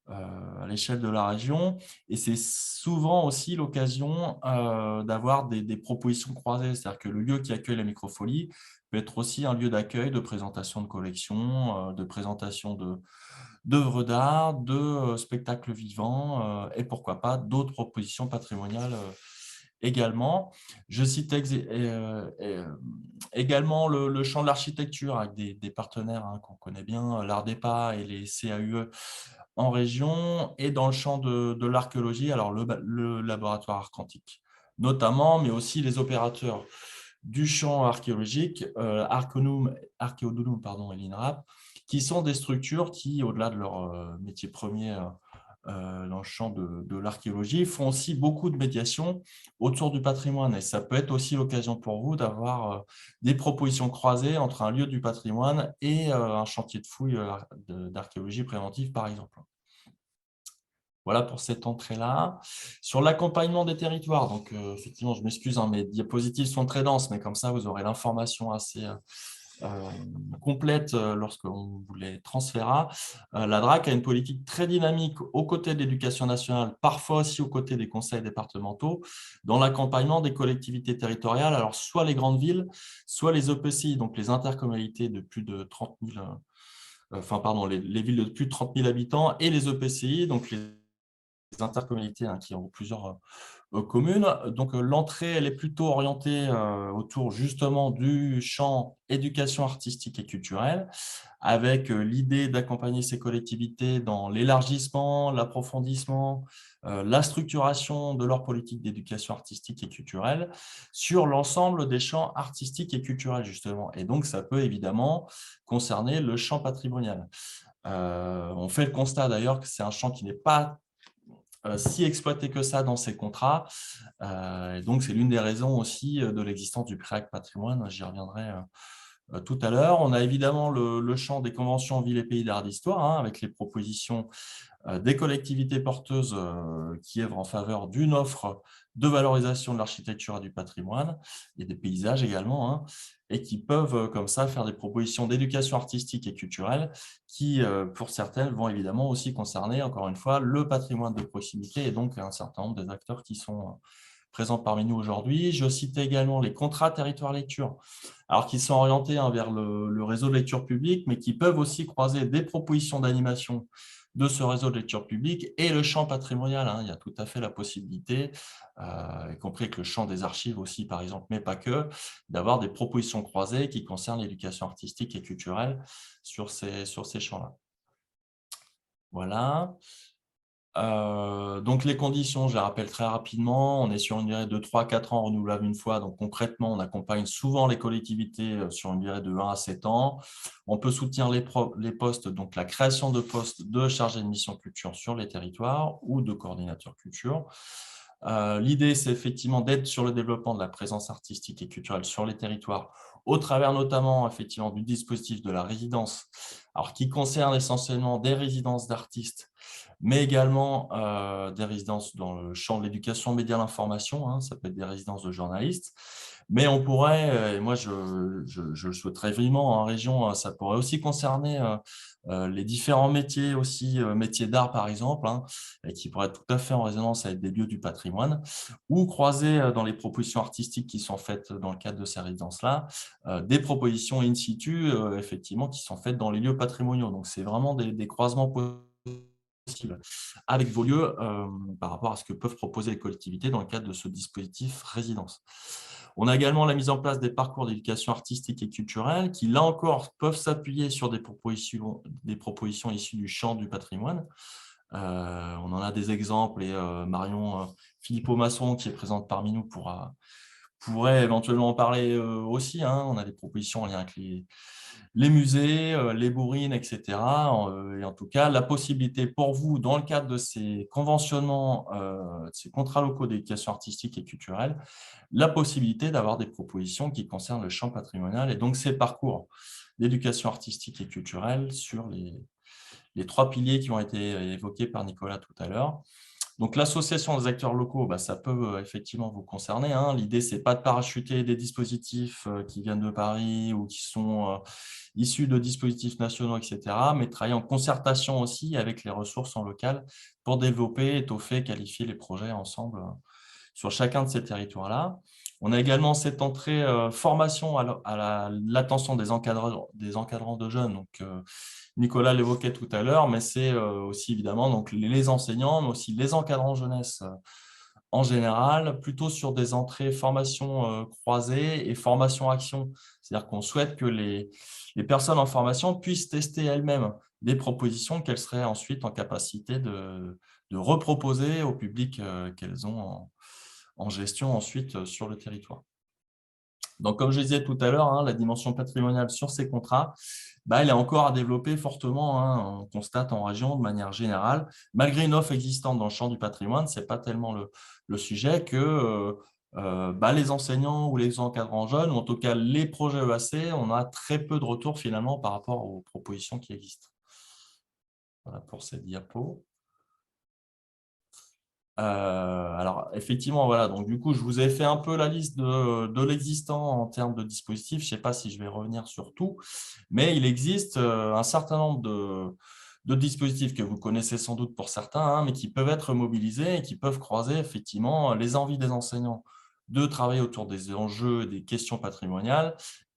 Speaker 5: à l'échelle de la région. Et c'est souvent aussi l'occasion d'avoir des propositions croisées. C'est-à-dire que le lieu qui accueille la microfolie peut être aussi un lieu d'accueil, de présentation de collections, de présentation d'œuvres d'art, de spectacles vivants et pourquoi pas d'autres propositions patrimoniales également. Je cite également le champ de l'architecture avec des partenaires qu'on connaît bien, l'Ardepa et les CAUE en région, et dans le champ de l'archéologie, alors le laboratoire Arcantique notamment, mais aussi les opérateurs du champ archéologique, Archéodunum et l'INRAP, qui sont des structures qui, au-delà de leur métier premier dans le champ de l'archéologie, font aussi beaucoup de médiation autour du patrimoine. Et ça peut être aussi l'occasion pour vous d'avoir des propositions croisées entre un lieu du patrimoine et un chantier de fouilles d'archéologie préventive, par exemple. Voilà pour cette entrée-là. Sur l'accompagnement des territoires, donc effectivement, je m'excuse, hein, mes diapositives sont très denses, mais comme ça, vous aurez l'information assez complète lorsqu'on vous les transférera. La DRAC a une politique très dynamique aux côtés de l'éducation nationale, parfois aussi aux côtés des conseils départementaux, dans l'accompagnement des collectivités territoriales, alors soit les grandes villes, soit les EPCI, donc les intercommunalités de plus de 30 000, les villes de plus de 30 000 habitants, et les EPCI, donc les intercommunalités qui ont plusieurs communes. Donc, l'entrée, elle est plutôt orientée autour justement du champ éducation artistique et culturelle, avec l'idée d'accompagner ces collectivités dans l'élargissement, l'approfondissement, la structuration de leur politique d'éducation artistique et culturelle sur l'ensemble des champs artistiques et culturels, justement. Et donc, ça peut évidemment concerner le champ patrimonial. On fait le constat d'ailleurs que c'est un champ qui n'est pas si exploité que ça dans ces contrats. Et donc, c'est l'une des raisons aussi de l'existence du PREAC patrimoine. J'y reviendrai tout à l'heure. On a évidemment le champ des conventions Ville et Pays d'Art d'Histoire, avec les propositions des collectivités porteuses qui œuvrent en faveur d'une offre de valorisation de l'architecture et du patrimoine et des paysages également, et qui peuvent comme ça faire des propositions d'éducation artistique et culturelle qui, pour certaines, vont évidemment aussi concerner, encore une fois, le patrimoine de proximité et donc un certain nombre des acteurs qui sont présents parmi nous aujourd'hui. Je cite également les contrats territoire lecture, alors qui sont orientés vers le réseau de lecture publique, mais qui peuvent aussi croiser des propositions d'animation de ce réseau de lecture publique et le champ patrimonial. Il y a tout à fait la possibilité, y compris avec le champ des archives aussi, par exemple, mais pas que, d'avoir des propositions croisées qui concernent l'éducation artistique et culturelle sur ces champs-là. Voilà. Donc, les conditions, je les rappelle très rapidement. On est sur une durée de 3-4 ans renouvelable une fois. Donc, concrètement, on accompagne souvent les collectivités sur une durée de 1 à 7 ans. On peut soutenir les postes, donc la création de postes de chargé de mission culture sur les territoires ou de coordinateur culture. L'idée, c'est effectivement d'être sur le développement de la présence artistique et culturelle sur les territoires, au travers notamment effectivement du dispositif de la résidence, alors qui concerne essentiellement des résidences d'artistes, mais également des résidences dans le champ de l'éducation média l'information, ça peut être des résidences de journalistes, mais on pourrait, et moi je le souhaiterais vraiment en région, ça pourrait aussi concerner les différents métiers aussi, métiers d'art par exemple, et qui pourraient être tout à fait en résonance avec des lieux du patrimoine, ou croiser dans les propositions artistiques qui sont faites dans le cadre de ces résidences-là, des propositions in situ, effectivement, qui sont faites dans les lieux patrimoniaux. Donc, c'est vraiment des croisements possibles avec vos lieux par rapport à ce que peuvent proposer les collectivités dans le cadre de ce dispositif résidence. On a également la mise en place des parcours d'éducation artistique et culturelle qui, là encore, peuvent s'appuyer sur des propositions issues du champ du patrimoine. On en a des exemples et Marion Philippot-Masson, qui est présente parmi nous, pourrait éventuellement en parler aussi. On a des propositions en lien avec les musées, les bourrines, etc. Et en tout cas, la possibilité pour vous, dans le cadre de ces conventionnements, de ces contrats locaux d'éducation artistique et culturelle, la possibilité d'avoir des propositions qui concernent le champ patrimonial et donc ces parcours d'éducation artistique et culturelle sur les 3 piliers qui ont été évoqués par Nicolas tout à l'heure. Donc, l'association des acteurs locaux, ça peut effectivement vous concerner. L'idée, ce n'est pas de parachuter des dispositifs qui viennent de Paris ou qui sont issus de dispositifs nationaux, etc., mais de travailler en concertation aussi avec les ressources en local pour développer, étoffer, qualifier les projets ensemble sur chacun de ces territoires-là. On a également cette entrée formation à l'attention des encadrants de jeunes. Donc, Nicolas l'évoquait tout à l'heure, mais c'est aussi évidemment donc, les enseignants, mais aussi les encadrants jeunesse en général, plutôt sur des entrées formation croisées et formation action. C'est-à-dire qu'on souhaite que les personnes en formation puissent tester elles-mêmes des propositions qu'elles seraient ensuite en capacité de reproposer au public qu'elles ont en gestion ensuite sur le territoire. Donc, comme je disais tout à l'heure, la dimension patrimoniale sur ces contrats, elle est encore à développer fortement. On constate en région de manière générale, malgré une offre existante dans le champ du patrimoine, ce n'est pas tellement le sujet que les enseignants ou les encadrants jeunes, ou en tout cas les projets EAC, on a très peu de retours finalement par rapport aux propositions qui existent. Voilà pour cette diapo. Alors, effectivement, voilà. Donc, du coup, je vous ai fait un peu la liste de l'existant en termes de dispositifs. Je ne sais pas si je vais revenir sur tout, mais il existe un certain nombre de dispositifs que vous connaissez sans doute pour certains, mais qui peuvent être mobilisés et qui peuvent croiser effectivement les envies des enseignants de travailler autour des enjeux, des questions patrimoniales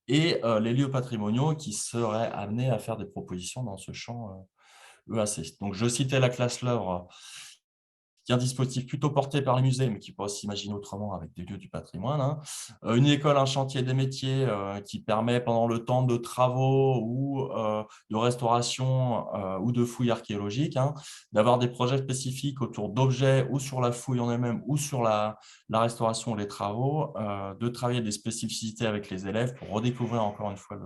Speaker 5: et les lieux patrimoniaux qui seraient amenés à faire des propositions dans ce champ EAC. Donc, je citais la classe L'Œuvre, qui est un dispositif plutôt porté par les musées, mais qui peut aussi s'imaginer autrement avec des lieux du patrimoine. Une école, un chantier des métiers qui permet pendant le temps de travaux ou de restauration ou de fouilles archéologiques, d'avoir des projets spécifiques autour d'objets ou sur la fouille en elle-même ou sur la restauration ou les travaux, de travailler des spécificités avec les élèves pour redécouvrir encore une fois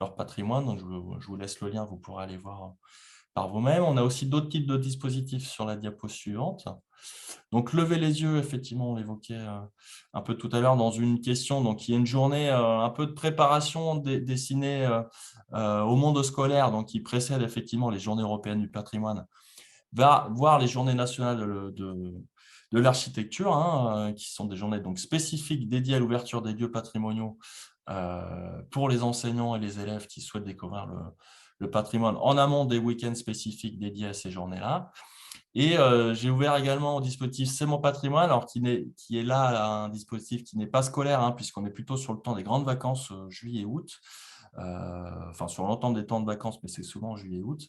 Speaker 5: leur patrimoine. Donc, je vous laisse le lien, vous pourrez aller voir par vous-même. On a aussi d'autres types de dispositifs sur la diapo suivante. Donc, lever les yeux, effectivement, on l'évoquait un peu tout à l'heure dans une question. Donc, il y a une journée un peu de préparation destinée au monde scolaire, donc qui précède effectivement les journées européennes du patrimoine, voire les journées nationales de l'architecture, qui sont des journées donc spécifiques dédiées à l'ouverture des lieux patrimoniaux pour les enseignants et les élèves qui souhaitent découvrir le patrimoine en amont des week-ends spécifiques dédiés à ces journées-là. Et j'ai ouvert également au dispositif C'est mon patrimoine, alors qui est là un dispositif qui n'est pas scolaire, puisqu'on est plutôt sur le temps des grandes vacances, juillet-août, enfin sur l'ensemble des temps de vacances, mais c'est souvent juillet-août,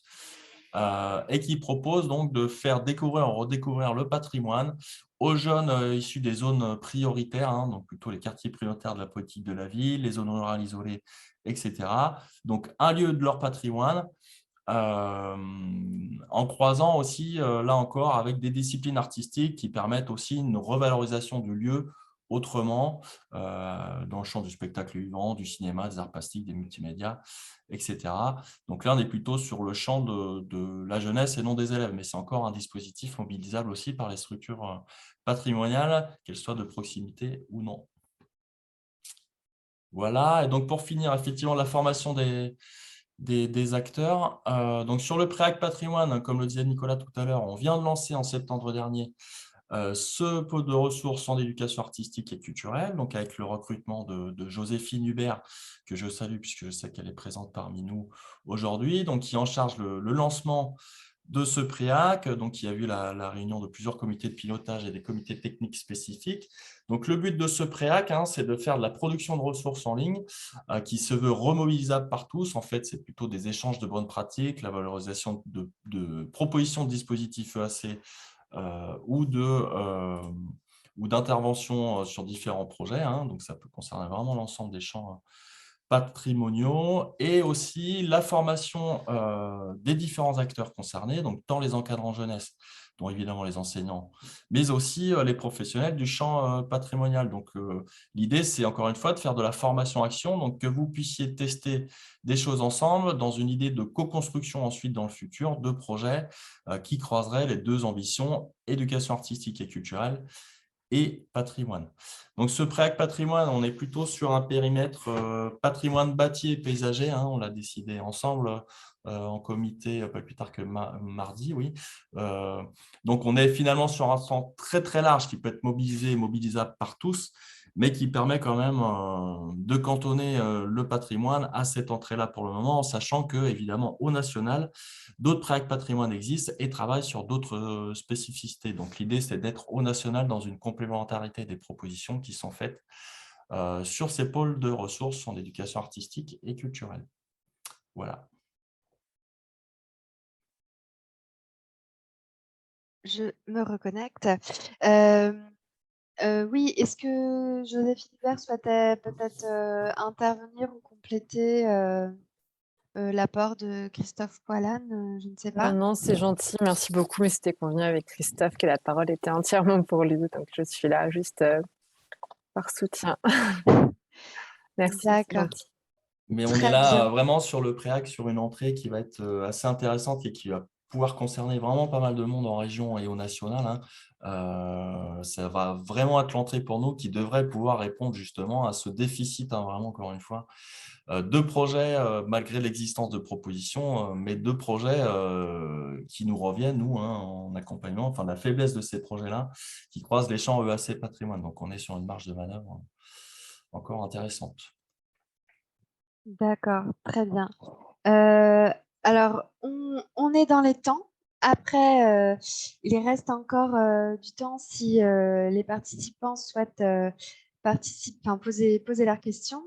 Speaker 5: et qui propose donc de faire découvrir, redécouvrir le patrimoine aux jeunes issus des zones prioritaires, donc plutôt les quartiers prioritaires de la politique de la ville, les zones rurales isolées, etc. Donc, un lieu de leur patrimoine, en croisant aussi, là encore, avec des disciplines artistiques qui permettent aussi une revalorisation du lieu autrement, dans le champ du spectacle vivant, du cinéma, des arts plastiques, des multimédias, etc. Donc là, on est plutôt sur le champ de la jeunesse et non des élèves, mais c'est encore un dispositif mobilisable aussi par les structures patrimoniales, qu'elles soient de proximité ou non. Voilà, et donc pour finir, effectivement, la formation des acteurs. Donc sur le préacte patrimoine, comme le disait Nicolas tout à l'heure, on vient de lancer en septembre dernier ce pôle de ressources en éducation artistique et culturelle, donc avec le recrutement de Joséphine Hubert, que je salue puisque je sais qu'elle est présente parmi nous aujourd'hui, donc qui en charge le lancement de ce préac, donc il y a eu la réunion de plusieurs comités de pilotage et des comités techniques spécifiques. Donc le but de ce préac, c'est de faire de la production de ressources en ligne qui se veut remobilisable par tous. En fait, c'est plutôt des échanges de bonnes pratiques, la valorisation de propositions de dispositifs EAC ou d'interventions sur différents projets. Donc ça peut concerner vraiment l'ensemble des champs patrimoniaux, et aussi la formation des différents acteurs concernés, donc tant les encadrants jeunesse, dont évidemment les enseignants, mais aussi les professionnels du champ patrimonial. Donc l'idée, c'est encore une fois de faire de la formation-action, donc que vous puissiez tester des choses ensemble dans une idée de co-construction ensuite dans le futur de projets qui croiseraient les deux ambitions, éducation artistique et culturelle et patrimoine. Donc, ce préac patrimoine, on est plutôt sur un périmètre patrimoine bâti et paysager. On l'a décidé ensemble en comité, pas plus tard que mardi, oui. Donc, on est finalement sur un champ très, très large qui peut être mobilisé et mobilisable par tous, mais qui permet quand même de cantonner le patrimoine à cette entrée-là pour le moment, en sachant que, évidemment, au national, d'autres préac patrimoine existent et travaillent sur d'autres spécificités. Donc, l'idée, c'est d'être au national dans une complémentarité des propositions qui sont faites sur ces pôles de ressources en éducation artistique et culturelle. Voilà.
Speaker 2: Je me reconnecte. Oui, est-ce que Joséphine Hubert souhaitait peut-être intervenir ou compléter l'apport de Christophe Poilane, je ne sais pas.
Speaker 9: Non, c'est gentil, merci beaucoup, mais c'était convenu avec Christophe que la parole était entièrement pour lui, donc je suis là juste par soutien. Merci, c'est
Speaker 2: D'accord,
Speaker 9: gentil.
Speaker 5: Mais on est
Speaker 2: très
Speaker 5: là
Speaker 2: bien.
Speaker 5: vraiment sur le préac, sur une entrée qui va être assez intéressante et qui va pouvoir concerner vraiment pas mal de monde en région et au national, hein. Ça va vraiment être l'entrée pour nous qui devrait pouvoir répondre justement à ce déficit, hein, vraiment encore une fois. Deux projets, malgré l'existence de propositions, mais deux projets qui nous reviennent, nous, hein, en accompagnement, enfin la faiblesse de ces projets-là, qui croisent les champs EAC patrimoine. Donc on est sur une marge de manœuvre encore intéressante.
Speaker 2: D'accord, très bien. Alors, on est dans les temps. Après, il reste encore du temps si les participants souhaitent poser leurs questions.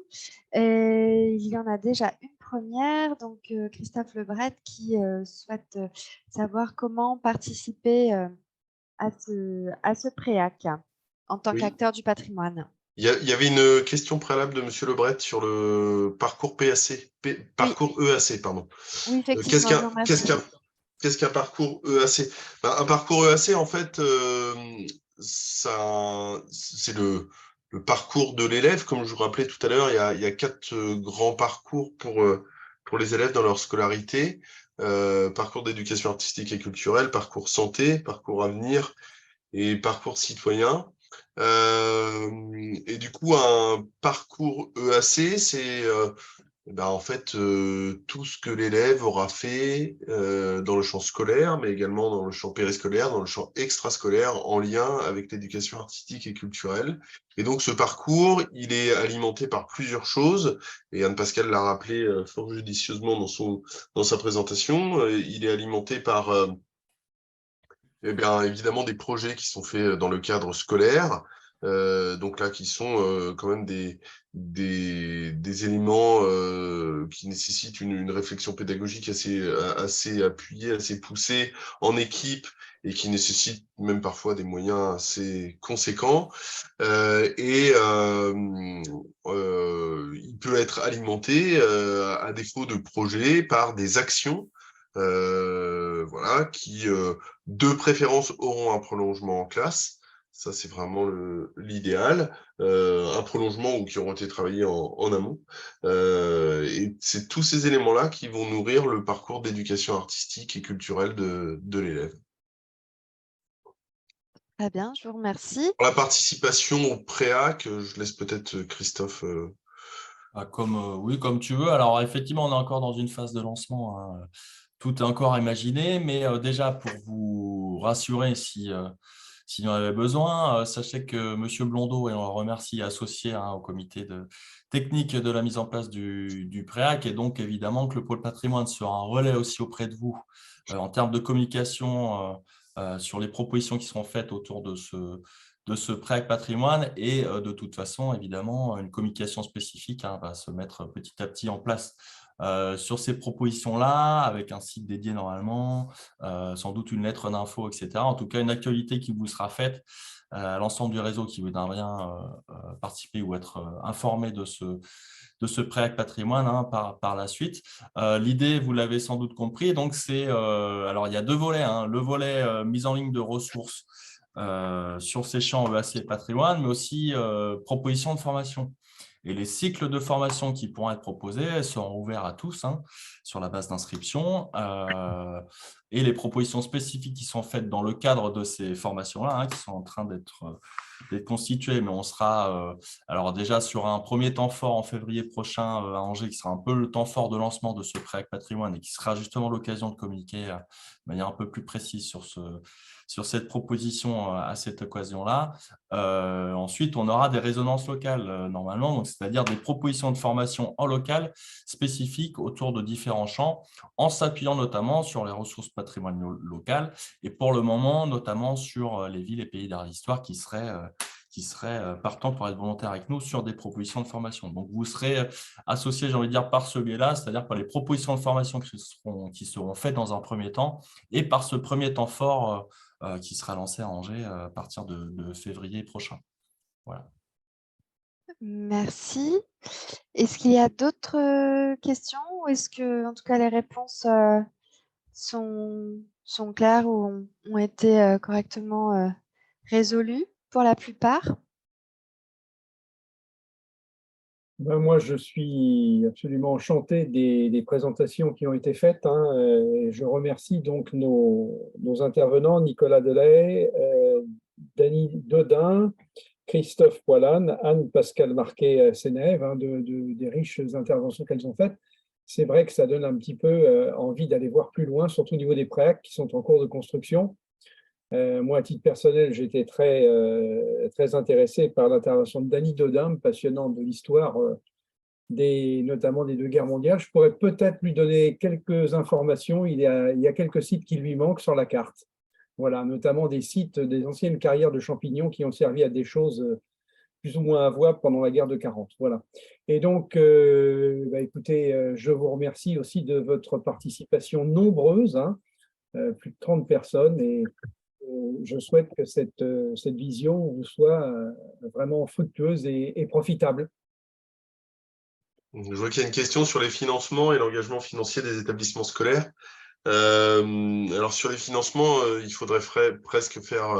Speaker 2: Et il y en a déjà une première, donc Christophe Lebret qui souhaite savoir comment participer à ce préac en tant
Speaker 4: Oui.
Speaker 2: qu'acteur du patrimoine.
Speaker 4: Il y avait une question préalable de Monsieur Lebret sur le parcours PAC,
Speaker 2: Oui,
Speaker 4: parcours EAC, pardon.
Speaker 2: oui,
Speaker 4: Qu'est-ce
Speaker 2: effectivement, je vous
Speaker 4: qu'un
Speaker 2: remercie.
Speaker 4: qu'est-ce qu'un qu'est-ce qu'un parcours EAC? Ben, un parcours EAC, en fait, c'est le parcours de l'élève. Comme je vous rappelais tout à l'heure, il y a 4 grands parcours pour les élèves dans leur scolarité. Parcours d'éducation artistique et culturelle, parcours santé, parcours avenir et parcours citoyen. Et du coup, un parcours EAC, c'est en fait tout ce que l'élève aura fait dans le champ scolaire, mais également dans le champ périscolaire, dans le champ extrascolaire, en lien avec l'éducation artistique et culturelle. Et donc, ce parcours, il est alimenté par plusieurs choses. Et Anne Pascal l'a rappelé fort judicieusement dans sa présentation. Il est alimenté par évidemment des projets qui sont faits dans le cadre scolaire, donc là qui sont quand même des éléments qui nécessitent une réflexion pédagogique assez appuyée, assez poussée en équipe et qui nécessitent même parfois des moyens assez conséquents. Il peut être alimenté, à défaut de projets, par des actions voilà, qui de préférence auront un prolongement en classe. Ça, c'est vraiment l'idéal. Un prolongement ou qui auront été travaillés en amont. Et c'est tous ces éléments-là qui vont nourrir le parcours d'éducation artistique et culturelle de l'élève.
Speaker 2: Très bien, je vous remercie.
Speaker 4: Pour la participation au préac, je laisse peut-être Christophe.
Speaker 5: Oui, comme tu veux. Alors, effectivement, on est encore dans une phase de lancement, hein. Tout est encore à imaginer, mais déjà, pour vous rassurer, s'il y en avait besoin, sachez que M. Blondeau, et on le remercie, est associé, hein, au comité technique de la mise en place du préac, et donc évidemment que le pôle patrimoine sera un relais aussi auprès de vous en termes de communication sur les propositions qui seront faites autour de ce préac patrimoine, et de toute façon, évidemment, une communication spécifique, hein, va se mettre petit à petit en place sur ces propositions-là, avec un site dédié normalement, sans doute une lettre d'info, etc. En tout cas, une actualité qui vous sera faite à l'ensemble du réseau qui voudra bien participer ou être informé de ce préac patrimoine, hein, par la suite. L'idée, vous l'avez sans doute compris, donc c'est, alors il y a deux volets, hein, le volet mise en ligne de ressources sur ces champs EAC patrimoine, mais aussi propositions de formation. Et les cycles de formation qui pourront être proposés seront ouverts à tous, hein, sur la base d'inscription. Et les propositions spécifiques qui sont faites dans le cadre de ces formations-là, hein, qui sont en train d'être constituées, mais on sera alors déjà sur un premier temps fort en février prochain à Angers, qui sera un peu le temps fort de lancement de ce préac patrimoine et qui sera justement l'occasion de communiquer de manière un peu plus précise sur cette proposition à cette occasion-là. Ensuite, on aura des résonances locales normalement, c'est-à-dire des propositions de formation en local spécifiques autour de différents champs, en s'appuyant notamment sur les ressources patrimoniales locales et pour le moment, notamment sur les villes et pays d'art et d'histoire qui seraient partants pour être volontaires avec nous sur des propositions de formation. Donc, vous serez associés, j'ai envie de dire, par ce biais-là, c'est-à-dire par les propositions de formation qui seront faites dans un premier temps et par ce premier temps fort qui sera lancé à Angers à partir de février prochain. Voilà.
Speaker 2: Merci. Est-ce qu'il y a d'autres questions ou est-ce que, en tout cas, les réponses sont claires ou ont été correctement résolues pour la plupart?
Speaker 3: Ben, moi, je suis absolument enchanté des présentations qui ont été faites, hein, et je remercie donc nos intervenants, Nicolas Delay, Dany Dodin, Christophe Poilane, Anne-Pascale Marquet-Sénève, hein, des riches interventions qu'elles ont faites. C'est vrai que ça donne un petit peu envie d'aller voir plus loin, surtout au niveau des préacs qui sont en cours de construction. Moi, à titre personnel, j'étais très intéressé par l'intervention de Dany Dodin, passionnant de l'histoire, notamment des 2 guerres mondiales. Je pourrais peut-être lui donner quelques informations. Il y a quelques sites qui lui manquent sur la carte. Voilà, notamment des sites, des anciennes carrières de champignons qui ont servi à des choses plus ou moins avouables pendant la guerre de 40. Voilà. Et donc, écoutez, je vous remercie aussi de votre participation nombreuse, hein, plus de 30 personnes, et je souhaite que cette vision vous soit vraiment fructueuse et profitable.
Speaker 4: Je vois qu'il y a une question sur les financements et l'engagement financier des établissements scolaires. Alors sur les financements, il faudrait presque faire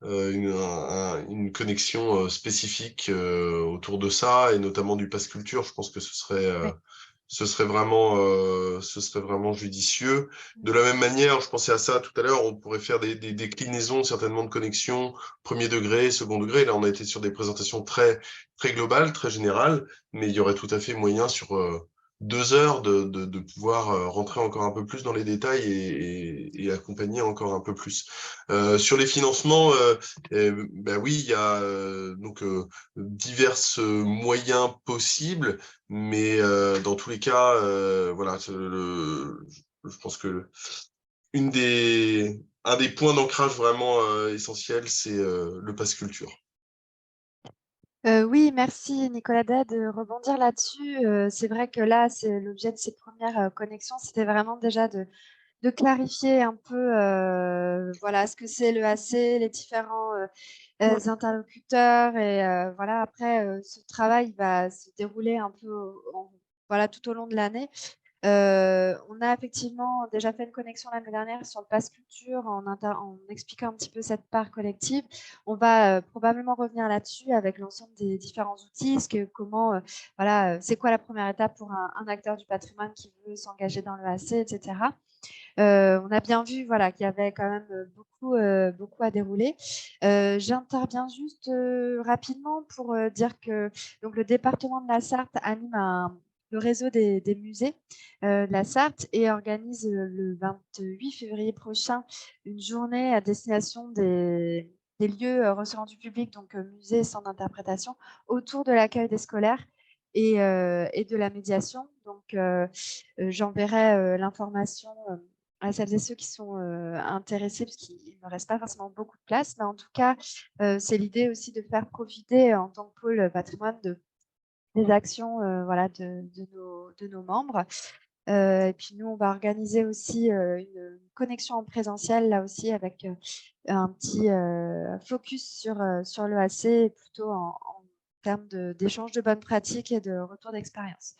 Speaker 4: une connexion spécifique autour de ça, et notamment du pass culture. Je pense que ce serait vraiment judicieux. De la même manière, je pensais à ça tout à l'heure, on pourrait faire des déclinaisons certainement de connexion, premier degré, second degré. Là, on a été sur des présentations très globales, très générales, mais il y aurait tout à fait moyen sur 2 heures de pouvoir rentrer encore un peu plus dans les détails et accompagner encore un peu plus. Sur les financements, oui, il y a donc divers moyens possibles, mais dans tous les cas, voilà, je pense que un des points d'ancrage vraiment essentiels, c'est le pass culture.
Speaker 2: Oui, merci Nicolas Day de rebondir là-dessus. C'est vrai que là, c'est l'objet de ces premières connexions, c'était vraiment déjà de clarifier un peu voilà, ce que c'est l'EAC, les différents interlocuteurs. Et voilà, après, ce travail va se dérouler un peu voilà, tout au long de l'année. On a effectivement déjà fait une connexion l'année dernière sur le pass culture en expliquant un petit peu cette part collective. On va probablement revenir là-dessus avec l'ensemble des différents outils, voilà, c'est quoi la première étape pour un acteur du patrimoine qui veut s'engager dans l'EAC, etc. On a bien vu voilà, qu'il y avait quand même beaucoup à dérouler. J'interviens juste rapidement pour dire que donc, le département de la Sarthe anime le réseau des musées de la Sarthe et organise le 28 février prochain une journée à destination des lieux recevant du public, donc musées, centres d'interprétation, autour de l'accueil des scolaires et de la médiation. Donc, j'enverrai l'information à celles et ceux qui sont intéressés, parce qu'il ne reste pas forcément beaucoup de place. Mais en tout cas, c'est l'idée aussi de faire profiter en tant que pôle patrimoine des actions voilà, de nos membres. Et puis nous, on va organiser aussi une connexion en présentiel, là aussi, avec un petit focus sur l'EAC, plutôt en termes d'échange de bonnes pratiques et de retour d'expérience.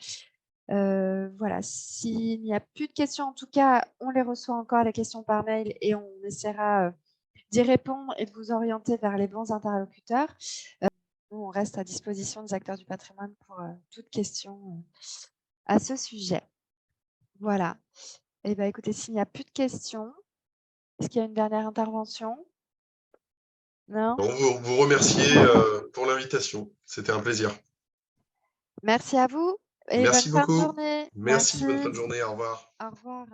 Speaker 2: Voilà, s'il n'y a plus de questions, en tout cas, on les reçoit encore, les questions par mail, et on essaiera d'y répondre et de vous orienter vers les bons interlocuteurs. Nous, on reste à disposition des acteurs du patrimoine pour toute question à ce sujet. Voilà. Eh bien, écoutez, s'il n'y a plus de questions, est-ce qu'il y a une dernière intervention? Non?
Speaker 4: Vous remercier pour l'invitation. C'était un plaisir.
Speaker 2: Merci à vous et
Speaker 4: Merci
Speaker 2: bonne fin de
Speaker 4: beaucoup.
Speaker 2: journée.
Speaker 4: Merci, bonne fin de journée. Au revoir.
Speaker 2: Au revoir.